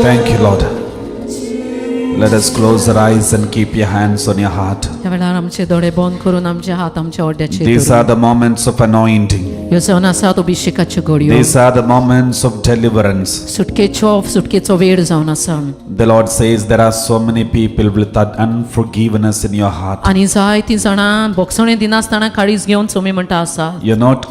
Speaker 6: Thank you, Lord. Let us close our eyes and keep your hands on your heart.
Speaker 5: ह्या वेळार आमचे दोळे बंद करून आमचे हात आमच्या ओड्याचेर
Speaker 6: These are the moments of anointing.
Speaker 5: ह्यो जावन आसात अभिषेकाच्यो घडयो
Speaker 6: These are the moments of deliverance.
Speaker 5: सुटकेचो वेळ जावन आसा
Speaker 6: The Lord says there are so many people with that unforgiveness in your heart.
Speaker 5: आनी जायतीं जाणां बोगसणे दिनासतना काळीज घेवन सोमी म्हणटा आसा
Speaker 6: You're not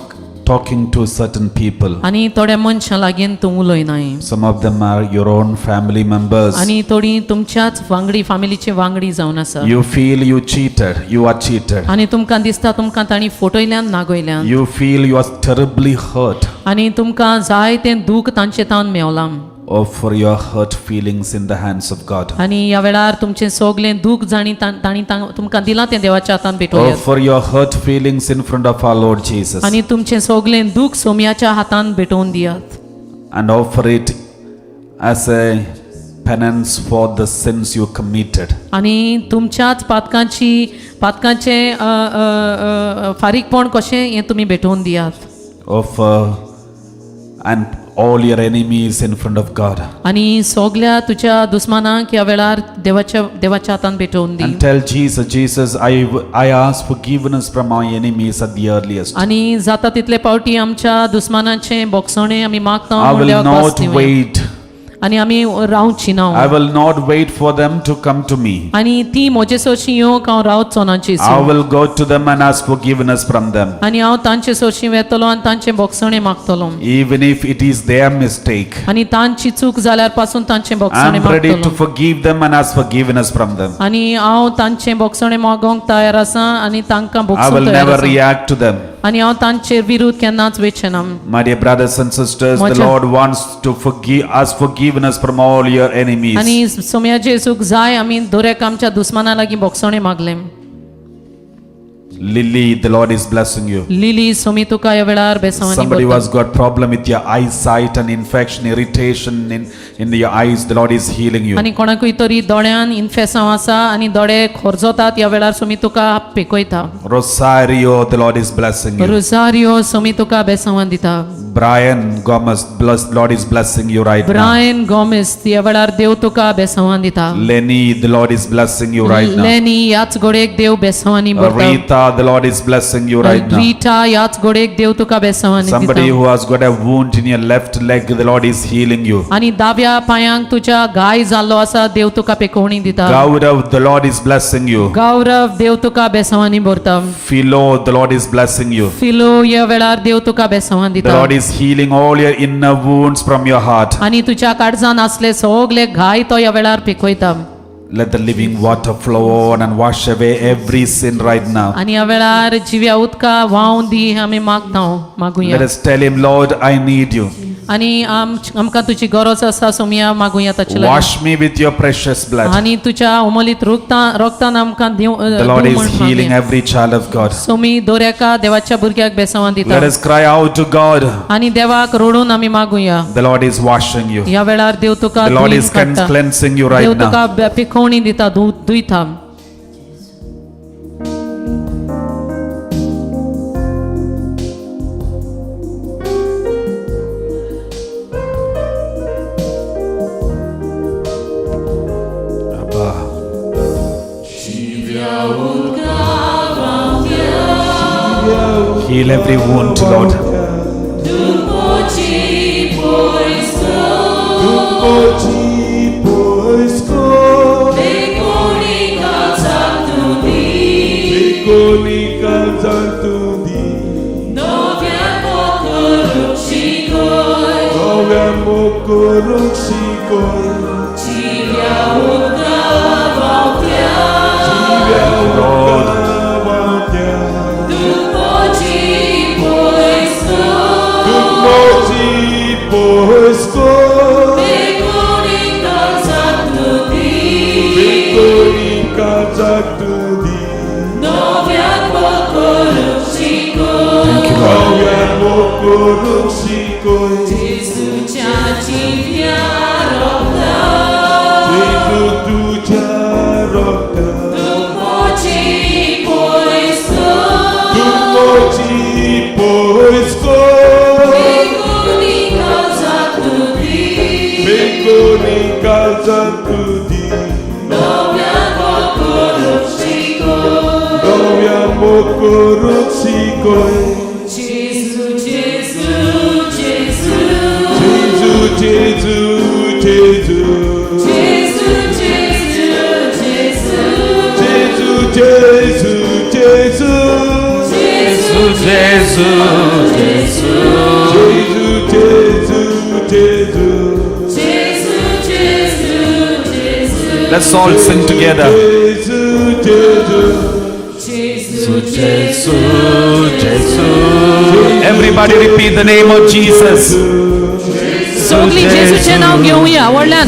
Speaker 6: talking to certain people.
Speaker 5: आनी थोड्या मनशां लागीं तूं उलयनाय
Speaker 6: Some of them are your own family members.
Speaker 5: आनी थोडीं तुमच्याच वांगडी फामिलीचे वांगडी जावन आसा
Speaker 6: You feel you cheated. You are cheated.
Speaker 5: आनी तुमकां दिसता तुमकां तांणी फटयल्यान नागयल्यान
Speaker 6: You feel you are terribly hurt.
Speaker 5: आनी तुमकां जायतें दूख तांचे तावन मेवलां
Speaker 6: Offer your hurt feelings in the hands of God.
Speaker 5: आणि ह्या वेळार तुमचे सगळें दूख जाणी तांणी तुमकां दिलां तें देवाच्या हातान भेटोवया
Speaker 6: Offer your hurt feelings in front of our Lord Jesus.
Speaker 5: आणि तुमचे सगळें दूख सोम्याच्या हातान भेटोवन दियात
Speaker 6: And offer it as a penance for the sins you committed.
Speaker 5: आणि तुमच्याच पातकांचे फारीकपण कशें हें तुमी भेटोवन दियात
Speaker 6: Offer and all your enemies in front of God.
Speaker 5: आणि सगळ्या तुझ्या दुस्मानांक ह्या वेळार देवाच्या हातान भेटोवन दी
Speaker 6: And tell Jesus, Jesus, I ask forgiveness from my enemies at the earliest.
Speaker 5: आणि जाता तितले पावटी आमच्या दुस्मानांचे बोगसणे आमी मागता
Speaker 6: I will not wait.
Speaker 5: आणि आमी रावची ना
Speaker 6: I will not wait for them to come to me.
Speaker 5: आणि ती म्हजे सोशी येवंक हांव रावचो ना जेसू
Speaker 6: I will go to them and ask forgiveness from them.
Speaker 5: आणि हांव तांचे सोशी वेतलो आनी तांचे बोगसणे मागतलो
Speaker 6: Even if it is their mistake.
Speaker 5: आणि तांची चूक जाल्यार पासून तांचे बोगसणे
Speaker 6: I am ready to
Speaker 5: मागतलो
Speaker 6: forgive them and ask forgiveness from them.
Speaker 5: आणि हांव तांचे बोगसणे मागोंक तयार आसा आणि तांकां
Speaker 6: I
Speaker 5: बोगसूंक
Speaker 6: will
Speaker 5: तयार
Speaker 6: never
Speaker 5: आसा
Speaker 6: react to them.
Speaker 5: आणि हांव तांचे विरुद्ध केन्नाच वेचना
Speaker 6: My dear brothers and sisters, the
Speaker 5: Moja-
Speaker 6: Lord wants to ask forgiveness from all your enemies.
Speaker 5: आणि सोम्या जेसूक जाय आमी दोरेक आमच्या दुस्माना लागीं बोगसणे मागले
Speaker 6: Lily, the Lord is blessing you.
Speaker 5: Lily सोमी तुका ह्या वेळार बेसवानी
Speaker 6: Somebody who
Speaker 5: बोलता.
Speaker 6: has got problem with your eyesight and infection, irritation in your eyes, the Lord is healing you.
Speaker 5: आणि कोणाकूय तरी दोळ्यान इन्फेक्शन आसा आणि दोळे खोरजोतात ह्या वेळार सोमी तुका पिकोयता
Speaker 6: Rosario, the Lord is blessing you.
Speaker 5: Rosario सोमी तुका बेसवान दिता
Speaker 6: Brian Gomez, Lord is blessing you right now.
Speaker 5: Brian Gomes ह्या वेळार देव तुका बेसवान दिता
Speaker 6: Lenny, the Lord is blessing you right now.
Speaker 5: लेनी याच गोडेक देव बेसवानी बोलता
Speaker 6: Rita, the Lord is blessing you right now.
Speaker 5: Rita याच गोडेक देव तुका बेसवानी
Speaker 6: Somebody
Speaker 5: दिता
Speaker 6: who has got a wound in your left leg, the Lord is healing you.
Speaker 5: आणि दाव्या पायांक तुझ्या गाय जाल्लो आसा देव तुका पेकोवणी दिता
Speaker 6: Gaurav, the Lord is blessing you.
Speaker 5: गौरव देव तुका बेसवानी बोरता
Speaker 6: Philo, the Lord is blessing you.
Speaker 5: फिलो ह्या वेळार देव तुका बेसवान
Speaker 6: The
Speaker 5: दिता
Speaker 6: Lord is healing all your inner wounds from your heart.
Speaker 5: आणि तुझ्या काळजान असले सगळे घाय तो ह्या वेळार पिकोयता
Speaker 6: Let the living water flow on and wash away every sin right now.
Speaker 5: आणि ह्या वेळार जिव्या उदका व्हांवन दी आमी मागुया
Speaker 6: Let us tell him, Lord, I need you.
Speaker 5: आणि आमकां तुजी गरज आसा सोमया मागुया ताचे लागीं.
Speaker 6: Wash me with your precious blood.
Speaker 5: आणि तुझ्या उमलीत रोगतान आमकां
Speaker 6: The Lord is healing every child of God.
Speaker 5: Somi दोऱ्याका देवाच्या भुरग्याक बेसवान दिता
Speaker 6: Let us cry out to God.
Speaker 5: आणि देवाक रडून आमी मागुया
Speaker 6: The Lord is washing you.
Speaker 5: ह्या वेळार देव तुका
Speaker 6: The Lord
Speaker 5: धुयन
Speaker 6: is
Speaker 5: काडटा.
Speaker 6: cleansing you
Speaker 5: Dev
Speaker 6: right now.
Speaker 5: तुका पिकोवणी दिता धुयता
Speaker 6: Heal every wound, Lord. Thank you, Lord. Let's all sing together. Everybody repeat the name of Jesus.
Speaker 5: So सोगली जेजूचे नाव घेऊया व्हडल्यान.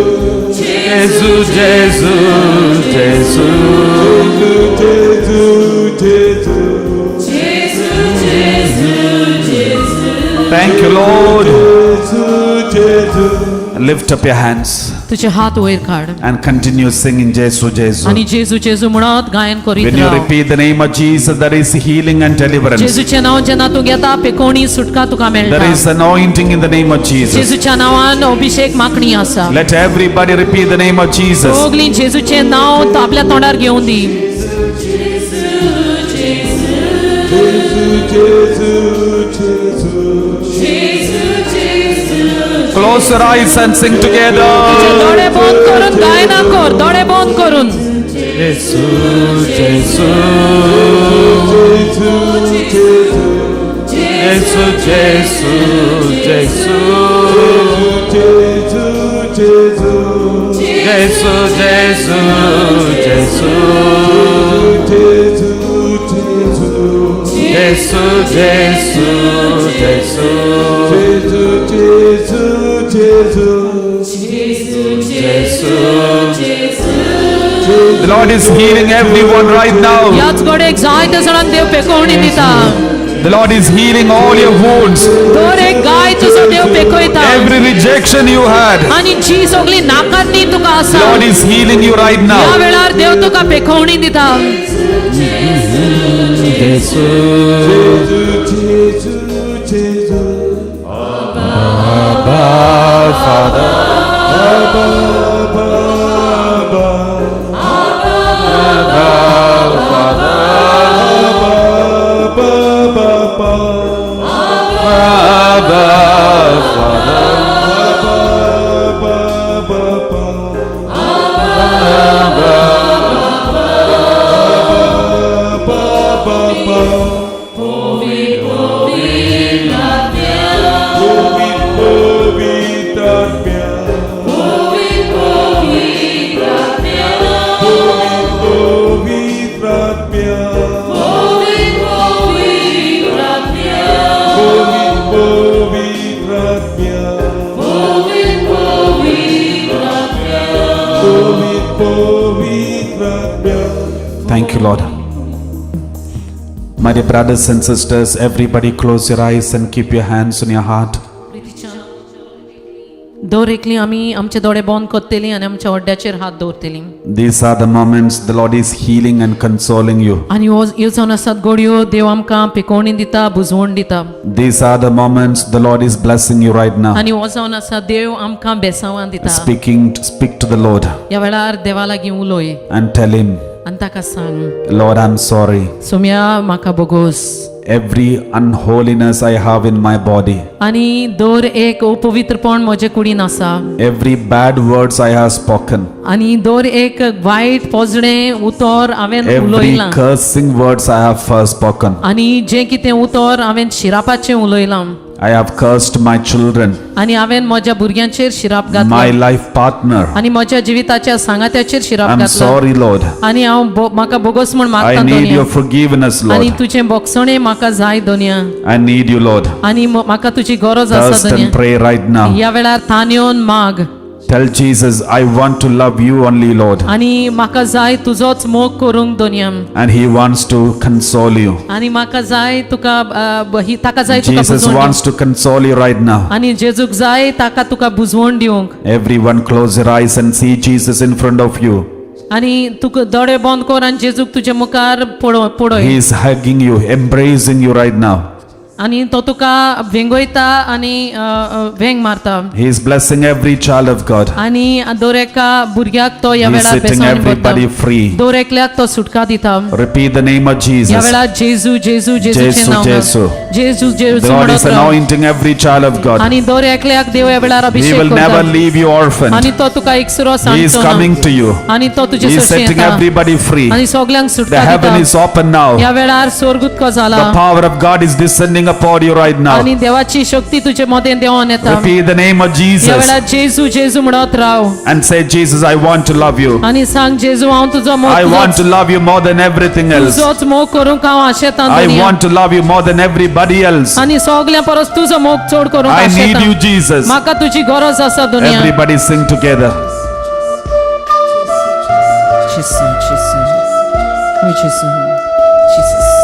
Speaker 6: Jesu, Jesu, Jesu. Thank you, Lord. Lift up your hands
Speaker 5: तुझे हात वयर काढ
Speaker 6: and continue singing Jesu, Jesu.
Speaker 5: आणि जेजू जेजू म्हणत गायन करीत
Speaker 6: When you
Speaker 5: Rao.
Speaker 6: repeat the name of Jesus, there is healing and deliverance.
Speaker 5: जेजूचे नाव जेन्ना तू घेता पेकोवणी सुटका तुका
Speaker 6: There
Speaker 5: मेळटा.
Speaker 6: is anointing in the name of Jesus.
Speaker 5: जेजूच्या नावान अभिषेक मागणी आसा.
Speaker 6: Let everybody repeat the name of Jesus.
Speaker 5: सगळी जेजूचे नाव तो आपल्या तोंडार घेऊन दी.
Speaker 6: Close your eyes and sing
Speaker 5: तुझे
Speaker 6: together.
Speaker 5: डोळे बंद करून गायना कर, डोळे बंद करून.
Speaker 6: Jesu, Jesu. Jesu, Jesu, Jesu. Jesu, Jesu, Jesu. Jesu, Jesu, Jesu. The Lord is healing everyone right now.
Speaker 5: याच घडे जायते जणांक देव पेकोवणी दिता.
Speaker 6: The Lord is healing all your wounds.
Speaker 5: दर एक गाय तुजो देव पेकयता.
Speaker 6: Every rejection you had,
Speaker 5: आणि जी सगळी नाकान्नी तुका
Speaker 6: the
Speaker 5: आसा
Speaker 6: Lord is healing you right
Speaker 5: या
Speaker 6: now.
Speaker 5: वेळार देव तुका पेकोवणी दिता.
Speaker 6: Thank you, Lord. My dear brothers and sisters, everybody close your eyes and keep your hands on your heart.
Speaker 5: दर एकली आमी आमचे दोळे बंद करतली आणि आमच्या ओड्याचेर हात दवरतली.
Speaker 6: These are the moments the Lord is healing and consoling you.
Speaker 5: आणि ह्यो जावन आसात घडयो देव आमकां पेकोवणी दिता, बुजवण दिता.
Speaker 6: These are the moments the Lord is blessing you right now.
Speaker 5: आणि हो जावन आसा देव आमकां बेसांवां दिता.
Speaker 6: Speak to the Lord
Speaker 5: ह्या वेळार देवा लागीं उलोय
Speaker 6: and tell him,
Speaker 5: आनी ताका सांग,
Speaker 6: Lord, I'm sorry.
Speaker 5: सोम्या म्हाका बोगोस.
Speaker 6: Every unholiness I have in my body,
Speaker 5: आणि दर एक अपवित्रपण म्हजे कुडीन आसा.
Speaker 6: every bad words I have spoken,
Speaker 5: आणि दर एक वायट पोजणे उतर हांवें
Speaker 6: every
Speaker 5: उलयलां.
Speaker 6: cursing words I have spoken.
Speaker 5: आणि जे कितें उतर हांवें शिरापाचें उलयलां.
Speaker 6: I have cursed my children,
Speaker 5: आणि हांवें म्हज्या भुरग्यांचेर शिराप
Speaker 6: my
Speaker 5: घातलो.
Speaker 6: life partner.
Speaker 5: आणि म्हज्या जिविताच्या सांगात्याचेर शिराप
Speaker 6: I'm
Speaker 5: घातलो.
Speaker 6: sorry, Lord.
Speaker 5: आणि हांव म्हाका बोगस म्हूण
Speaker 6: I
Speaker 5: मागता
Speaker 6: need
Speaker 5: दोनिया.
Speaker 6: your forgiveness,
Speaker 5: आणि
Speaker 6: Lord.
Speaker 5: तुझे बोगसणे म्हाका जाय Doniya.
Speaker 6: I need you, Lord.
Speaker 5: आणि म्हाका तुझी गरज आसा
Speaker 6: Thirst and
Speaker 5: Doniya.
Speaker 6: pray right now.
Speaker 5: ह्या वेळार थान येवन माग.
Speaker 6: Tell Jesus, I want to love you only, Lord.
Speaker 5: आणि म्हाका जाय तुजोच मोग करूंक Doniya.
Speaker 6: And He wants to console you.
Speaker 5: आणि म्हाका जाय तुका ताका जाय तुका
Speaker 6: Jesus
Speaker 5: बुजवण
Speaker 6: wants to console you right now.
Speaker 5: दिवंक. आणि जेजूक जाय ताका तुका बुजवण दिवंक.
Speaker 6: Everyone close your eyes and see Jesus in front of you.
Speaker 5: आणि तुका दोळे बंद कर आणि जेजूक तुजे मुखार पळय.
Speaker 6: He is hugging you, embracing you right now.
Speaker 5: आणि तो तुका वेंगयता आणि वेंग मारता.
Speaker 6: He is blessing every child of God.
Speaker 5: आणि दर एका भुरग्याक तो ह्या
Speaker 6: He is
Speaker 5: वेळार
Speaker 6: setting
Speaker 5: बेसावणी
Speaker 6: everybody
Speaker 5: भरता.
Speaker 6: free.
Speaker 5: दर एकल्याक तो सुटका दिता.
Speaker 6: Repeat the name of
Speaker 5: ह्या
Speaker 6: Jesus.
Speaker 5: वेळार जेजू जेजू जेजूचे
Speaker 6: जेसू,
Speaker 5: नाव
Speaker 6: जेसू.
Speaker 5: जेजू
Speaker 6: The
Speaker 5: जेजू
Speaker 6: Lord
Speaker 5: म्हणत
Speaker 6: is
Speaker 5: Rao.
Speaker 6: anointing every child of God.
Speaker 5: आणि दर एकल्याक देव ह्या वेळार
Speaker 6: He
Speaker 5: अभिषेक
Speaker 6: will never
Speaker 5: करता.
Speaker 6: leave you orphaned.
Speaker 5: आणि तो तुका एकसुरो
Speaker 6: He is
Speaker 5: सांगतो
Speaker 6: coming to you.
Speaker 5: आणि तो तुजे
Speaker 6: He is
Speaker 5: सोशी
Speaker 6: setting
Speaker 5: येता.
Speaker 6: everybody free.
Speaker 5: आणि सगळ्यांक
Speaker 6: The
Speaker 5: सुटका
Speaker 6: heaven
Speaker 5: दिता.
Speaker 6: is open now.
Speaker 5: ह्या वेळार स्वर्ग उक्तो जाला.
Speaker 6: The power of God is descending coming upon you right now.
Speaker 5: आणि देवाची शक्ती तुझे मदें देवान येता
Speaker 6: Repeat the name of
Speaker 5: या
Speaker 6: Jesus
Speaker 5: वेळार जेजू जेजू म्हणत Rao
Speaker 6: and say, Jesus, I want to love you.
Speaker 5: आणि सांग जेजू हांव तुजो मोग
Speaker 6: I want to love you more than everything else.
Speaker 5: तुजोच मोग करूंक हांव आशेतां
Speaker 6: I
Speaker 5: दुनिया
Speaker 6: want to love you more than everybody else.
Speaker 5: आणि सगल्या परस तुजो मोग चड करूंक
Speaker 6: I need
Speaker 5: आशेतां
Speaker 6: you, Jesus.
Speaker 5: म्हाका तुजी गरज आसा दुनिया
Speaker 6: Everybody sing together.
Speaker 5: जेजू जेजू ओ जेजू Jesus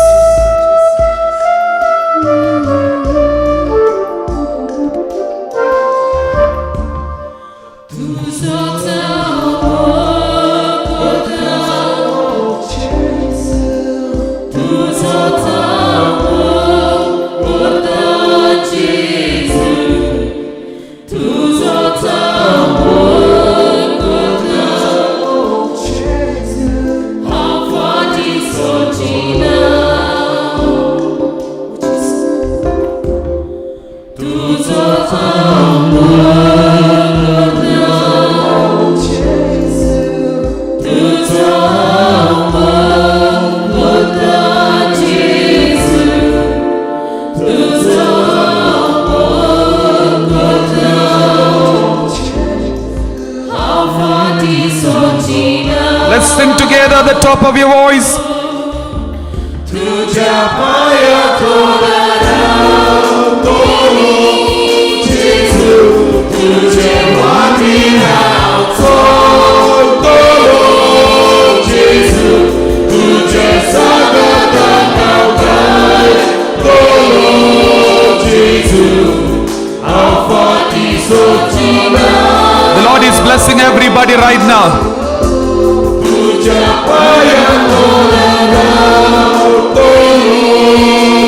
Speaker 6: Let's sing together at the top of your voice.
Speaker 2: तुझ्या पायातो जेजू तुझे मागे हांव चलतलो जेजू तुझे सांगतां हांव गायतलो जेजू हांव फाटी सोचिना
Speaker 6: The Lord is blessing everybody right now.
Speaker 2: तुझ्या पायातो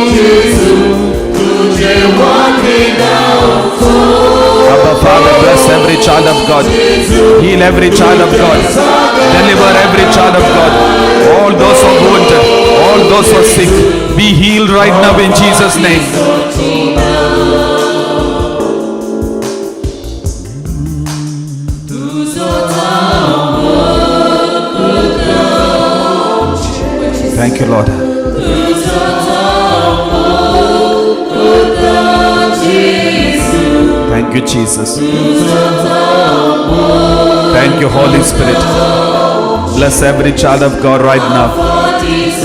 Speaker 2: जेजू तुझे मागे हांव
Speaker 6: Abba Father, bless every child of God. Heal every child of God. Deliver every child of God. All those who are wounded, all those who are sick, be healed right now in Jesus' name. Thank you, Lord. Thank you, Jesus. Thank you, Holy Spirit. Bless every child of God right now.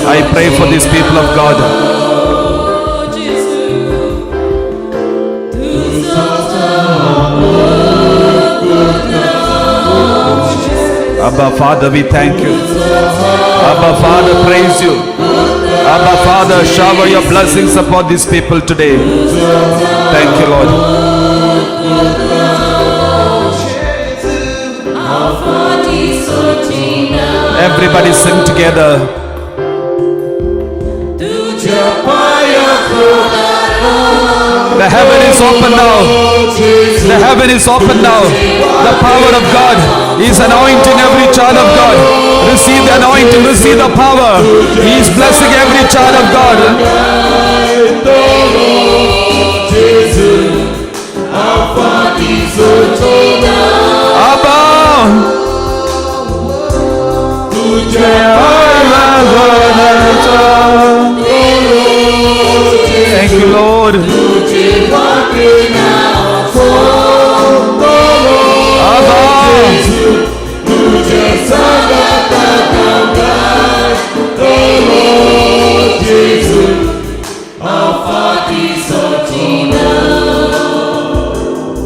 Speaker 6: I pray for these people of God. Abba Father, we thank you. Abba Father, praise you. Abba Father, shower your blessings upon these people today. Thank you, Lord. Everybody sing together. The heaven is open now. The heaven is open now. The power of God is anointing every child of God. Receive the anointing, receive the power. He is blessing every child of God. Abba. Thank you, Lord.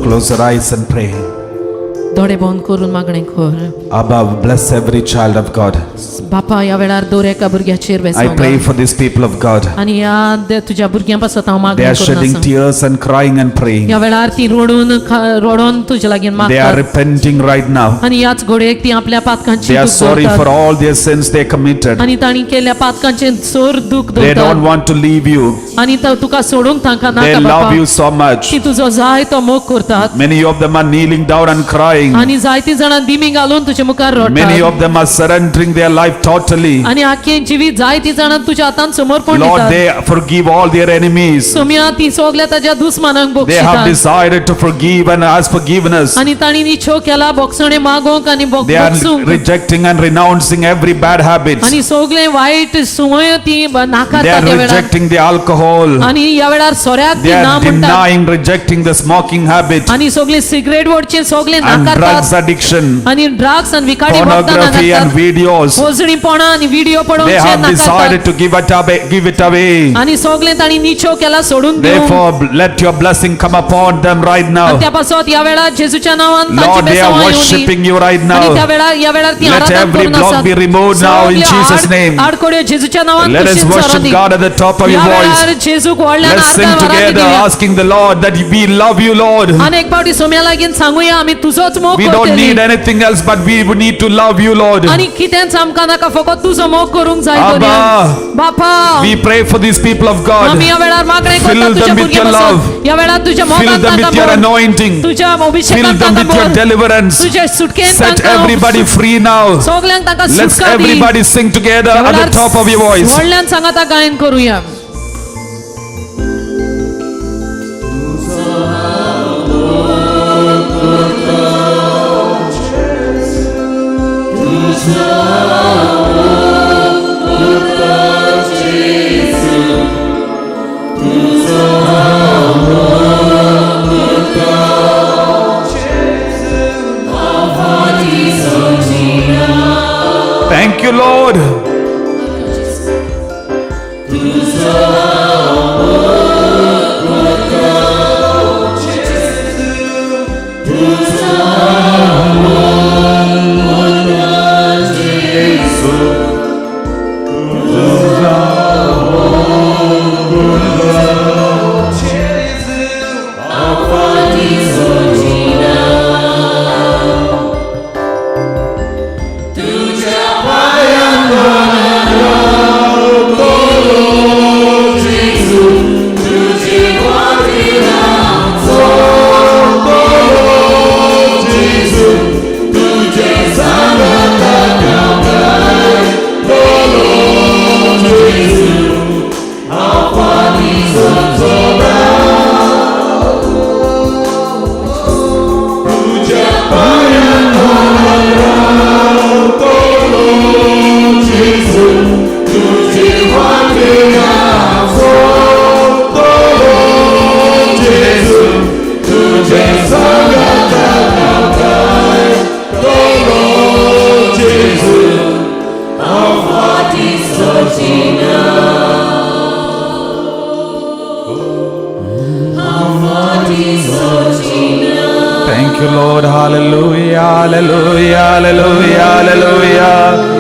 Speaker 6: Close your eyes and pray.
Speaker 5: दोळे बंद करून मागणें कर
Speaker 6: Abba, bless every child of God.
Speaker 5: बापा या वेळार दर एका भुरग्याचेर
Speaker 6: I
Speaker 5: बेसोंग
Speaker 6: pray for these people of God.
Speaker 5: आणि या तुझ्या भुरग्यां पासत हांव
Speaker 6: They
Speaker 5: मागणें
Speaker 6: are shedding
Speaker 5: करून
Speaker 6: tears and crying and praying.
Speaker 5: या वेळार ती रडोन तुझे लागीं
Speaker 6: They are
Speaker 5: मागतात
Speaker 6: repenting right now.
Speaker 5: आणि याच घडयेक ती आपल्या पातकांची
Speaker 6: They are
Speaker 5: दूख
Speaker 6: sorry for
Speaker 5: धरतात.
Speaker 6: all their sins they committed.
Speaker 5: आणि तांणी केल्या पातकांचे चोर दूख
Speaker 6: They don't
Speaker 5: धरतात
Speaker 6: want to leave you.
Speaker 5: आणि तुका सोडूंक तांकां
Speaker 6: They
Speaker 5: नाका
Speaker 6: love
Speaker 5: बापा
Speaker 6: you so much.
Speaker 5: ती तुजो जाय तो मोग करतात
Speaker 6: Many of them are kneeling down and crying. crying.
Speaker 5: आणि जायती जाणां दिमी घालून तुझे मुखार
Speaker 6: Many
Speaker 5: रडतात
Speaker 6: of them are surrendering their life totally.
Speaker 5: आणि आखे जिवीत जायती जाणां तुझ्या हातान समर्पण
Speaker 6: Lord,
Speaker 5: दितात
Speaker 6: they forgive all their enemies.
Speaker 5: तुम्ही ती सगल्या ताच्या दुश्मनांक
Speaker 6: They have
Speaker 5: बक्षितात
Speaker 6: decided to forgive and ask forgiveness.
Speaker 5: आणि ताणी निछो केला बक्षणे मागोंक आणि
Speaker 6: They are
Speaker 5: बक्षूंक
Speaker 6: rejecting and renouncing every bad habit.
Speaker 5: आणि सगळे वाईट सुवय ती
Speaker 6: They are
Speaker 5: नाकारतात या वेळार
Speaker 6: rejecting the alcohol.
Speaker 5: आणि या वेळार सोऱ्याक ती
Speaker 6: They
Speaker 5: ना
Speaker 6: are
Speaker 5: म्हणतात
Speaker 6: denying, rejecting the smoking habit
Speaker 5: आणि सगळे सिगरेट वडचे सगळे
Speaker 6: and drugs
Speaker 5: नाकारतात
Speaker 6: addiction,
Speaker 5: आणि ड्रग्स आणि विकाडी
Speaker 6: pornography and videos.
Speaker 5: होजणीपणा आणि video
Speaker 6: They
Speaker 5: पडोवचे
Speaker 6: have decided
Speaker 5: नाकारतात
Speaker 6: to give it away.
Speaker 5: आणि सगळे ताणी निछो केला सोडून दिवंक
Speaker 6: Therefore, let your blessing come upon them right
Speaker 5: आणि
Speaker 6: now.
Speaker 5: त्या पासत या वेळार जेजूच्या नावान तांची
Speaker 6: Lord, they are
Speaker 5: बेसवाय येवनी.
Speaker 6: worshiping you right
Speaker 5: आणि त्या
Speaker 6: now.
Speaker 5: वेळार या वेळार ती
Speaker 6: Let
Speaker 5: आराधना
Speaker 6: every
Speaker 5: करून
Speaker 6: block
Speaker 5: आसात.
Speaker 6: be removed now in
Speaker 5: सगळे
Speaker 6: Jesus' name.
Speaker 5: आडकोड्यो जेजूच्या नावान
Speaker 6: Let us
Speaker 5: कुशीन
Speaker 6: worship
Speaker 5: सारादी.
Speaker 6: God at the top of your
Speaker 5: या
Speaker 6: voice.
Speaker 5: वेळार जेजूक व्हडल्यान
Speaker 6: Let's sing
Speaker 5: Aradhana
Speaker 6: together,
Speaker 5: Divya.
Speaker 6: asking the Lord that we love you, Lord.
Speaker 5: आणि एक पावटी सोम्या लागीन सांगूया आम्ही तुझोच मोग
Speaker 6: We don't
Speaker 5: करतली.
Speaker 6: need anything else, but we need to love you, Lord.
Speaker 5: आणि कितेंच आमकां नाका फकत तुझो मोग करूंक जाय
Speaker 6: Abba,
Speaker 5: दोनया. बापा
Speaker 6: We pray for these people of God.
Speaker 5: आम्ही या वेळार मागणे
Speaker 6: Fill
Speaker 5: करता तुझ्या
Speaker 6: them with your
Speaker 5: भुरग्यां
Speaker 6: love.
Speaker 5: पासून. या वेळार तुझ्या
Speaker 6: Fill
Speaker 5: मोगान
Speaker 6: them with your
Speaker 5: तांकां
Speaker 6: anointing.
Speaker 5: तुझ्या
Speaker 6: Fill
Speaker 5: अभिषेकान
Speaker 6: them with your
Speaker 5: तांकां
Speaker 6: deliverance.
Speaker 5: तुझ्या सुटकेन
Speaker 6: Set
Speaker 5: तांकां
Speaker 6: everybody free now.
Speaker 5: सगल्यांक तांकां
Speaker 6: Let's
Speaker 5: सुटका दी.
Speaker 6: everybody sing together at the top of your voice.
Speaker 5: व्हडल्यान सांगाता गायन करूया
Speaker 6: Thank you, Lord. Thank you, Lord. Hallelujah, hallelujah, hallelujah, hallelujah.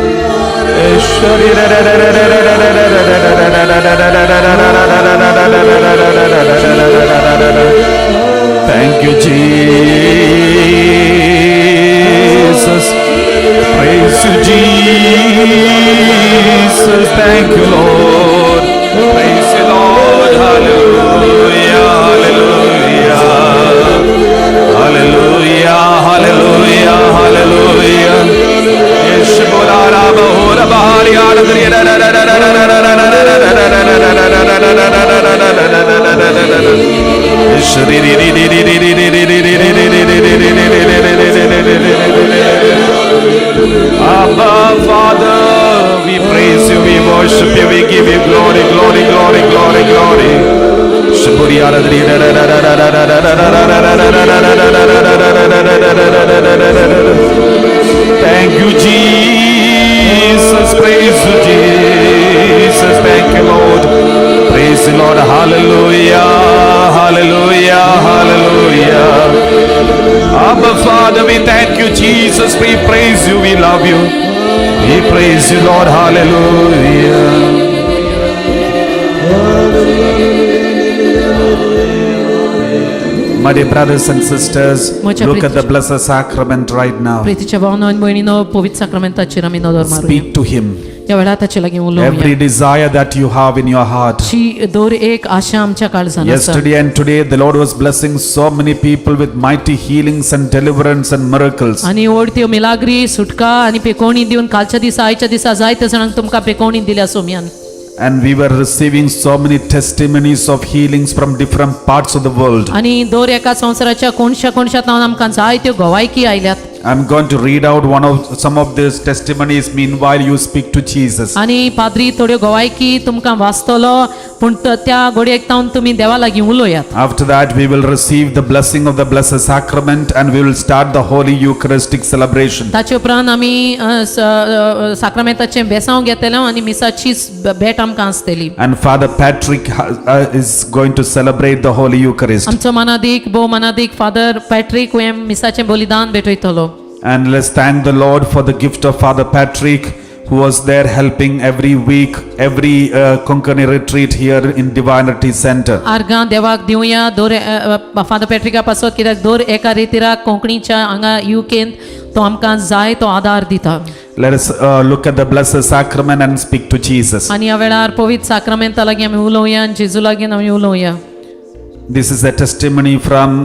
Speaker 6: Thank you, Jesus. Praise you, Jesus. Thank you, Lord. Praise you, Lord. Hallelujah, hallelujah. Hallelujah, hallelujah, hallelujah. Yeshua Bahura Bahari Abba, Father, we praise you, we worship you, we give you glory, glory, glory, glory, glory. Thank you, Jesus. Praise you, Jesus. Thank you, Lord. Praise you, Lord. Hallelujah. Hallelujah. Hallelujah. Abba, Father, we thank you, Jesus. We praise you. We love you. We praise you, Lord. Hallelujah. My dear brothers and sisters, look at the blessed sacrament right now.
Speaker 5: प्रीतीच्या भावनो आनी भयणीनो पवित्र साक्रामेंताचेर आमी नदर मारूया
Speaker 6: Speak to him.
Speaker 5: ह्या वेळार ताचे लागीं उलोवया
Speaker 6: Every desire that you have in your heart.
Speaker 5: जी दर एक आशा आमच्या काळजांत आसा
Speaker 6: Yesterday and today, the Lord was blessing so many people with mighty healings and deliverance and miracles.
Speaker 5: आनी ओडत्यो मिलाग्री सुटका आनी पेकोवणी दिवन कालच्या दिसा आयच्या दिसा जायते जाणांक तुमकां पेकोवणी दिल्या सोम्यान
Speaker 6: And we were receiving so many testimonies of healings from different parts of the world.
Speaker 5: आनी दर एका संवसाराच्या कोणशांतल्यान आमकां जायत्यो गवायकी आयल्यात
Speaker 6: I'm going to read out some of these testimonies meanwhile you speak to Jesus.
Speaker 5: आनी पाद्री थोड्यो गवायकी तुमकां वाचतलो पूण त्या घडयेक तावन तुमी देवा लागीं उलोवयात
Speaker 6: After that, we will receive the blessing of the Blessed Sacrament and we will start the Holy Eucharistic celebration.
Speaker 5: ताचे उपरांत आमी साक्रामेंताचें बेसांव घेतलें आनी मिसाची भेट आमकां आसतली
Speaker 6: And Father Patrick is going to celebrate the Holy Eucharist.
Speaker 5: आमचो मनादीक भोव मनादीक फादर पॅट्रीक हे मिसाचें बलिदान भेटयतलो
Speaker 6: And let's thank the Lord for the gift of Father Patrick, who was there helping every week, every Konkani retreat here in Divinity Center.
Speaker 5: आर्गां देवाक दिवया दर father पॅट्रिका पासत कित्याक दर एका रितीराक कोंकणीच्या हांगा युकेंत तो आमकां जाय तो आदार दिता
Speaker 6: Let us look at the Blessed Sacrament and speak to Jesus.
Speaker 5: आनी ह्या वेळार पवित्र साक्रामेंता लागीं आमी उलोवया आनी जेजू लागीं आमी उलोवया
Speaker 6: This is a testimony from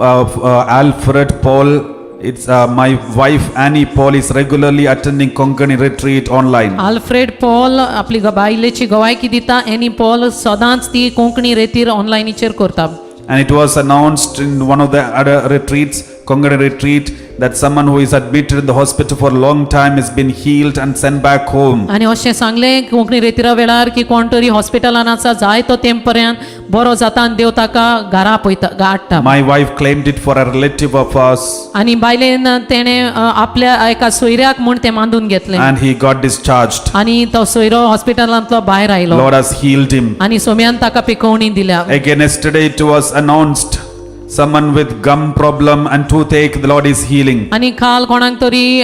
Speaker 6: Alfred Paul. It's my wife Annie Paul is regularly attending Konkani retreat online.
Speaker 5: Alfred Paul आपली बायलेची गवायकी दिता एनी पॉल सदांच ती कोंकणी रेतीर ऑनलायनीचेर करता
Speaker 6: And it was announced in one of the other retreats, Konkani retreat, that someone who is admitted in the hospital for a long time has been healed and sent back home.
Speaker 5: आनी अशें सांगलें कोंकणी रेतीरा वेळार की कोण तरी हॉस्पिटलान आसा जाय तो तेंप पर्यंत बरो जाता आनी देव ताका घरा पळयता हाडटा
Speaker 6: My wife claimed it for a relative of us
Speaker 5: आनी बायलेन तेणें आपल्या एका सोयऱ्याक म्हूण तें मांडून घेतलें
Speaker 6: and he got discharged.
Speaker 5: आनी तो सोयरो हॉस्पिटलांतलो भायर आयलो
Speaker 6: Lord has healed him.
Speaker 5: आनी सोम्यान ताका पिकोवणी दिल्या
Speaker 6: Again yesterday it was announced someone with gum problem and toothache, the Lord is healing.
Speaker 5: आनी काल कोणाक तरी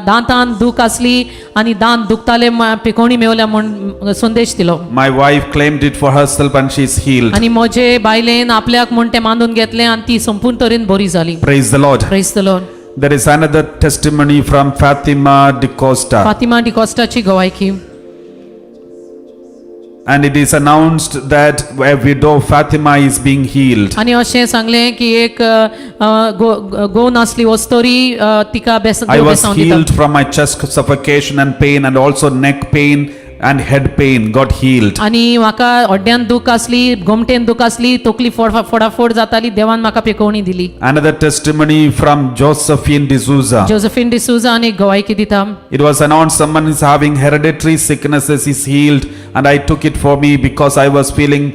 Speaker 5: दांतान दूख आसली आनी दांत दुखताले पिकोवणी मेवल्या म्हूण संदेश दिलो
Speaker 6: My wife claimed it for herself and she is healed.
Speaker 5: आनी म्हजे बायलेन आपल्याक म्हूण तें मांडून घेतलें आनी ती संपूर्ण तरेन बरी जाली
Speaker 6: Praise the Lord.
Speaker 5: Praise the Lord
Speaker 6: There is another testimony from Fatima de Costa.
Speaker 5: Fatima डिकॉस्टाची गवायकी
Speaker 6: And it is announced that a widow Fatima is being healed.
Speaker 5: आनी अशें सांगलें की एक गोवन आसली वस्तोरी तिका
Speaker 6: I was
Speaker 5: बेसांव
Speaker 6: healed
Speaker 5: दिता
Speaker 6: from my chest suffocation and pain and also neck pain and head pain, got healed.
Speaker 5: आनी म्हाका हड्ड्यान दूख आसली घोमटेन दूख आसली तकली फोडाफोड जाताली देवान म्हाका पिकोवणी दिली
Speaker 6: Another testimony from Josephine D'Souza.
Speaker 5: Josephine D'Souza आनी गवायकी दिता
Speaker 6: It was announced someone is having hereditary sicknesses is healed and I took it for me because I was feeling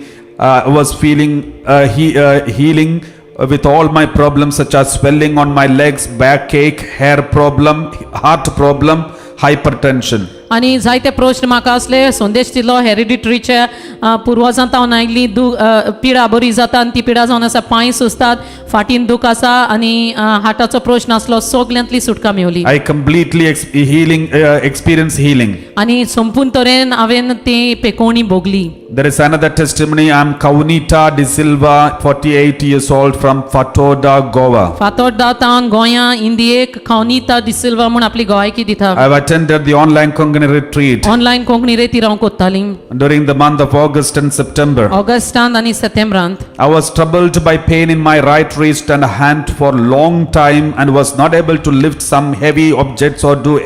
Speaker 6: healing with all my problems such as swelling on my legs, backache, hair problem, heart problem, hypertension.
Speaker 5: आनी जायते प्रश्न म्हाका असले संदेश दिलो हेरिडिटरीचे पुर्वजां तावन आयिल्ली पिडा बरी जाता आनी ती पिडा जावन आसा पांय सुस्तात फाटीन दूख आसा आनी हार्टाचो प्रश्न आसलो सगल्यांतली सुटका मेवली
Speaker 6: I completely experienced healing.
Speaker 5: आनी संपूर्ण तरेन हांवेन ती पेकोवणी भोगली
Speaker 6: There is another testimony. I am Kaunita De Silva, 48 years old from Fatoda, Goa.
Speaker 5: Fatorda तावन गोंयां इंडियेक खावनीता डिसिल्वा म्हूण आपली गवायकी दिता
Speaker 6: I have attended the online Konkani retreat
Speaker 5: online Konkani रेती हांव कोत्ताली
Speaker 6: during the month of August and September.
Speaker 5: ऑगस्टांत आनी सप्टेंबरांत
Speaker 6: I was troubled by pain in my right wrist and hand for a long time and was not able to lift some heavy objects or do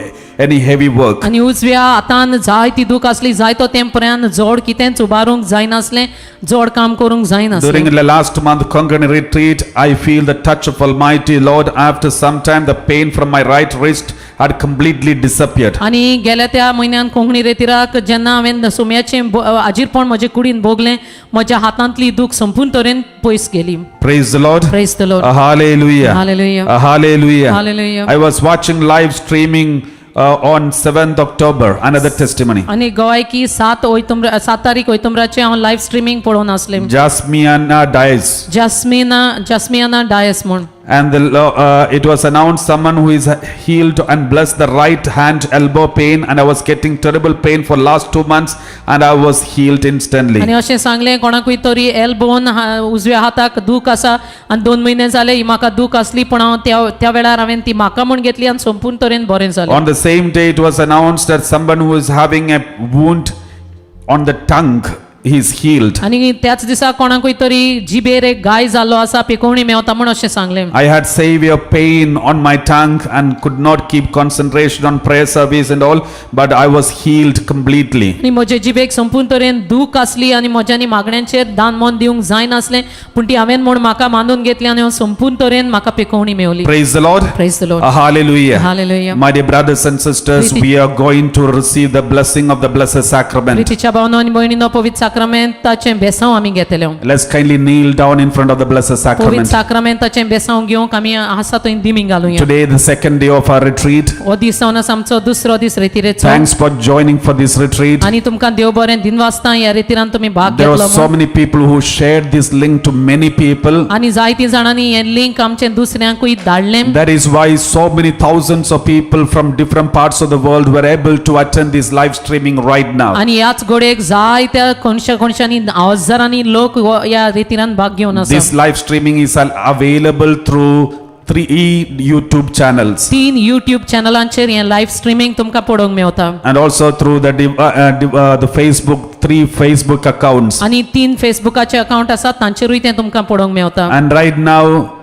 Speaker 6: any heavy work.
Speaker 5: आनी उजव्या हातान जाय ती दूख आसली जाय तो तेंप पर्यंत जोड कितेंच उबारूंक जायनासलें जोड काम करूंक जायनासलें
Speaker 6: During the last month Konkani retreat, I feel the touch of Almighty Lord. After some time, the pain from my right wrist had completely disappeared.
Speaker 5: आनी गेल्या त्या म्हयन्यान कोंकणी रेतीराक जेन्ना हांवें सोम्याचें आजीरपण म्हजे कुडीन भोगलें म्हज्या हातांतली दूख संपूर्ण तरेन पयस गेली
Speaker 6: Praise the Lord.
Speaker 5: Praise the Lord
Speaker 6: Hallelujah.
Speaker 5: Hallelujah.
Speaker 6: Hallelujah.
Speaker 5: Hallelujah.
Speaker 6: I was watching live streaming on 7th October. Another testimony.
Speaker 5: आनी गवायकी 7 तारीख ओयतुंबराचें हांव लायव्ह स्ट्रिमींग पळोवन आसलें
Speaker 6: Jasmiana Dias.
Speaker 5: जास्मियाना डायस म्हूण
Speaker 6: And it was announced someone who is healed and blessed the right hand elbow pain, and I was getting terrible pain for last 2 months and I was healed instantly.
Speaker 5: आणि अशें सांगलें कोणाकूय तरी Albon उजव्या हाताक दूख आसा आनी 2 म्हयने जाले ही म्हाका दूख आसली पूण हांव त्या वेळार हांवें ती म्हाका म्हूण घेतली आनी संपूर्ण तरेन बरें जालें.
Speaker 6: On the same day it was announced that someone who is having a wound on the tongue, he is healed.
Speaker 5: आनी त्याच दिसा कोणाकूय तरी जिबेर एक गाय जाल्लो आसा पिकोवणी मेवता म्हूण अशें सांगलें.
Speaker 6: I had severe pain on my tongue and could not keep concentration on prayer service and all, but I was healed completely.
Speaker 5: आनी म्हजे जिबेक संपूर्ण तरेन दूख आसली आनी म्हज्यांनी मागण्यांचेर दान मोन दिवंक जायनासलें पूण ती हांवें म्हूण म्हाका मानून घेतली आनी हांव संपूर्ण तरेन म्हाका पिकोवणी मेवली.
Speaker 6: Praise the Lord.
Speaker 5: Praise the Lord.
Speaker 6: Hallelujah.
Speaker 5: Hallelujah.
Speaker 6: My dear brothers and sisters, we are going to receive the blessing of the blessed sacrament.
Speaker 5: प्रितीच्या भावांनो आनी भयणीनो पवित्र साक्रामेंताचें बेसांव आमी घेतलें.
Speaker 6: Let's kindly kneel down in front of the blessed
Speaker 5: पवित्र
Speaker 6: sacrament.
Speaker 5: साक्रामेंताचें बेसांव घेवंक आमी आसा थंय दिमी घालुया.
Speaker 6: Today, the second day of our retreat.
Speaker 5: हो दीस जावन आसा आमचो दुसरो दीस रेतीरेचो.
Speaker 6: Thanks for joining for this retreat.
Speaker 5: आनी तुमकां देव बरें दिनवासता ह्या रेतीरान तुमी भाग
Speaker 6: There
Speaker 5: घेतलो
Speaker 6: were so
Speaker 5: म्हूण.
Speaker 6: many people who shared this link to many people.
Speaker 5: आनी जायतीं जाणांनी हें लिंक आमचें दुसऱ्यांकूय धाडलें.
Speaker 6: That is why so many thousands of people from different parts of the world were able to attend this live streaming right now.
Speaker 5: आनी ह्याच घोडेक जायत्या कोणशांनी हजारांनी लोक ह्या रेतीरान भाग घेवन आसा.
Speaker 6: This live streaming is available through 3 YouTube channels
Speaker 5: 3 YouTube चॅनलांचेर हें लायव्ह स्ट्रीमिंग तुमकां पळोवंक Mewat.
Speaker 6: and also through the Facebook, 3 Facebook accounts.
Speaker 5: आनी 3 फेसबुकाचे अकाउंट आसात तांचेरूय तें तुमकां पळोवंक Mewat.
Speaker 6: And right now,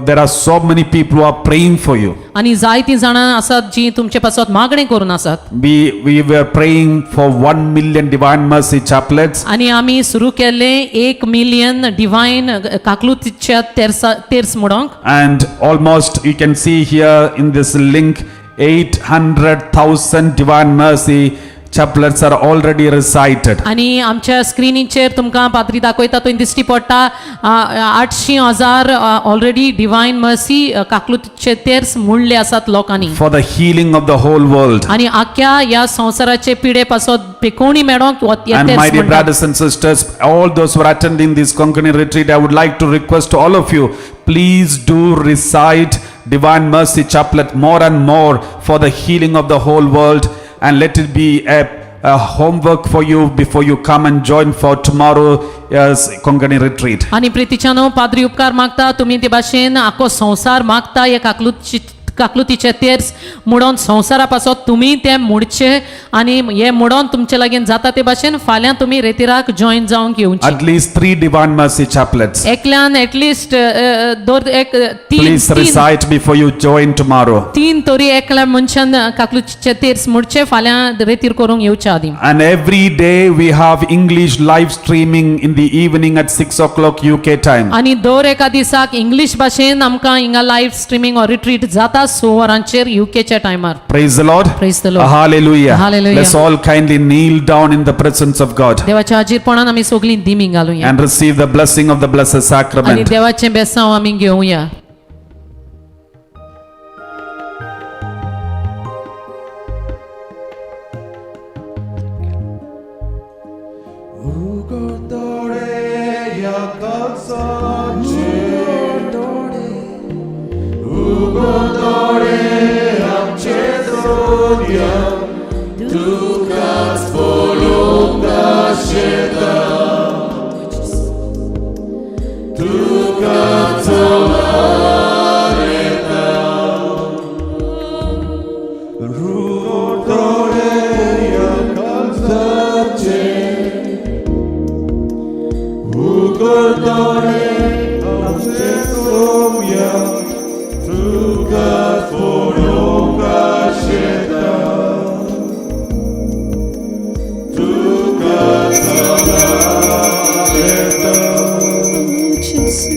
Speaker 6: there are so many people who are praying for you.
Speaker 5: आनी जायतीं जाणां आसात जीं तुमचे पासत मागणी करून आसात.
Speaker 6: We were praying for 1 million Divine Mercy chaplets.
Speaker 5: आनी आमी सुरू केल्ले 1 मिलियन डिवायन काकलुतीच्या तेर्स म्हणोंक.
Speaker 6: And almost you can see here in this link 800,000 Divine Mercy chaplets are already recited.
Speaker 5: आनी आमच्या स्क्रिनीचेर तुमकां पाद्री दाखयता थंय दिश्टी पडटा 800,000 ऑलरेडी डिवायन मर्सी काकलुतीचे तेर्स म्हणले आसात लोकांनी.
Speaker 6: For the healing of the whole world.
Speaker 5: आनी आख्या ह्या संवसाराचे पिडे पासत पिकोवणी मेळोंक
Speaker 6: And my dear brothers and sisters, all those who are attending this Konkani retreat, I would like to request all of you, please do recite Divine Mercy Chaplet more and more for the healing of the whole world, and let it be a homework for you before you come and join for tomorrow's Konkani retreat.
Speaker 5: आनी प्रितीच्यानो पाद्री उपकार मागता तुमी ते भाशेन आखो संवसार मागता हे काकलुतीचे तेर्स म्हणून संवसारा पासत तुमी ते मुडचे आनी हे म्हणून तुमचे लागीं जाता ते भाशेन फाल्यां तुमी रेतीराक जॉइन जावंक येवची.
Speaker 6: At least 3 Divine Mercy chaplets.
Speaker 5: एकल्यान एटलिस्ट एक
Speaker 6: Please recite before you join tomorrow.
Speaker 5: 3 तरी एकल्या मनशान काकलुतीचे तेर्स मुडचे फाल्यां रेतीर करूंक येवचे आदी.
Speaker 6: And every day we have English live streaming in the evening at 6 o'clock UK time.
Speaker 5: आनी दर एका दिसाक इंग्लीश भाशेन आमकां हिंगा लायव्ह स्ट्रीमिंग और रिट्रीट जाता 6 वरांचेर यूकेच्या टायमार.
Speaker 6: Praise the Lord.
Speaker 5: Praise the Lord.
Speaker 6: Hallelujah.
Speaker 5: Hallelujah.
Speaker 6: Let's all kindly kneel down in the presence of God
Speaker 5: देवाच्या हाजीरपणान आमी सगळीं दिमी घालुया
Speaker 6: and receive the blessing of the blessed
Speaker 5: आनी
Speaker 6: sacrament.
Speaker 5: देवाचें बेसांव आमी घेवया.
Speaker 7: Jesus.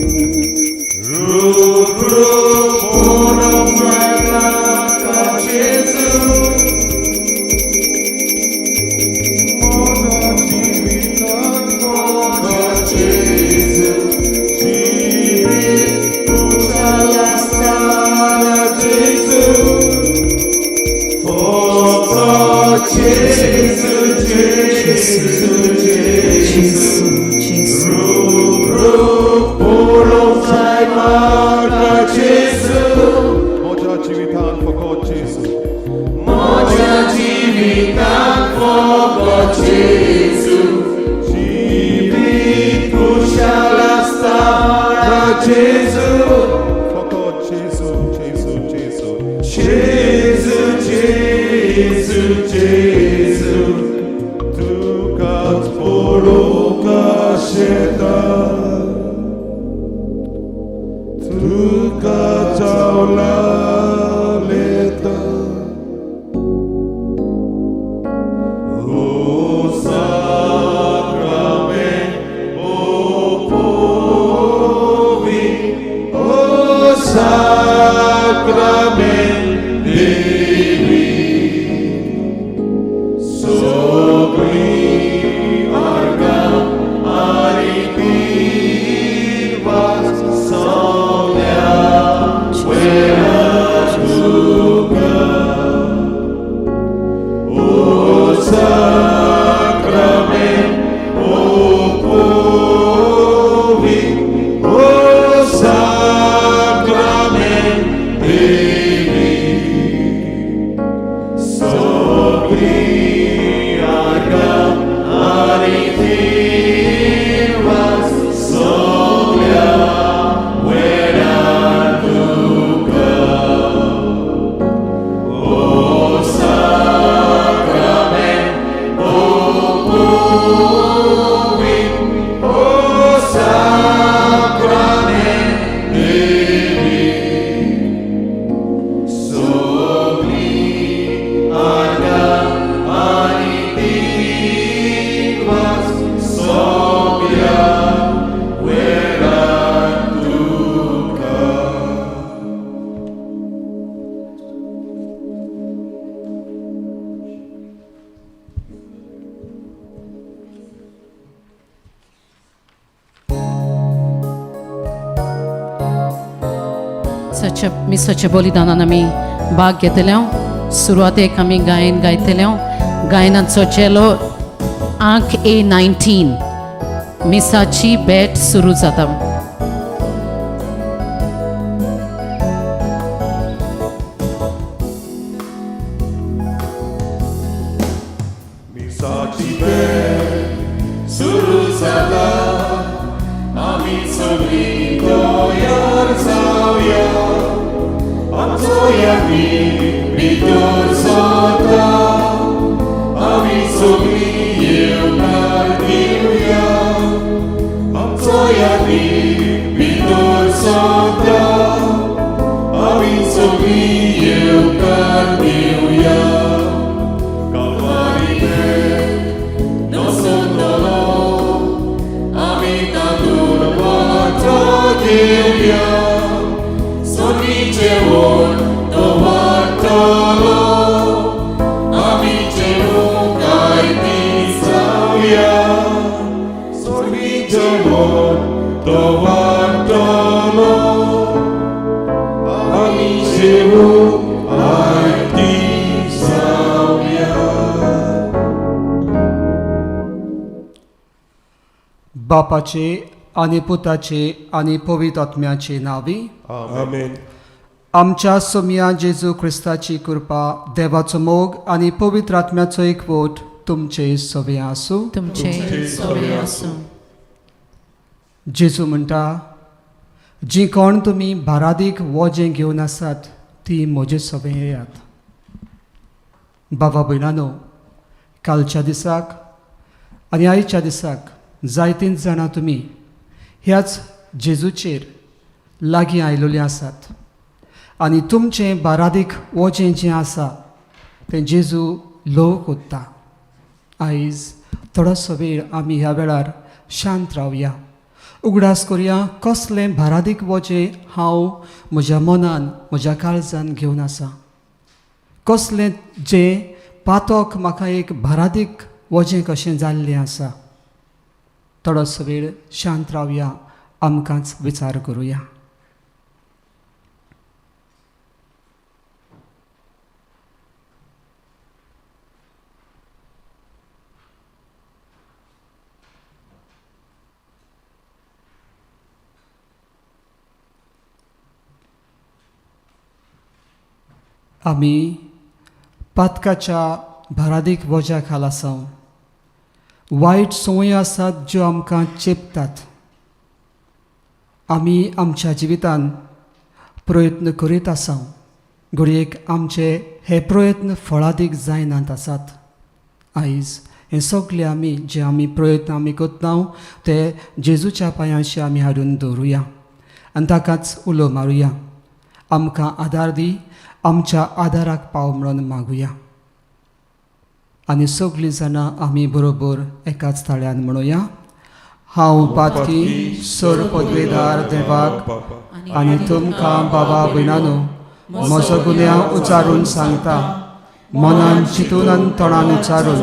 Speaker 2: Jesu,
Speaker 3: फकत जेजू जेजू जेजू
Speaker 2: Jesu, Jesu, Jesu.
Speaker 3: तुकाच
Speaker 2: Poroka sheta,
Speaker 3: तुका चावला लेता
Speaker 2: O sacrament, O povi, O sacrament Dei, sogri argam aripivas somnia, vera tuca. O sacrament, O povi, O sacrament Dei, sogri argam aripivas somnia, vera tuca. O sacrament, O povi, O sacrament Dei, sogri argam aripivas somnia, vera tuca.
Speaker 5: मिसाच्या बलिदानान आमी भाग घेतले सुरवातेक आमी गायन गायतले गायनाचो चेलो आंक A19 मिसाची bat सुरू जाता
Speaker 2: Misaci suru zada, ami sogli doyar zauya, amzoya vitor sota, ami sogli yeunar diuya, amzoya vitor sota, ami sogli yeunar diuya.
Speaker 7: बापाचे आनी पुताचे आनी पवित्र आत्म्याचे नावी
Speaker 3: आमेन
Speaker 7: आमच्या सोम्या जेजू क्रिस्ताची कृपा देवाचो मोग आनी पवित्र आत्म्याचो एकवट तुमचे सवे आसूं
Speaker 5: तुमचे सगळे आसूं
Speaker 7: जेजू म्हणटा जी कोण तुमी बारादीक वजें घेवन आसात ती म्हजे सवे येयात बाबा भयणानो कालच्या दिसाक आनी आयच्या दिसाक जायतीं जाणां तुमी ह्याच जेजूचेर लागीं आयलोलीं आसात आनी तुमचें बारादीक वचें जें आसा तें जेजू लोव कोत्ता आयज थोडोसो वेळ आमी ह्या वेळार शांत रावया उगडास करया कसलें बारादीक वचें हांव म्हज्या मनान म्हज्या काळजान घेवन आसा कसलें जें पातोक म्हाका एक बारादीक वचें कशें जाल्लें आसा थोडोसो वेळ शांत रावया आमकांच विचार करुया आमी पातकाच्या भरादीक वजा खाला आसात वायट संवय आसात ज्यो आमकां चेपतात आमी आमच्या जिवितान प्रयत्न करीत आसा घडयेक आमचे हे प्रयत्न फळादीक जायनात आसात. आयज हे सगळे आमी प्रयत्न आमी करता ते जेजूच्या पांयांशी आमी हाडून दवरुया आनी ताकाच उलो मारुया. आमकां आदार दी, आमच्या आदाराक पाव म्हणून मागुया. आनी सगळीं जाणां आमी बरोबर एकाच ताळ्यान म्हणुया. हांव पातकी सर पदवेदार देवाक आनी तुमकां बाबा भयणानो म्हजो गुन्यांव उचारून सांगता, मनान चिंतून आनी तोंडान उचारून,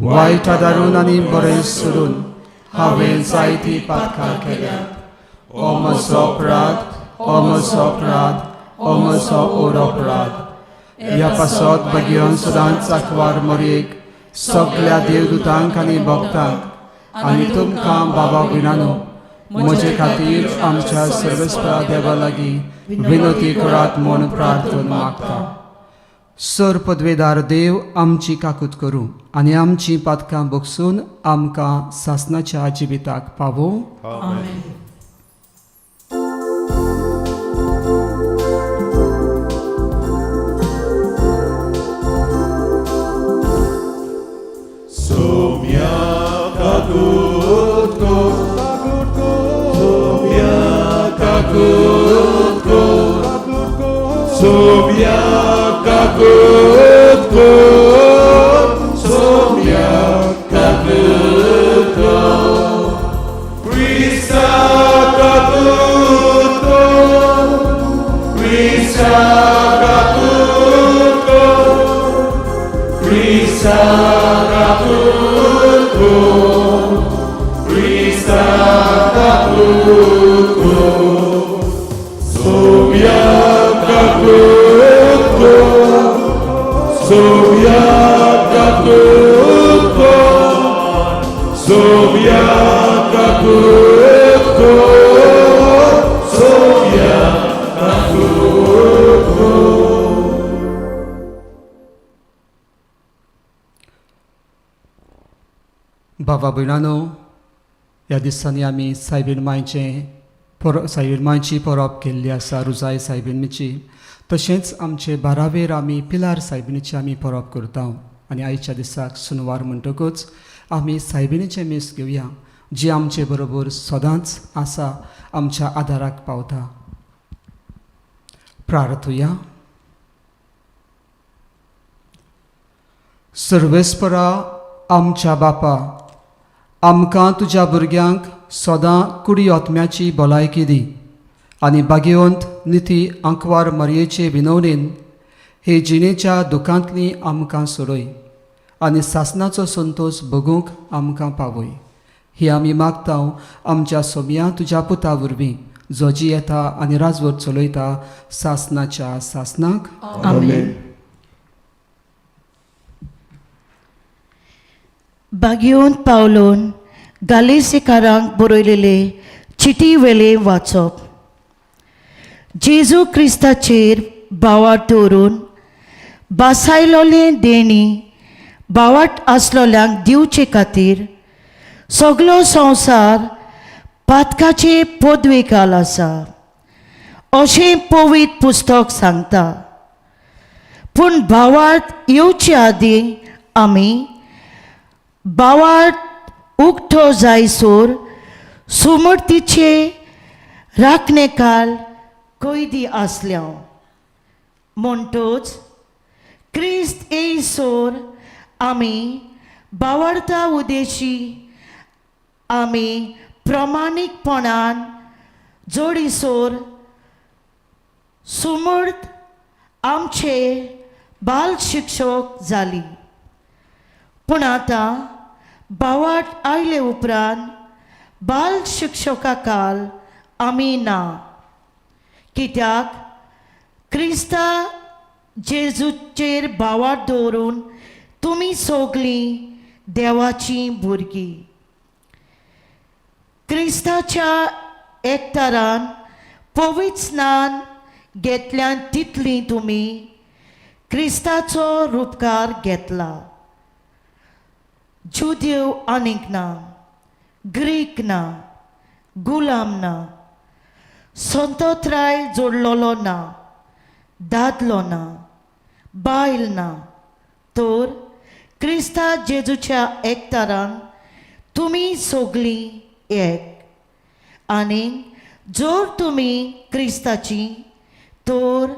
Speaker 7: वायट आदारून आनी बरें सोडून हांवें जायतीं पातकां केल्यात. हो म्हजो अपराध, हो म्हजो अपराध, हो म्हजो ओर अपराध. ह्या पासत बेगीन सदांच आंकवार मरयेक सगळ्या देवदूतांक आनी भक्तांक आनी तुमकां बाबा भयणानो म्हजे खातीर आमच्या सर्वेस्परा देवा लागीं विनोती करात म्हूण प्रार्थना मागता. सर पदवेदार देव आमची काकूत करूं आनी आमची पातकां बगसून आमकां सासणाच्या जिविताक पावो. बाबा भयणानो, ह्या दिसांनी आमी सायबीण मांयची परब केल्ली आसा, रुजाय सायबीणीची. तशेंच आमचे 12वेर आमी पिलार सायबीणीची आमी परब करता. आनी आयच्या दिसाक सुनवार म्हणटकूच आमी सायबीणीचें मीस घेवया, जी आमचे बरोबर सदांच आसा, आमच्या आदाराक पावता. प्रार्थुया. सर्वेस्परा आमच्या बापा, आमकां तुज्या भुरग्यांक सदां कुडी ओतम्याची भलायकी दी आनी बागेवंत निती आंकवार मरयेचे विनवणेन हे जिणेच्या दुखांतली आमकां सोडय आनी सासणाचो संतोश भोगूंक आमकां पावय. ही आमी मागता आमच्या सोम्या तुज्या पुता वरवीं, जो जी येता आनी राजवट चलयता सासणाच्या सासणाक.
Speaker 8: आमेन. बागेवंत पावलोन गालेसेकारांक बरयलेले चिटी वेले वाचप. जेजू क्रिस्ताचेर बावाट दवरून बासायलोले देणी बावाट आसलोल्यांक दिवचे खातीर सगलो संवसार पातकाचे पोदवेकाल आसा, अशें पवित्र पुस्तक सांगता. पूण बावाट येवचे आदीं आमी बावाट उक्तो जायसोर सुमर्तीचे राखणेकाल कैदी आसल्या. म्हणटूच क्रिस्त येयसोर आमी बावार्ता उदेशी आमी प्रामाणीकपणान जोडिसोर सुमर्त आमचे बाल शिक्षक जाली. पूण आतां बावाट आयले उपरांत बाल शिक्षका काल आमी ना, कित्याक क्रिस्ता जेजूचेर बावाट दवरून तुमी सगळीं देवाची भुरगीं. क्रिस्ताच्या एकतारान पवित्र स्नान घेतल्यान तितली तुमी क्रिस्ताचो रूपकार घेतला. जुदेव आनीक ना, ग्रीक ना, गुलाम ना, संतोत्राय जोडलोलो ना, दादलो ना, बायल ना, तर क्रिस्ता जेजूच्या एकतारान तुमी सोगलीं एक. आनी जर तुमी क्रिस्ताची तर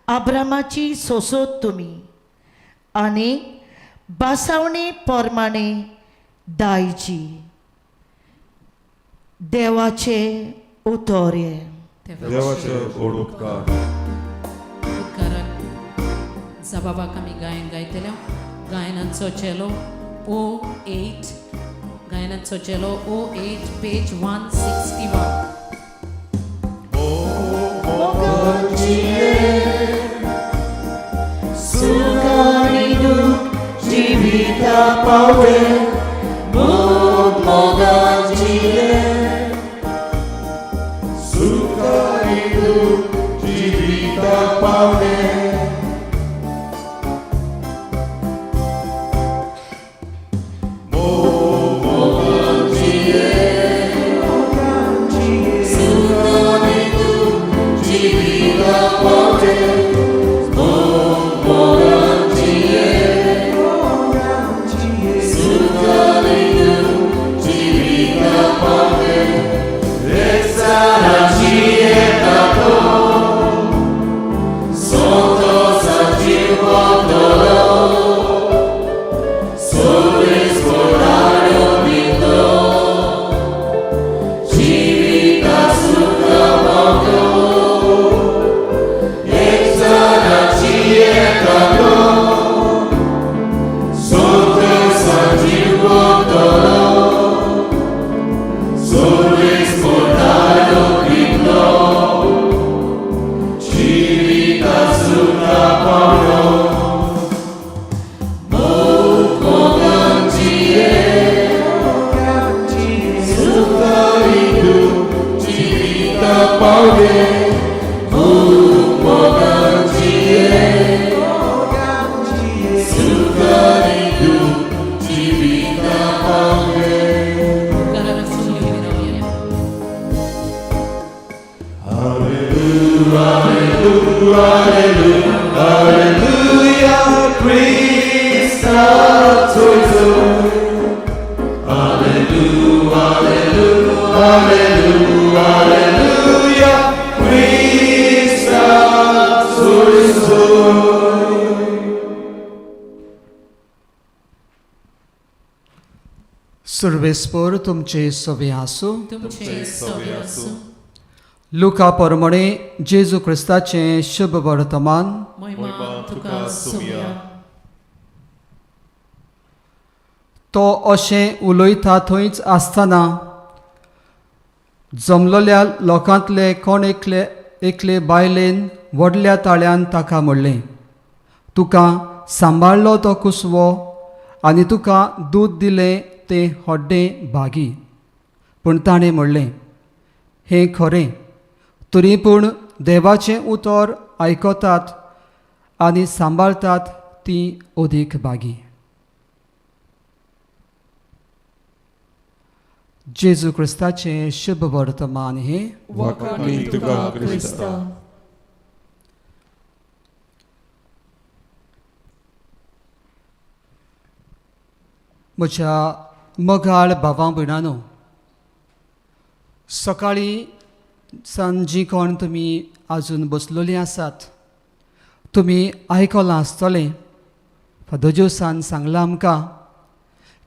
Speaker 8: अब्रामाची सोसोत तुमी आनी बासावणी पोरमाणे दायची. देवाचे उतोर्ये.
Speaker 2: देवाचे उपकार.
Speaker 5: उपकाराक जबाबाक आमी गायन गायतले. गायनाचो चेलो O8, गायनाचो चेलो O8 पेज 161.
Speaker 2: जीविता पावे मोग मोगांचीले सुखारी दुख जीविता पावे
Speaker 7: सर्वेस्पर तुमचे सवे आसूं.
Speaker 5: तुमचे सवे आसूं.
Speaker 7: लुका परमणे जेजू क्रिस्ताचे शुभ वर्तमान.
Speaker 5: महिमा तुका सोव्या.
Speaker 7: तो अशें उलयता थंयच आसतना जमलोल्या लोकांतले कोण एकले बायलेन व्हडल्या ताळ्यान ताका म्हणलें, तुका सांबाळलो तो कुसवो आनी तुका दूद दिलें तें हड्डें भागी. पूण ताणें म्हणलें, हें खरें, तरी पूण देवाचें उतर आयकतात आनी सांबाळतात तीं ओदीक भागी. जेजू क्रिस्ताचें शुभ वर्तमान हे
Speaker 2: वखणी तुका क्रिस्ता.
Speaker 7: म्हज्या मोगाळ भावां भयणांनो, सकाळीं सांजी कोण तुमी आजून बसलेलीं आसात, तुमी आयकलां आसतलें फादोजोसान सांगलां आमकां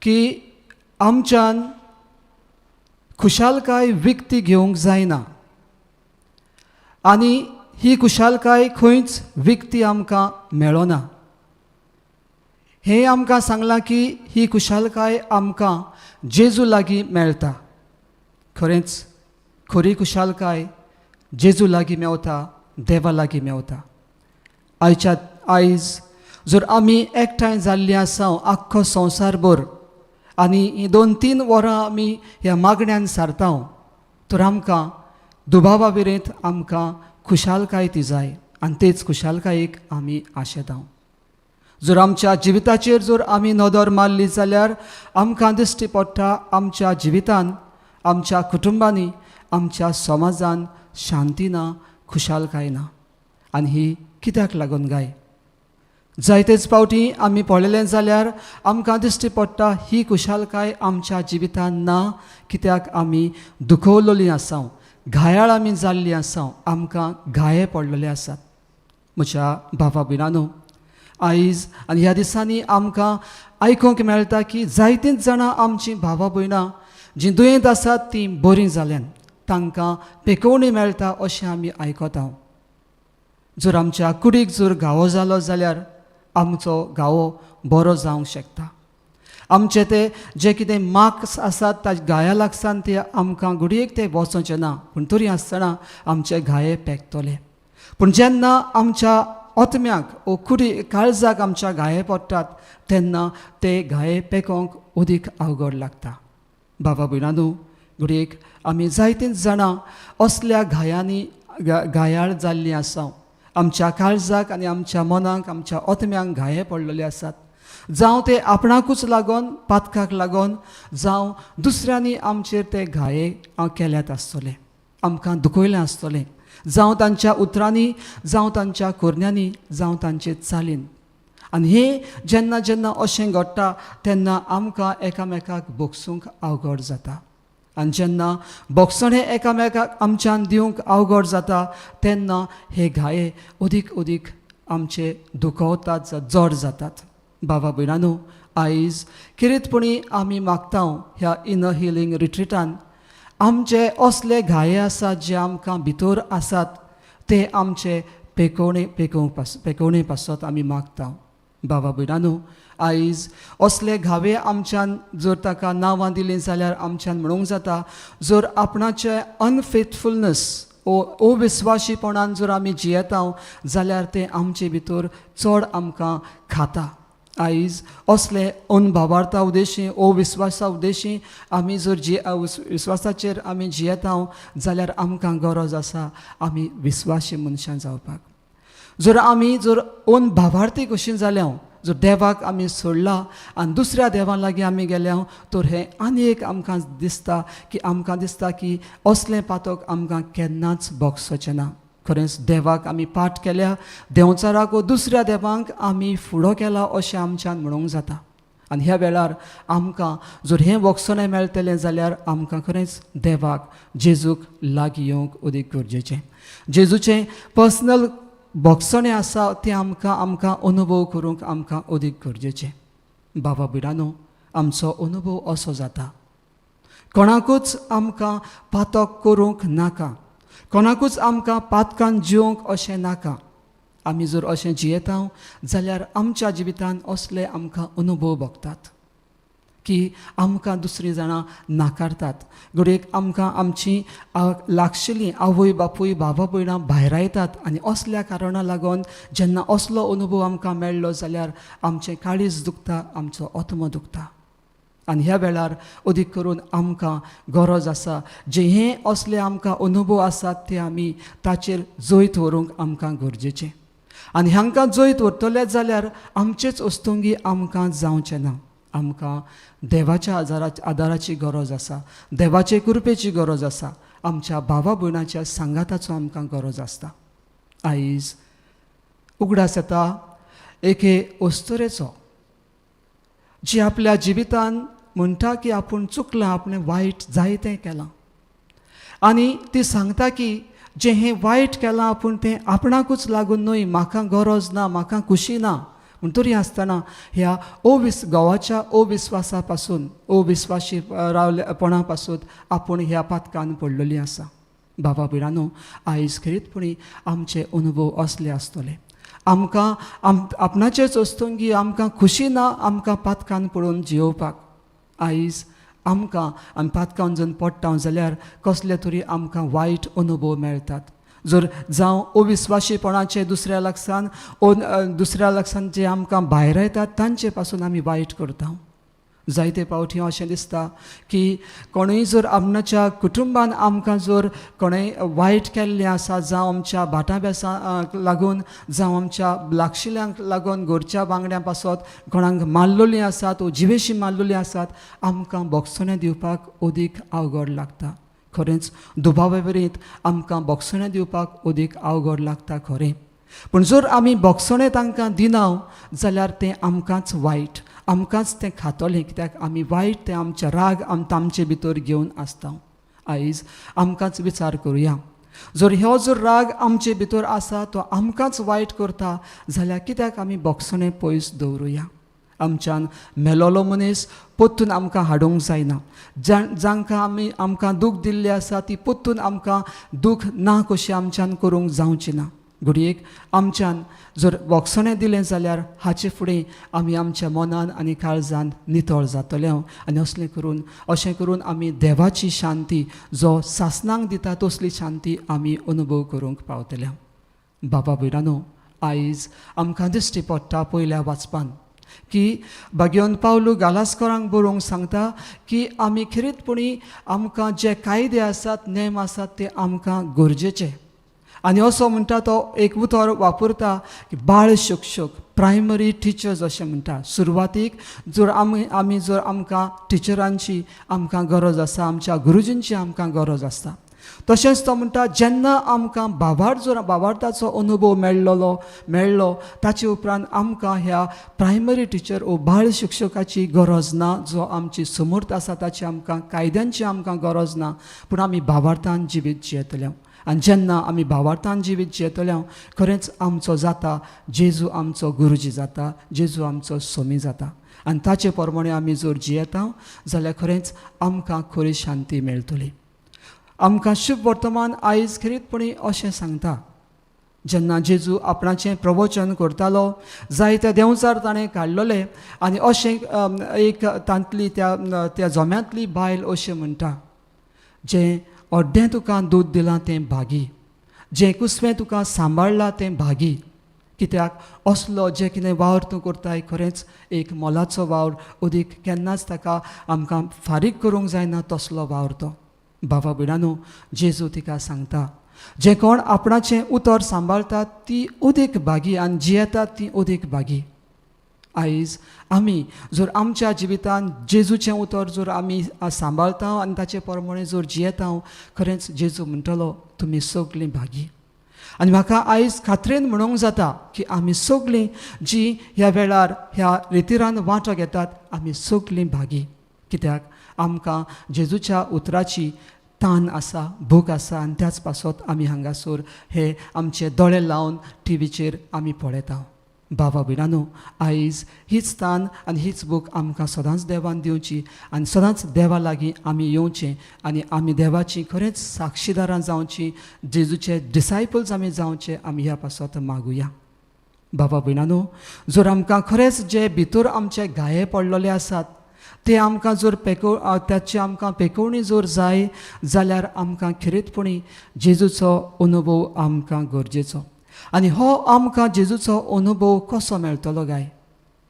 Speaker 7: की आमच्यान खुशालकाय विकती घेवंक जायना आनी ही खुशालकाय खंयच विकती आमकां मेळना. हें आमकां सांगलां की ही खुशालकाय आमकां जेजू लागीं मेळटा. खरेंच खरी खुशालकाय जेजू लागीं मेवता, देवा लागीं मेवता. आयज जर आमी एकठांय जाल्लीं आसा आख्खो संवसारभर आनी ही 2-3 वरां आमी ह्या मागण्यांत सारता, तर आमकां दुबावा विरेंत आमकां खुशालकाय ती जाय आनी तेच खुशालकायेक आमी आशेता. जर आमच्या जिविताचेर जर आमी नदर मारली जाल्यार आमकां दिश्टी पडटा आमच्या जिवितान, आमच्या कुटुंबांनी, आमच्या समाजान शांती ना, खुशालकाय ना. आनी ही कित्याक लागून गाय? जायतेच फावटी आमी पळयलें जाल्यार आमकां दिश्टी पडटा ही खुशालकाय आमच्या जिवितान ना, कित्याक आमी दुखवलेलीं आसां, घायाळ आमी जाल्लीं आसां, आमकां घाये पडलेले आसात. म्हज्या भावा भयणांनो, आयज आनी ह्या दिसांनी आमकां आयकूंक मेळटा की जायतींच जाणां आमचीं भावा भयणां जीं दुयेंत आसात तीं बरीं जाल्यान, तांकां पेकोवणी मेळटा अशें आमी आयकता. जर आमच्या कुडीक जर घावो जालो जाल्यार आमचो घावो बरो जावंक शकता. आमचे ते जे कितें मार्क्स आसात ताजे घाया लागसान ते आमकां घडयेक ते वचोंचे ना, पूण तरी आसतना आमचे घाये पेकतले. पूण जेन्ना आमच्या ओतम्याक ओ कुडी काळजाक आमच्या घाये पडटात तेन्ना ते घाये पेकोवंक अदीक अवघड लागता. बाबा भयणांनो, घडयेक आमी जायतींच जाणां असल्या घायांनी घायाळ जाल्लीं आसां. आमच्या काळजाक आनी आमच्या मनाक आमच्या ओतम्यांक घाये पडलेले आसात. जावं ते आपणाकूच लागून, पातकाक लागून, जावं दुसऱ्यांनी आमचेर ते घाये केल्यात आसतले, आमकां दुखयलें आसतलें, जावं तांच्या उतरांनी, जावं तांच्या कुरण्यांनी, जावं तांचे चालीन. आनी हे जेन्ना जेन्ना अशें घडटा तेन्ना आमकां एकामेकाक बोगसूंक अवघड जाता. आनी जेन्ना बोगसणें एकामेकाक आमच्यान दिवंक अवघड जाता तेन्ना हे घाये अदीक अदीक आमचे दुखवतात, जड जातात. बाबा भयणांनो, आयज किरीतपणी आमी मागता ह्या इनर हिलींग रिट्रीटान आमचे असले घाये आसात जे आमकां भितर आसात ते आमचे पेकोवणे पासत आमी मागता. बाबा भयणांनो, आयज असले घावे आमच्यान जर ताका नांवां दिलीं जाल्यार आमच्यान म्हणूंक जाता जर आपणाचे अनफेथफुलनेस ओ अविस्वाशीपणान जर आमी जियेता जाल्यार ते आमचे भितर चड आमकां खाता. आयज असले अनभावार्था उद्देशी अविस्वासा उद्देशी आमी जर विस्वासाचेर आमी जियेता जाल्यार आमकां गरज आसा आमी विस्वासी मनशां जावपाक. जर आमी जर अनभावार्थी कशीं जाल्या, जर देवाक आमी सोडला आनी दुसऱ्या देवा लागीं आमी गेल्या तर हें आनी एक आमकां दिसता की असलें पातक आमकां केन्नाच भोगसचें ना. खरेंच देवाक आमी पाठ केल्या, देंवचाराक वा दुसऱ्या देवांक आमी फुडो केला अशें आमच्यान म्हणूंक जाता. आनी ह्या वेळार आमकां जर हें वखसणें मेळटलें जाल्यार आमकां खरेंच देवाक जेजूक लागीं येवंक अदीक गरजेचें. जेजूचें पर्सनल भोगसणें आसा तें आमकां अनुभव करूंक आमकां अदीक गरजेचें. बाबा भयणांनो, आमचो अनुभव असो जाता, कोणाकूच आमकां पातक करूंक नाका, कोणाकूच आमकां पातकान जिवंक अशें नाका. आमी जर अशें जियेता जाल्यार आमच्या जिवितान असले आमकां अनुभव भोगतात की आमकां दुसरीं जाणां नाकारतात. घडयेक आमकां आमची लागशिल्लीं आवय बापूय बाबा भयणां भायर येतात आनी असल्या कारणां लागून जेन्ना असलो अनुभव आमकां मेळ्ळो जाल्यार आमचें काळीज दुखता, आमचो आत्मो दुखता. आनी ह्या वेळार अदीक करून आमकां गरज आसा जे हे असले आमकां अनुभव आसात ते आमी ताचेर जैत व्हरूंक आमकां गरजेचें. आनी हांकां जैत व्हरतले जाल्यार आमचेच वस्तुंगी आमकां जावचें ना. आमकां देवाच्या आदाराची गरज आसा, देवाचे कृपेची गरज आसा, आमच्या भावा भयणाच्या सांगाताचो आमकां गरज आसता. आयज उगडास येता एके अस्तरेचो जी आपल्या जिवितान म्हणटा की आपूण चुकलां, आपणें वायट जायतें केलां आनी ती सांगता की जें हें वायट केलां आपूण तें आपणाकूच लागून न्हय, म्हाका गरज ना, म्हाका खुशी ना. पूण तरी आसतना ह्या गांवाच्या अविस्वासा पासून अविस्वासी रावलेपणा पासून आपूण ह्या पातकान पडलेलीं आसा. बाबा भयणांनो, आयज खरीतपणी आमचे अनुभव असले आसतले. आमकां आपणाचेच वस्तुंगी आमकां खुशी ना आमकां पातकान पडून जियोवपाक. आयज आमकां पातकान जर पडटा जाल्यार कसले तरी आमकां वायट अनुभव मेळटात. जर जावं अविस्वाशीपणाचे दुसऱ्या लागसान जे आमकां भायर येतात तांचे पासून आमी वायट करता. जायते फावटी अशें दिसता की कोणूय जर आपणाच्या कुटुंबान आमकां जर कोणेंय वायट केल्लें आसा, जावं आमच्या भाटाभ्यासाक लागून, जावं आमच्या लागशिल्ल्यांक लागून, घरच्या वांगड्यां पासत कोणाक मारलेलीं आसात वा जिवेशी मारलेलीं आसात, आमकां भोगसणें दिवपाक अदीक अवघड लागता. खरेंच दुबावेवरीत आमकां बोगसणे दिवपाक अदीक अवघड लागता खरें. पूण जर आमी बोगसणे तांकां दिना जाल्यार तें आमकांच वायट, आमकांच तें खातोलें, कित्याक आमी वायट तें आमचे राग आमचे भितर घेवन आसता. आयज आमकांच विचार करुया, जर हो जर राग आमचे भितर आसा तो आमकांच वायट करता जाल्यार कित्याक आमी बोगसणे पयस दवरुया. आमच्यान मेलोलो मनीस पोत्तून आमकां हाडूंक जायना. जांकां आमकां दूख दिल्लें आसा ती पोत्तून आमकां दूख ना कशें आमच्यान करूंक जावचें ना. घडयेक आमच्यान जर बोगसणें दिलें जाल्यार हाचे फुडें आमी आमच्या मनान आनी काळजान नितळ जातले. आनी अशें करून आमी देवाची शांती जो सासणांक दिता तसली शांती आमी अनुभव करूंक पावतले. बाबा भयणानो, आयज आमकां दिश्टी पडटा पयल्या वाचपान की भाग्यवन पावलू गालास्करांक बरोवंक सांगता की आमी खरीतपणी आमकां जे कायदे आसात, नेम आसात ते आमकां गरजेचे. आनी असो म्हणटा तो एक उतर वापरता की बाळ शिक्षक, प्रायमरी टिचर्स अशें म्हणटा. सुरवातीक जर आमी जर आमकां टिचरांची आमकां गरज आसा, आमच्या गुरुजींची आमकां गरज आसता. तशेंच तो म्हणटा जेन्ना आमकां भावार्थाचो अनुभव मेळ्ळो ताचे उपरांत आमकां ह्या प्रायमरी टिचर वो बाळ शिक्षकाची गरज ना, जो आमची समर्थ आसा ताची आमकां कायद्यांची आमकां गरज ना, पूण आमी भावार्थान जिवीत जियेतले. आनी जेन्ना आमी भावार्थान जिवीत जियेतले खरेंच आमचो जाता जेजू आमचो गुरुजी जाता, जेजू आमचो स्वामी जाता. आनी ताचे प्रमाणे आमी जर जियेता जाल्यार खरेंच आमकां खरी शांती मेळटली. आमकां शुभ वर्तमान आयज खरीतपणी अशें सांगता, जेन्ना जेजू आपणाचें प्रवचन करतालो जायते देंवचार ताणें काडलेले आनी अशें एक तांतली त्या जोम्यांतली बायल अशें म्हणटा, जें अर्दें तुका दूद दिलां तें भागी, जें कुसवें तुका सांबाळ्ळां तें भागी. कित्याक असलो जें कितें वावर तूं करताय खरेंच एक मोलाचो वावर, अदीक केन्नाच ताका आमकां फारीक करूंक जायना तसलो वावर तो. बाबा भयणानो, जेजू तिका सांगता, जे कोण आपणाचें उतर सांबाळटात ती अदीक भागी आनी जियेतात ती अदीक भागी. आयज आमी जर आमच्या जिवितान जेजूचें उतर जर आमी सांबाळटा आनी ताचे प्रमाणे जर जियेता खरेंच जेजू म्हणटलो तुमी सगळीं भागी. आनी म्हाका आयज खात्रेन म्हणूंक जाता की आमी सगळीं जीं ह्या वेळार ह्या रितीरान वांटो घेतात आमी सगळीं भागी. कित्याक आमकां जेजूच्या उतराची तान आसा, भूक आसा आनी त्याच पासत आमी हांगासर हे आमचे दोळे लावन टीव्हीचेर आमी पळयता. बाबा भयणानो, आयज हीच तान आनी हीच भूक आमकां सदांच देवान दिवची आनी सदांच देवा लागीं आमी येवचें आनी आमी देवाची खरेंच साक्षीदारां जावची, जेजूचे डिसायपल्स आमी जावचे, आमी ह्या पासत मागुया. बाबा भयणानो, जर आमकां खरेंच जे भितर आमचे गाये पडलेले आसात ते आमकां जर त्याची आमकां पेकोवणी जर जाय जाल्यार आमकां खरीतपणी जेजूचो अनुभव आमकां गरजेचो. आनी हो आमकां जेजूचो अनुभव कसो मेळटलो गाय?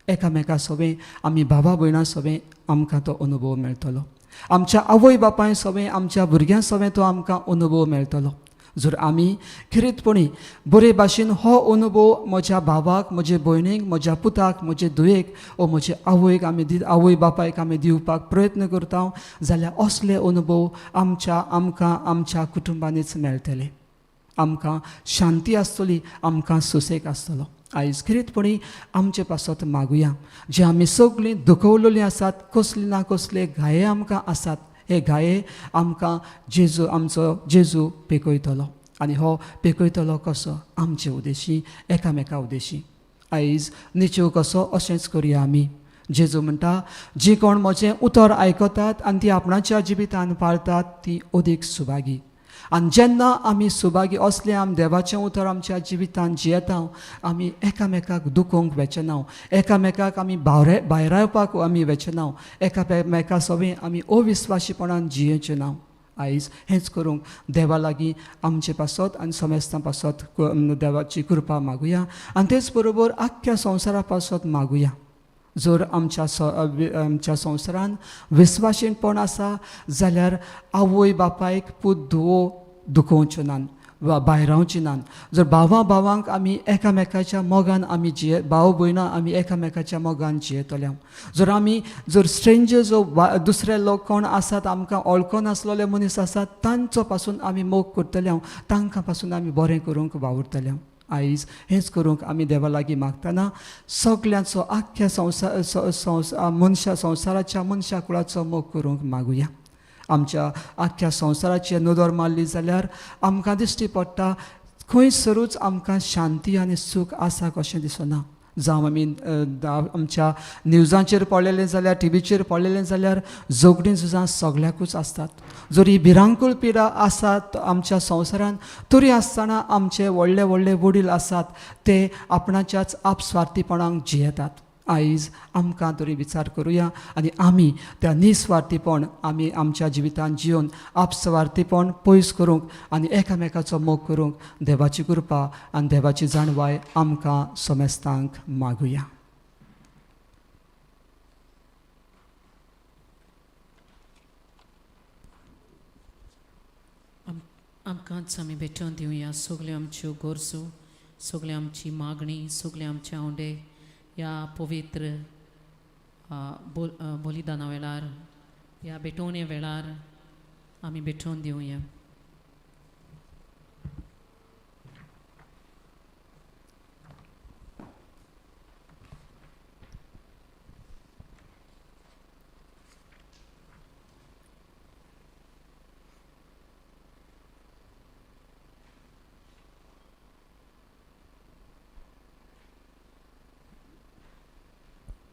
Speaker 7: एकामेका सोबे आमी भावा भयणां सोबे आमकां तो अनुभव मेळटलो. आमच्या आवय बापाय सोबे, आमच्या भुरग्यां सोबे तो आमकां अनुभव मेळटलो. जर आमी खरीतपणी बरे भाशेन हो अनुभव म्हज्या भावाक, म्हजे भयणीक, म्हज्या पुताक, म्हजे धुयेक वा म्हजे आवयक आवय बापायक आमी दिवपाक प्रयत्न करता जाल्यार असले अनुभव आमकां आमच्या कुटुंबांनीच मेळटले. आमकां शांती आसतली, आमकां सुसेग आसतलो. आयज खरीतपणी आमचे पासत मागुया, जे आमी सगळीं दुखवलेलीं आसात, कसली ना कसले घाये आमकां आसात, हे घाये आमकां आमचो जेजू पेकयतलो. आनी हो पेकयतलो कसो? आमचे उद्देशी, एकामेका उद्देशी. आयज निच्यो कसो अशेंच करुया आमी. जेजू म्हणटा, जी कोण म्हजें उतर आयकतात आनी ती आपणाच्या जिवितान पाळतात ती अदीक सुभागी. आनी जेन्ना आमी सुभागी असले आमी देवाचें उतर आमच्या जिवितान जियेता आमी एकामेकाक दुखोवंक वेचना, एकामेकाक आमी भायरावपाक आमी वेचना, एकामेका सोबे आमी अविस्वाशीपणान जियेचें ना. आयज हेंच करूंक देवा लागीं आमचे पासत आनी समेस्तां पासत देवाची कृपा मागुया आनी तेच बरोबर आख्ख्या संवसारा पासत मागुया. जर आमच्या संवसारान विस्वाशीणपण आसा जाल्यार आवय बापायक पूत धुवो दुखोवच्यो नान. भायर रावची नात. जर भावां भावांक आमी एकामेकाच्या मोगान आमी भाव भयणां आमी एकामेकाच्या मोगान जियेतल्या. जर स्ट्रेंजर जो दुसरे लोक कोण आसात आमकां वळखो नासलेले मनीस आसात तांचो पासून आमी मोग करतल्या, तांकां पासून आमी बरें करूंक वावुरतल्या. आयज हेंच करूंक आमी देवा लागीं मागतना सगल्यांचो आख्ख्या संवसाराच्या मनशा कुळाचो मोग करूंक मागुया. आमच्या आख्ख्या संवसाराची नदर मारली जाल्यार आमकां दिश्टी पडटा खंयसरूच आमकां शांती आनी सूख आसा कशें दिसना. जावं आमी आमच्या न्यूजांचेर पळयलें जाल्यार टीव्हीचेर पळयलें जाल्यार झगडीं झुजां सगळ्याकूच आसतात. जर ही भिरांकूळ पिडा आसात आमच्या संवसारान तरी आसतना आमचे व्हडले व्हडले वडील आसात ते आपणाच्याच आपस्वार्थीपणाक जियेतात. आयज आमकां तरी विचार करुया आनी आमी त्या निस्वार्थीपण आमी आमच्या जिवितांत जिवन आपस्वार्थीपण पयस करूंक आनी एकामेकाचो मोग करूंक देवाची कृपा आनी देवाची जाणवाय आमकां समेस्तांक मागुया.
Speaker 5: आमकांच आमी भेटोवन दिवया सगल्यो आमच्यो गरजो, सगळी आमची मागणी, सगळे आमचे आवडे ह्या पवित्र बलिदाना वेळार ह्या भेटोवणे वेळार आमी भेटोवन दिवया.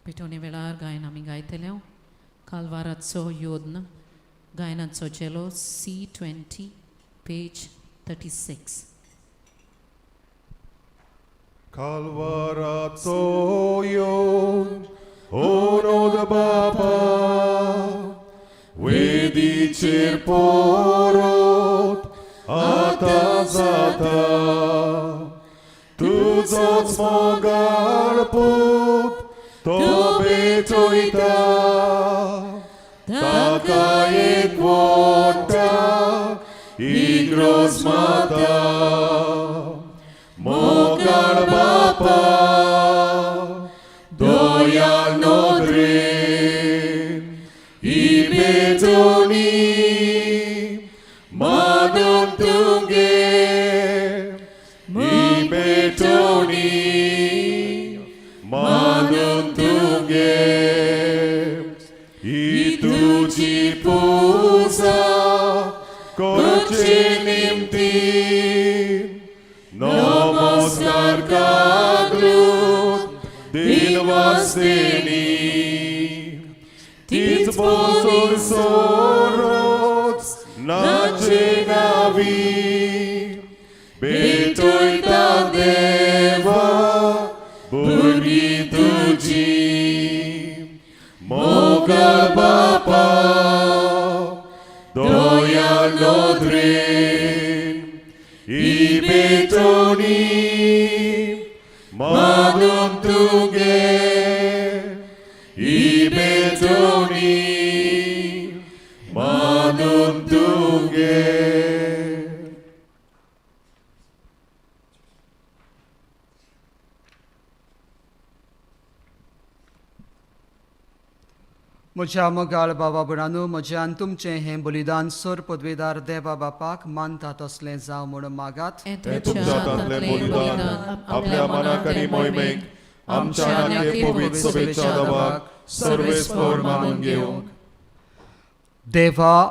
Speaker 5: भेटोवणे वेळार गायन आमी गायतले. काल्वाराचो योद्न गायनाचो चेलो C20 page 36.
Speaker 3: Kalvaraco jon, od Baba, वेदीचेर पोरोत आता जाता, तुजोच मोगाळ पूत तो भेटोयता, ताका एक वोटा इग्रोज माता, मोगाळ बापा दोयाल नोद्रेन ही बेजोनी मानून तुंगे, ही बेजोनी मानून तुंगे, ही तुझी पूजा करचे निमती नमस्कार कागलून दिनवासतेनी, तीच बोसून सोरोच नाचे नावी, भेटोयता देवा भुरगी तुझी, मोगाळ बापा दोयाल नोद्रेन ही बेटोनी मानून तुगे, ही बेटोनी मानून तुगे.
Speaker 7: म्हज्या मोगाळ बाबा भयणांनो, म्हज्यान तुमचें हें बलिदान सर पदवेदार देवा बापाक मानता तसलें जावं म्हूण मागात.
Speaker 3: हे तुमच्या हातांतलें बलिदान आपल्या मनाक आनी मोहिमेक आमच्या नाते पवित्र सभेच्या दाबाक सर्वेस्पर मानून घेवंक.
Speaker 7: देवा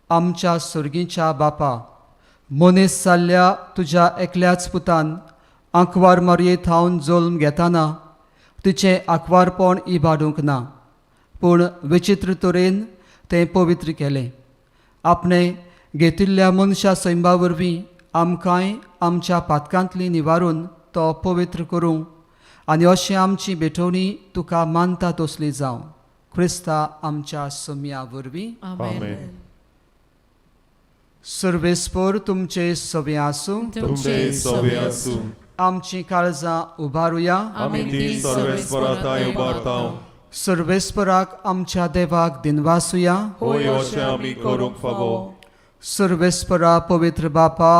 Speaker 7: आमच्या सुर्गीच्या बापा, मनीस जाल्ल्या तुज्या एकल्याच पुतान आंकवार मर्येत हावन जल्म घेताना तिचें आंकवारपण इबाडूंक ना, पूण विचित्र तरेन तें पवित्र केलें. आपणे घेतिल्ल्या मनशा सैमा वरवीं आमकांय आमच्या पातकांतली निवारून तो पवित्र करूं आनी अशें आमची भेटोवणी तुका मानता तसली जावं. क्रिस्ता आमच्या समिया वरवीं.
Speaker 3: आमेन.
Speaker 7: सर्वेस्पर तुमचे सवे आसूं.
Speaker 3: तुमचे सवे आसूं.
Speaker 7: आमची काळजां उबारुया.
Speaker 3: आमी ती सर्वेस्पराताय उबारतांव.
Speaker 7: सर्वेस्पराक आमच्या देवाक दिनवासुया.
Speaker 3: होय अशें आमी करूंक फावो.
Speaker 7: सर्वेस्परा पवित्र बापा,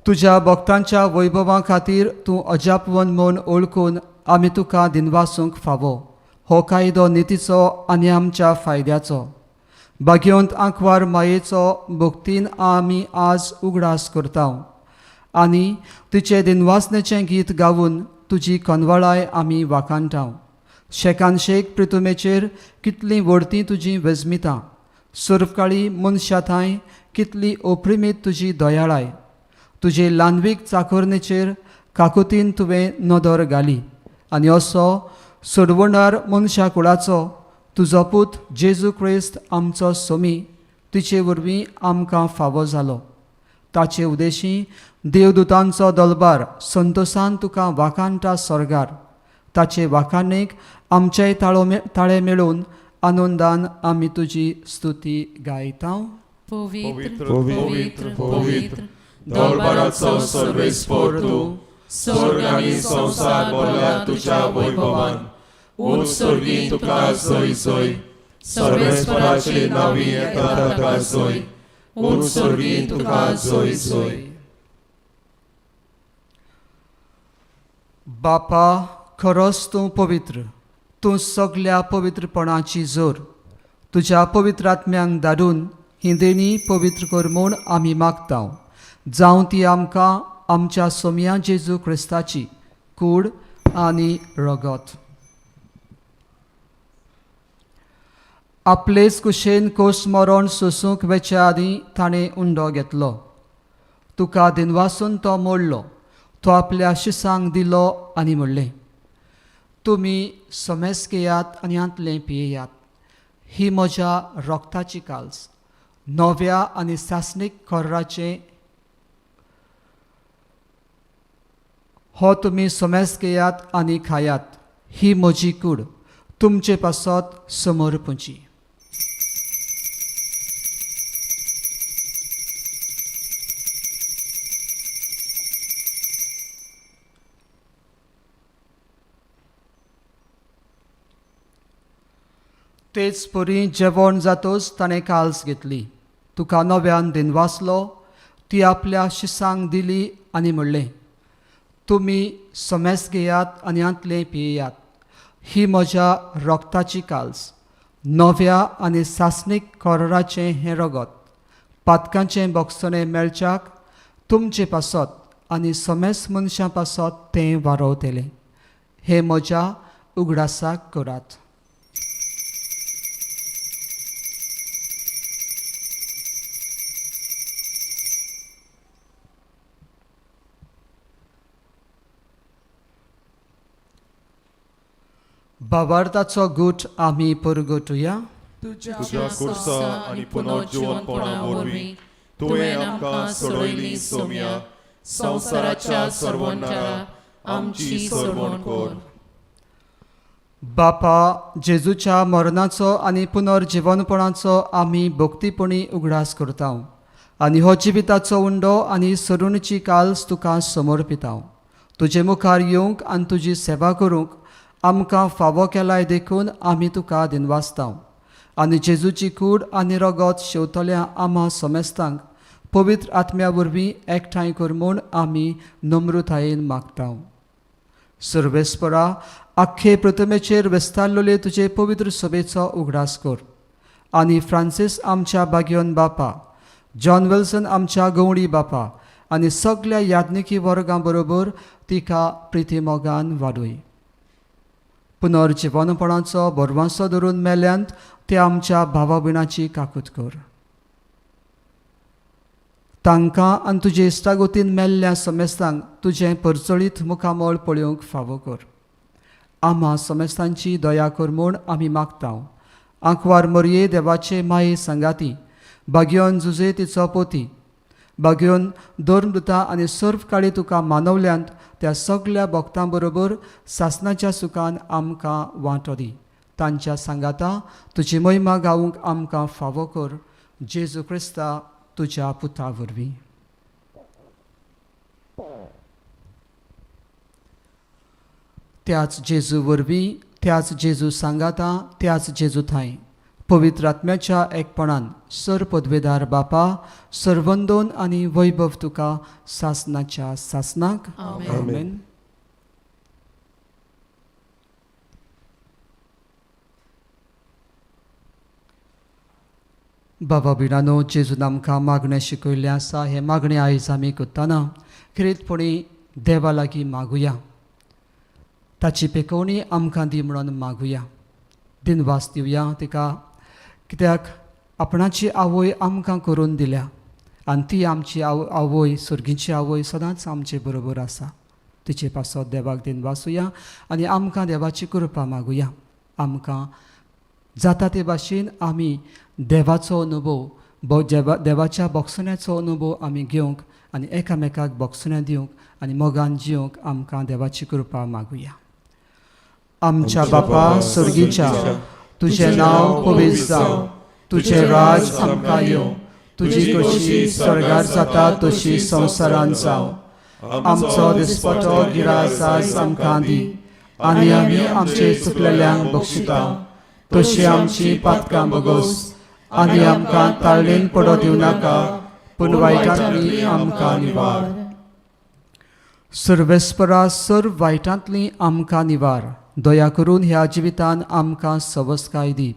Speaker 7: तुज्या भक्तांच्या वैभवा खातीर तूं अजापवन म्हूण ओळखून आमी तुका दिनवासूंक फावो. हो कायदो नितीचो आनी आमच्या फायद्याचो. भाग्यवंत आंकवार मायेचो भक्तीन आमी आज उगडास करता आनी तुजे दिनवासनेचें गीत गावून तुजी कनवळाय आमी वाखाणटाव. शेकान शेक प्रितुमेचेर कितलीं व्हडतीं तुजीं वेजमितां. सुरकाळी मनशां कितली ओप्रिमीत तुजी दयाळाय. तुजे ल्हानवीक चाकोरणेचेर काकुतीन तुवें नदर घाली आनी असो सोडवणार मनशा कुळाचो तुजो पूत जेजू क्रिस्त आमचो सोमी तुजे वरवीं आमकां फावो जालो. ताचे उदेशी देवदूतांचो दलबार संतोशान तुका वाखाणटा स्वर्गार. ताचे वाखाणेक आमचेय ताळे मेळून आनंदान आमी तुजी स्तुती गायता.
Speaker 5: पवित्र
Speaker 2: पवित्र पवित्र दरबाराचो सर्वेस्पर तूं, स्वर्ग आनी संसार भरला तुज्या वैभवान. उंच सर्गी तुका जय जय, सर्वेस्पराचे नावी येता ताका जय. उंच सर्गी तुका जय जय.
Speaker 7: बापा, खरोच तूं पवित्र. तूं सगळ्या पवित्रपणाची जोर. तुज्या पवित्र आत्म्यांक धाडून ही देणी पवित्र कर म्हूण आमी मागता. जावं ती आमकां आमच्या सोम्या जेजू क्रिस्ताची कूड आनी रगत. आपलेच कुशेन कोस मरण सोसूंक वेच्या आदीं ताणें उंडो घेतलो. तुका दिनवासून तो मोडलो. तो आपल्या शिसांक दिलो आनी म्हणलें, तुमी समेस घेयात आनी आंतलें पियेयात. ही म्हज्या रोगताची काल्स. नव्या आनी सासणीक खोर्राचें हो तुमी समेस घेयात आनी खायात. ही म्हजी कूड तुमचे पासत समर्पूची. तेच परी जेवण जातोच ताणें काल्स घेतली. तुका नव्यान दिनवासलो. ती आपल्या शिसांक दिली आनी म्हणलें, तुमी समेस घेयात आनी आंतलें पियेयात. ही म्हज्या रोगताची काल्स. नव्या आनी सासणीक खोर्राचें हें रगत पातकांचें बोगसणें मेळच्याक तुमचे पासत आनी समेस मनशां पासत तें वारोवतलें. हे म्हज्या उगडासाक करात. भावार्थाचो गूट आमी परगटुया.
Speaker 2: तुज्या कुर्सा आनी पुनर्जीवनपणा वरवीं तुवें आमकां सोडयली सोम्या. संवसाराच्या सर्वंटारा आमची सोडवण कर.
Speaker 7: बापा, जेजूच्या मरणाचो आनी पुनर्जीवनपणाचो आमी भक्तीपणी उगडास करता आनी हो जिविताचो उंडो आनी सरुणीची काल्स तुका समर्पिता. तुजे मुखार येवंक आनी तुजी सेवा करूंक आमकां फावो केलाय देखून आमी तुका दिनवासता आनी जेजूची कूड आनी रगत शेवतल्या आम्हा समेस्तांक पवित्र आत्म्या वरवीं एकठांय कर म्हूण आमी नम्रतायेन मागता. सर्वेस्परा, आख्खे प्रथमेचेर वेस्तारलोले तुजे पवित्र सभेचो उगडास कर आनी फ्रांसीस आमच्या भाग्यवन बापा, जॉन विल्सन आमच्या गवळी बापा आनी सगळ्या याज्ञिकी वर्गां बरोबर तिका प्रितीमोगान वाडय. पुनर्जीवनपणाचो बोरवांसो धरून मेल्यांत ते आमच्या भावा भयणाची काकूत कर. तांकां आनी तुजे इश्टागोतीन मेल्ल्या समेस्तांक तुजें परचळीत मुखामळ पळोवंक फावो कर. आम्हा समेस्तांची दया कर म्हूण आमी मागता. आंकवार मरये देवाचे माये संगाती, भाग्यवन जुजे तिचो पोती, भाग्यवन धर्मदुता आनी सर्व काळी तुका मानवल्यांत त्या सगळ्या भक्तां बरोबर सासणाच्या सुखान आमकां वांटो दी. तांच्या सांगाता तुजी महिमा गावूंक आमकां फावो कर. जेजू क्रिस्ता तुज्या पुता वरवीं. त्याच जेजू वरवीं, त्याच जेजू सांगाता, त्याच जेजू थंय पवित्र आत्म्याच्या एकपणान सर पदवेदार बापा सर्वंदोन आनी वैभव तुका सासनाच्या सासनाक आमेन. बाबा बिरानो जेजून आमकां मागणें शिकयल्लें आसा हें मागणें आयज आमी करतना खरेंचपणी देवा लागीं मागुया. ताची पेखवणी आमकां दी म्हणून मागुया. दिनवास दिवया तिका, कित्याक आपणाची आवय आमकां करून दिल्या आनी ती आमची आवय सुर्गीची आवय सदांच आमचे बरोबर आसा. तिचे पासत देवाक दिनवासुया आनी आमकां देवाची कृपा मागुया. आमकां जाता ते भाशेन आमी देवाचो अनुभव देवाच्या बोगसण्याचो अनुभव आमी घेवंक आनी एकामेकाक बोगसण्यां दिवंक आनी मोगान जिवंक आमकां देवाची कृपा मागुया. आमच्या बापा सुर्गीच्या, तुजें नांव पवित्र जावं, तुजें राज आमकां येवं, तुजी कशी स्वर्गार जाता तशी संवसारांत जावं. आमचो दिसपटो गिराय आज आमकां दी आनी आमी आमचे चुकलेल्यांक बक्षिता, तशी आमची पातकां बगोस आनी आमकां ताळणेन पडो दिवं नाका, पूण वायटांतली आमकां निवार. सर्वेस्परा सर्व वायटांतली आमकां निवार. दया करून ह्या जिवितान आमकां सवस्काय दी.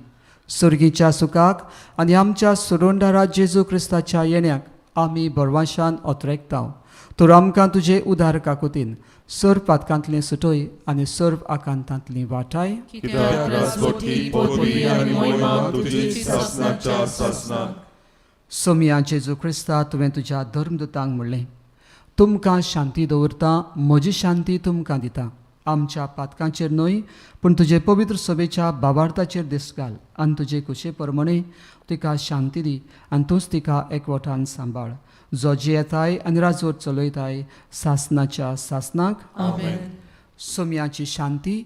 Speaker 7: सुर्गीच्या सुखाक आनी आमच्या सुरोंडारा जेजू क्रिस्ताच्या येण्याक आमी बरवाशान ओतरेकताव. तर आमकां तुजे उदार काकुतीन सर्व पातकांतलें सुटय आनी सर्व आकांतांतली वाटाय.
Speaker 2: कित्याक राजवटी, पोटवी आनी महिमा तुजीच सासनाच्या सासनाक.
Speaker 7: सोमिया जेजू क्रिस्ता तुवें तुज्या धर्मदुतांक म्हणलें, तुमकां शांती दवरता, म्हजी शांती तुमकां दिता. आमच्या पातकांचेर न्हय पूण तुजे पवित्र सभेच्या भावार्थाचेर दिस घाल आनी तुजे कुशे प्रमाणे तिका शांती दी आनी तूंच तिका एकवटान सांबाळ. जो जियेताय आनी राजवट चलयताय सासनाच्या सासनाक
Speaker 8: आमेन.
Speaker 7: सोम्याची शांती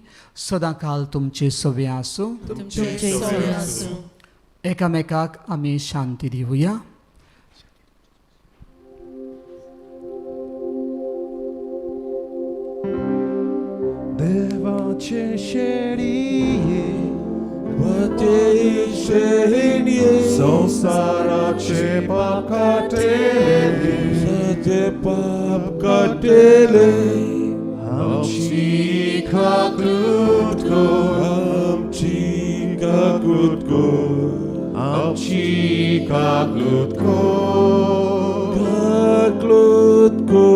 Speaker 7: सदां काल तुमचे सवे आसूं.
Speaker 8: तुमचे सवे आसूं.
Speaker 7: एकामेकाक आमी शांती दिवया.
Speaker 3: देवाचे शेळिये वते शेळिये संसाराचे पाप काटेले सते पाप काटेले आमची काकूट गो आमची काकूट गो आमची काकूट गो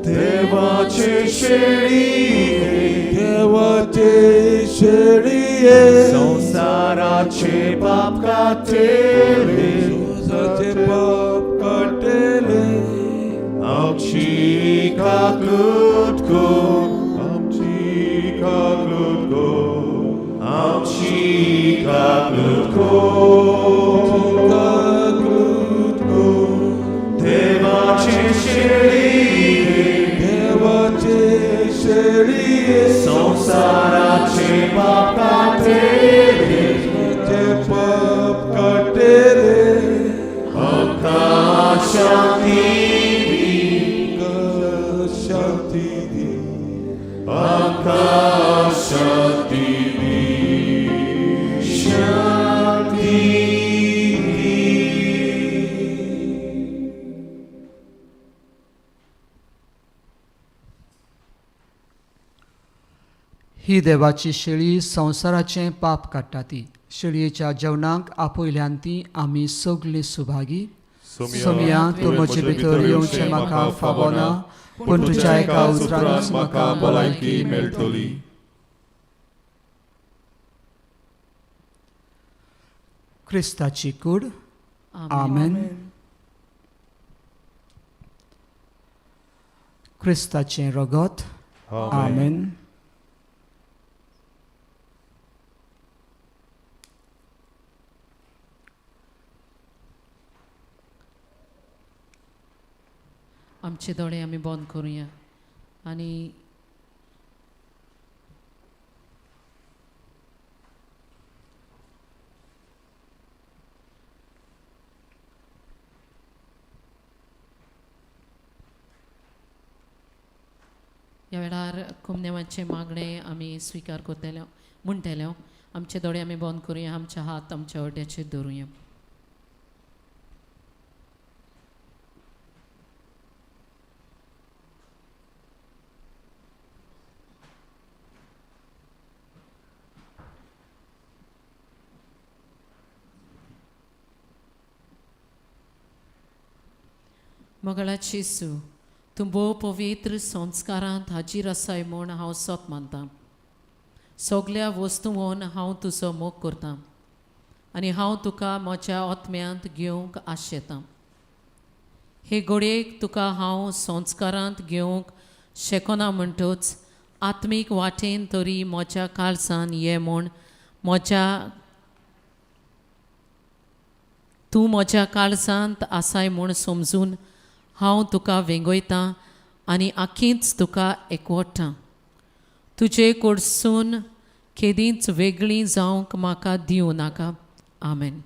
Speaker 3: देवाचे शेळिये देवाचे शेळिये संसाराचे पाप काटेले संसाराचे पाप काटेले आमची काकूट गो आमची काकूट गो आमची काकूट गो देवाचे शेळिये देवाचे शेळिये संसाराचे पाप काटेले पाप काटेले आमकां शांती दी शांती दी आमकां शांती दी शांती दी.
Speaker 7: ही देवाची शेळी संवसाराचें पाप काडटा ती. शेळयेच्या जेवणाक आपयल्यान ती आमी सगळीं सुभागी. सोमिया तूं म्हजे भितर येवचें म्हाका फावो ना, पूण तुज्या एका उतरानूच म्हाका भलायकी मेळटली. क्रिस्ताची कूड. आमेन. क्रिस्ताचें रगत. आमेन.
Speaker 5: आमचे दोळे आमी बंद करुया आनी ह्या वेळार कुमनेवाचे मागणे आमी स्विकार करतले म्हणटले आमचे दोळे आमी बंद करुया, आमचे हात आमच्या ओट्याचेर धरुया. मोगळाची सू, तूं भोव पवित्र संस्कारांत हाजीर आसाय म्हूण हांव सोत मानतां. सगळ्या वस्तूंवन हांव तुजो मोग करतां आनी हांव तुका म्हज्या आत्म्यांत घेवंक आशेतां. हे घडयेक तुका हांव संस्कारांत घेवंक शेकोना म्हणटच आत्मीक वाटेन तरी म्हज्या काळजान ये म्हूण तूं म्हज्या काळजांत आसाय म्हूण समजून हांव तुका वेंगयतां आनी आखींच तुका एकवटां. तुजे कडसून केदींच वेगळीं जावंक म्हाका दिवं नाका. आमेन.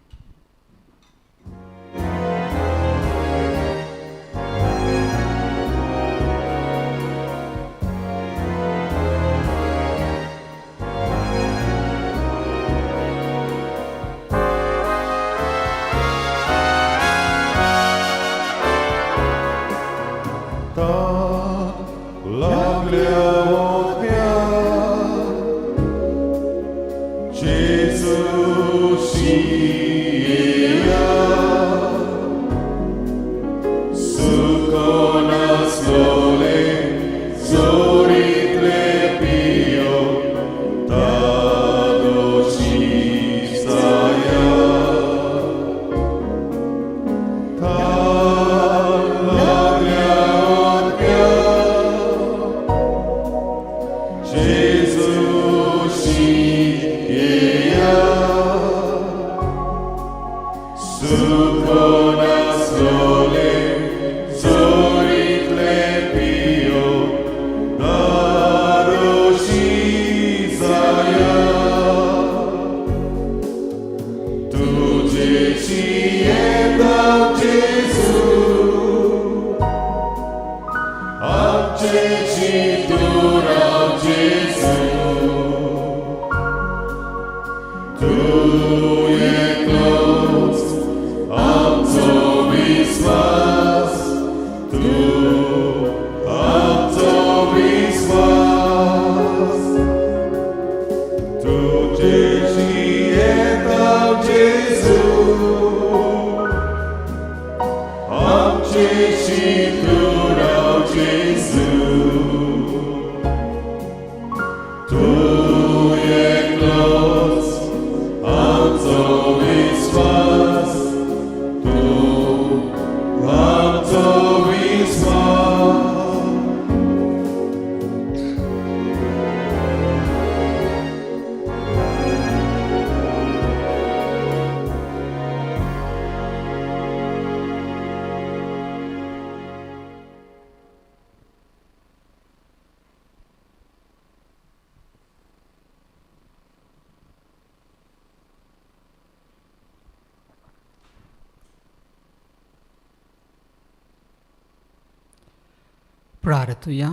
Speaker 7: प्रार्थुया.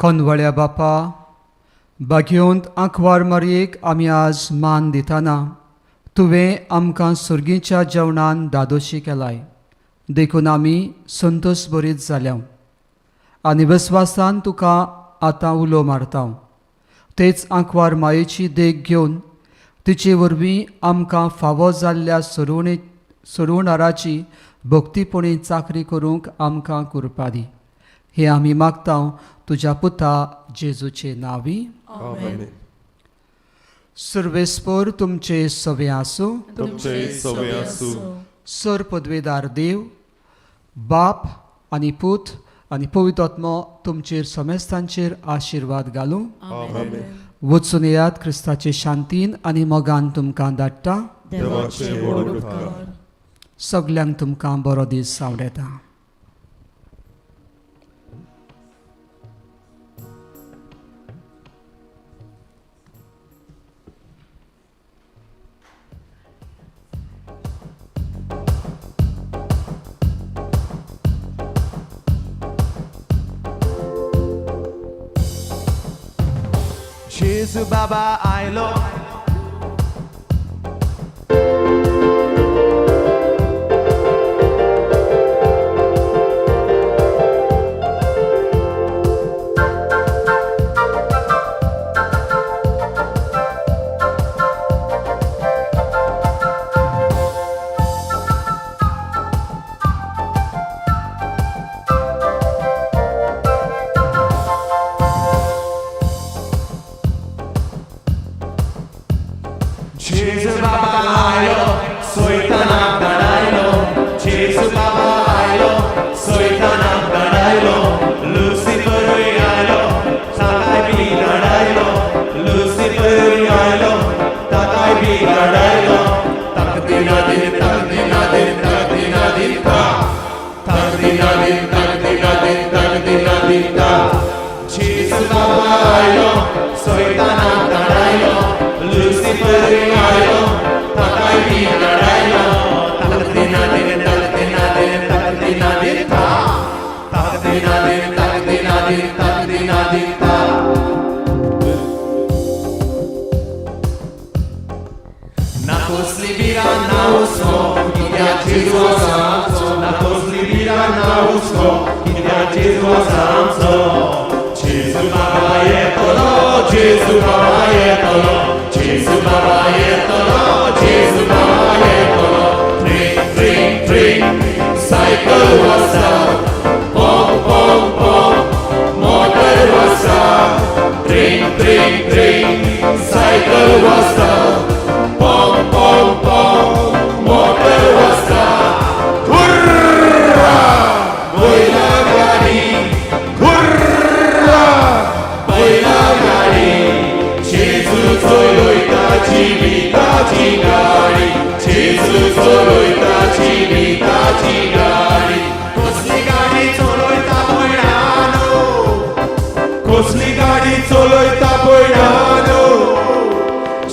Speaker 7: कोनवळ्या बापा, बागेवंत आंखवार मारयेक आमी आज मान दिताना तुवें आमकां सुर्गीच्या जेवणान दादोशी केलाय. देखून आमी संतोश भरीत जाल्या आनी विस्वासान तुका आतां उलो मारता. तेच आंखवार मायेची देख घेवन तिचे वरवीं आमकां फावो जाल्ल्या सोडवणाराची भक्तीपणी चाकरी करूंक आमकां कृपा दी. हे आमी मागता तुज्या पुता जेजूचे नांवी.
Speaker 2: आमेन.
Speaker 7: सर्वेस्पर तुमचे सवे आसूं.
Speaker 2: तुमचे सवे आसूं.
Speaker 7: सर पदवेदार देव, बाप आनी पूत आनी पवित्र आत्मो तुमचेर समेस्तांचेर आशिर्वाद घालूं.
Speaker 2: आमेन.
Speaker 7: वचून येयात क्रिस्ताचे शांतीन आनी मोगान तुमकां धाडटा.
Speaker 2: देवाचे व्हड उपकार.
Speaker 7: सगल्यांक तुमकां बरो दीस आवडेता.
Speaker 2: जेजू बाबा आयलो जेजू बाबा आयलो सोयतानाक धाडायलो जेजू बाबा आयलो सोयतानाक धाडायलो लुसिफरूय आयलो ताकाय बी धाडायलो लुसिफरूय आयलो ताकाय बी धाडायलो तकदिनादीन तकदिनादीन तकदिनादीन ता तकदिनादीन तकदिनादीन तकदिनादीन ता जेजू बाबा आयलो सोयतानाक धाडायलो Lucifer आयो ताकाय बी लढायलो तकदिनादीन तकदिनादीन तकदिनादीन ता तकदिनादीन तकदिनादीन तकदिनादीन ता Na posli bira na usko kidia Jezu asamco Na posli bira na usko kidia Jezu asamco Jezu baba je tolo Jezu baba je tolo Jezu baba je tolo, Jezu baba je tolo. Drink, drink, drink, cycle was up. Pom, pom, pom, motor was up. Drink, drink, drink, cycle was up. Pom, pom, pom, motor was up. Hurra! Boila gadi, hurra! Boila gadi. Jezu चलोयताची विताची गाडी जेजू चलोयताची विताची गाडी कसली गाडी चलोयता पळयानो कसली गाडी चलोयता पळयानो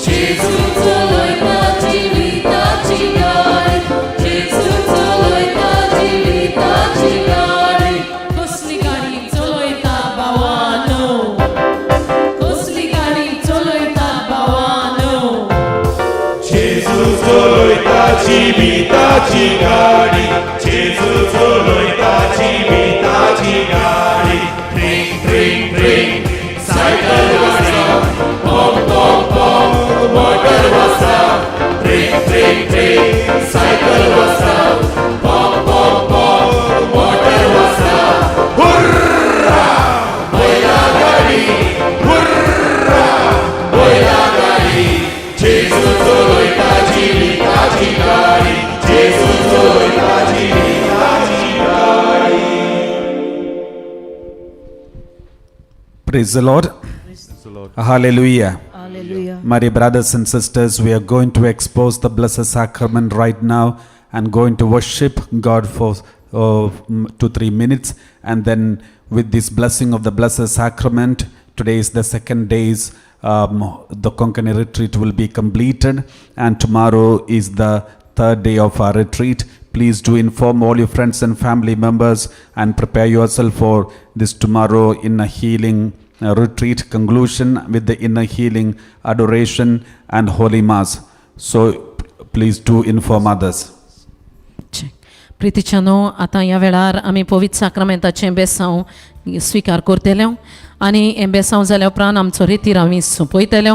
Speaker 2: जेजू
Speaker 8: चलोयताची विताची गाडी जेजू चलोयताची विताची गाडी
Speaker 5: कसली गाडी चलोयता भावानो कसली गाडी चलोयता भावानो
Speaker 2: जेजू चलोयताची विताची गाडी जेजू चलोयताची विताची गाडी ड्रिंक ड्रिंक ड्रिंक सायकल वासा पॉम पॉम पॉम मोटर वासा ड्रिंक ड्रिंक ड्रिंक सायकल वासा पॉम पॉम पॉम मोटर वासा हुर्रा बैला गाडी हुर्रा बैला गाडी जेजू चलोयताची विताची गाडी जेजू चलोयताची विताची गाडी
Speaker 6: Praise the Lord. Hallelujah.
Speaker 8: Hallelujah.
Speaker 6: My dear brothers and sisters, we are going to expose the Blessed Sacrament right now and going to worship God for 2-3 minutes. And then with this blessing of the Blessed Sacrament, today is the second days, the Konkani retreat will be completed. And tomorrow is the third day of our retreat. Please do inform all your friends and family members and prepare yourself for this tomorrow inner healing retreat conclusion with the inner healing, adoration and holy mass. So please do inform others.
Speaker 5: प्रितीच्यानो आतां ह्या वेळार आमी पवित्र साक्रामेंताचें बेसांव स्विकार करतले आनी हें बेसांव जाल्या उपरांत आमचो रेतीर आमी सोंपयतले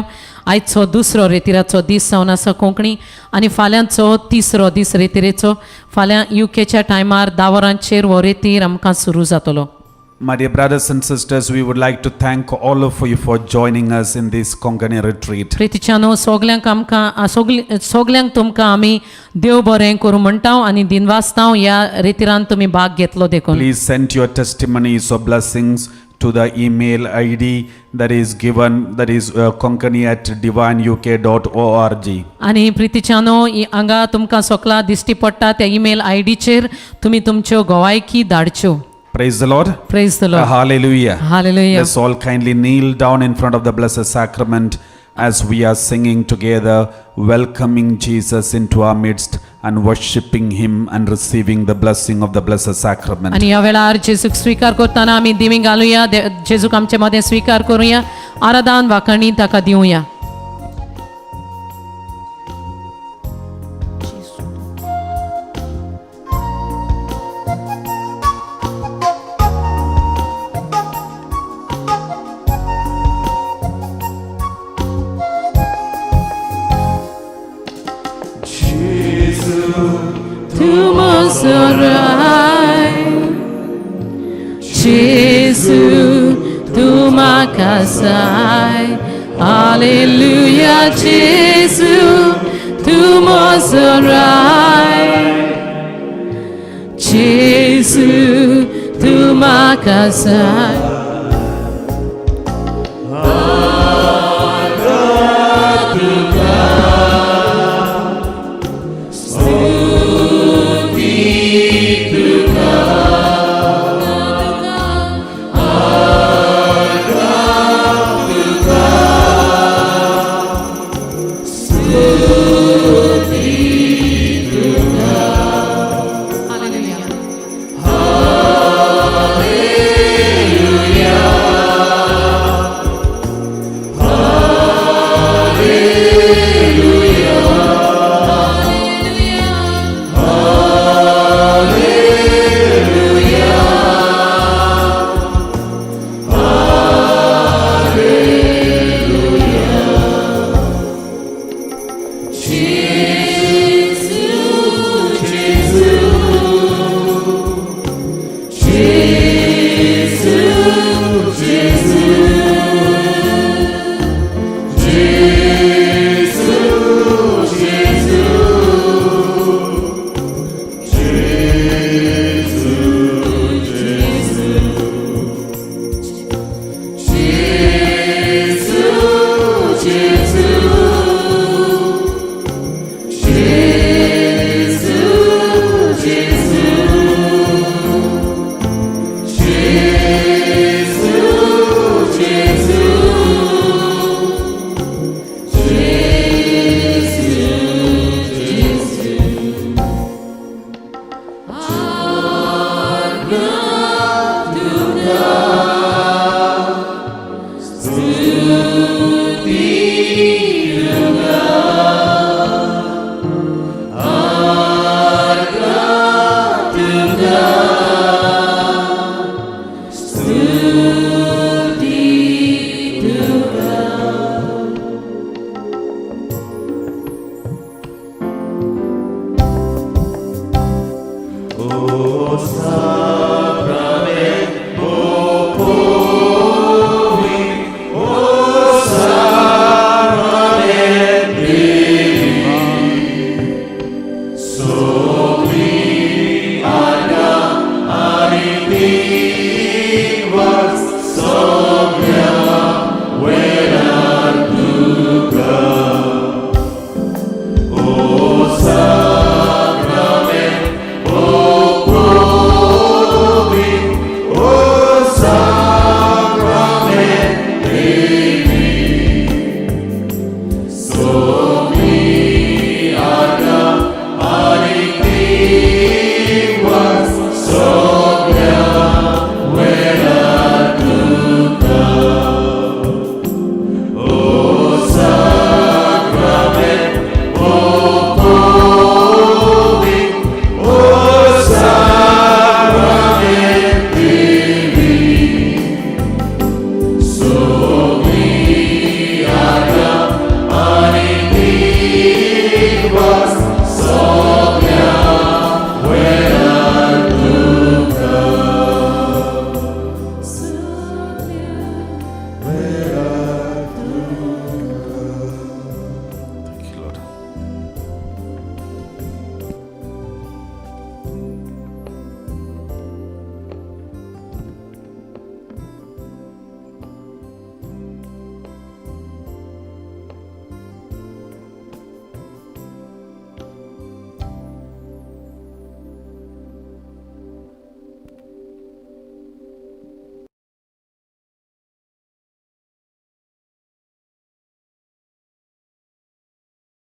Speaker 5: आयचो दुसरो रेतीराचो दीस जावन आसा कोंकणी आनी फाल्यांचो तिसरो दीस रेतीरेचो फाल्यां युकेच्या टायमार 10 वरांचेर हो रेतीर आमकां सुरू जातलो.
Speaker 6: My dear brothers and sisters, we would like to thank all of you for joining us in this Konkani retreat.
Speaker 5: प्रितीच्यानो सगल्यांक तुमकां आमी देव बरें करूं म्हणटाव आनी दिनवासतांव ह्या रेतीरान तुमी भाग घेतलो देखून.
Speaker 6: Please send your testimonies or blessings to the email ID that is given, that is konkani@divineuk.org.
Speaker 5: आनी प्रितीच्यानो हांगा तुमकां सगळा दिश्टी पडटा त्या ईमेल आयडीचेर तुमी तुमच्यो गोवायकी धाडच्यो.
Speaker 6: Praise the Lord.
Speaker 5: Praise the Lord.
Speaker 6: Hallelujah.
Speaker 5: Hallelujah.
Speaker 6: Let's all kindly kneel down in front of the Blessed Sacrament as we are singing together, welcoming Jesus into our midst and worshipping Him and receiving the blessing of the Blessed Sacrament.
Speaker 5: आणि ह्या वेळार जेजूक स्वीकार करताना आमी दिमी घालुया जेजूक आमचे मदें स्वीकार करूया आराधन वांकणी ताका Divya. Tu Monserrat, Jesus, tu makasai, Alléluia, Jesus, tu Monserrat, Jesus, tu makasai.
Speaker 2: Hosanna.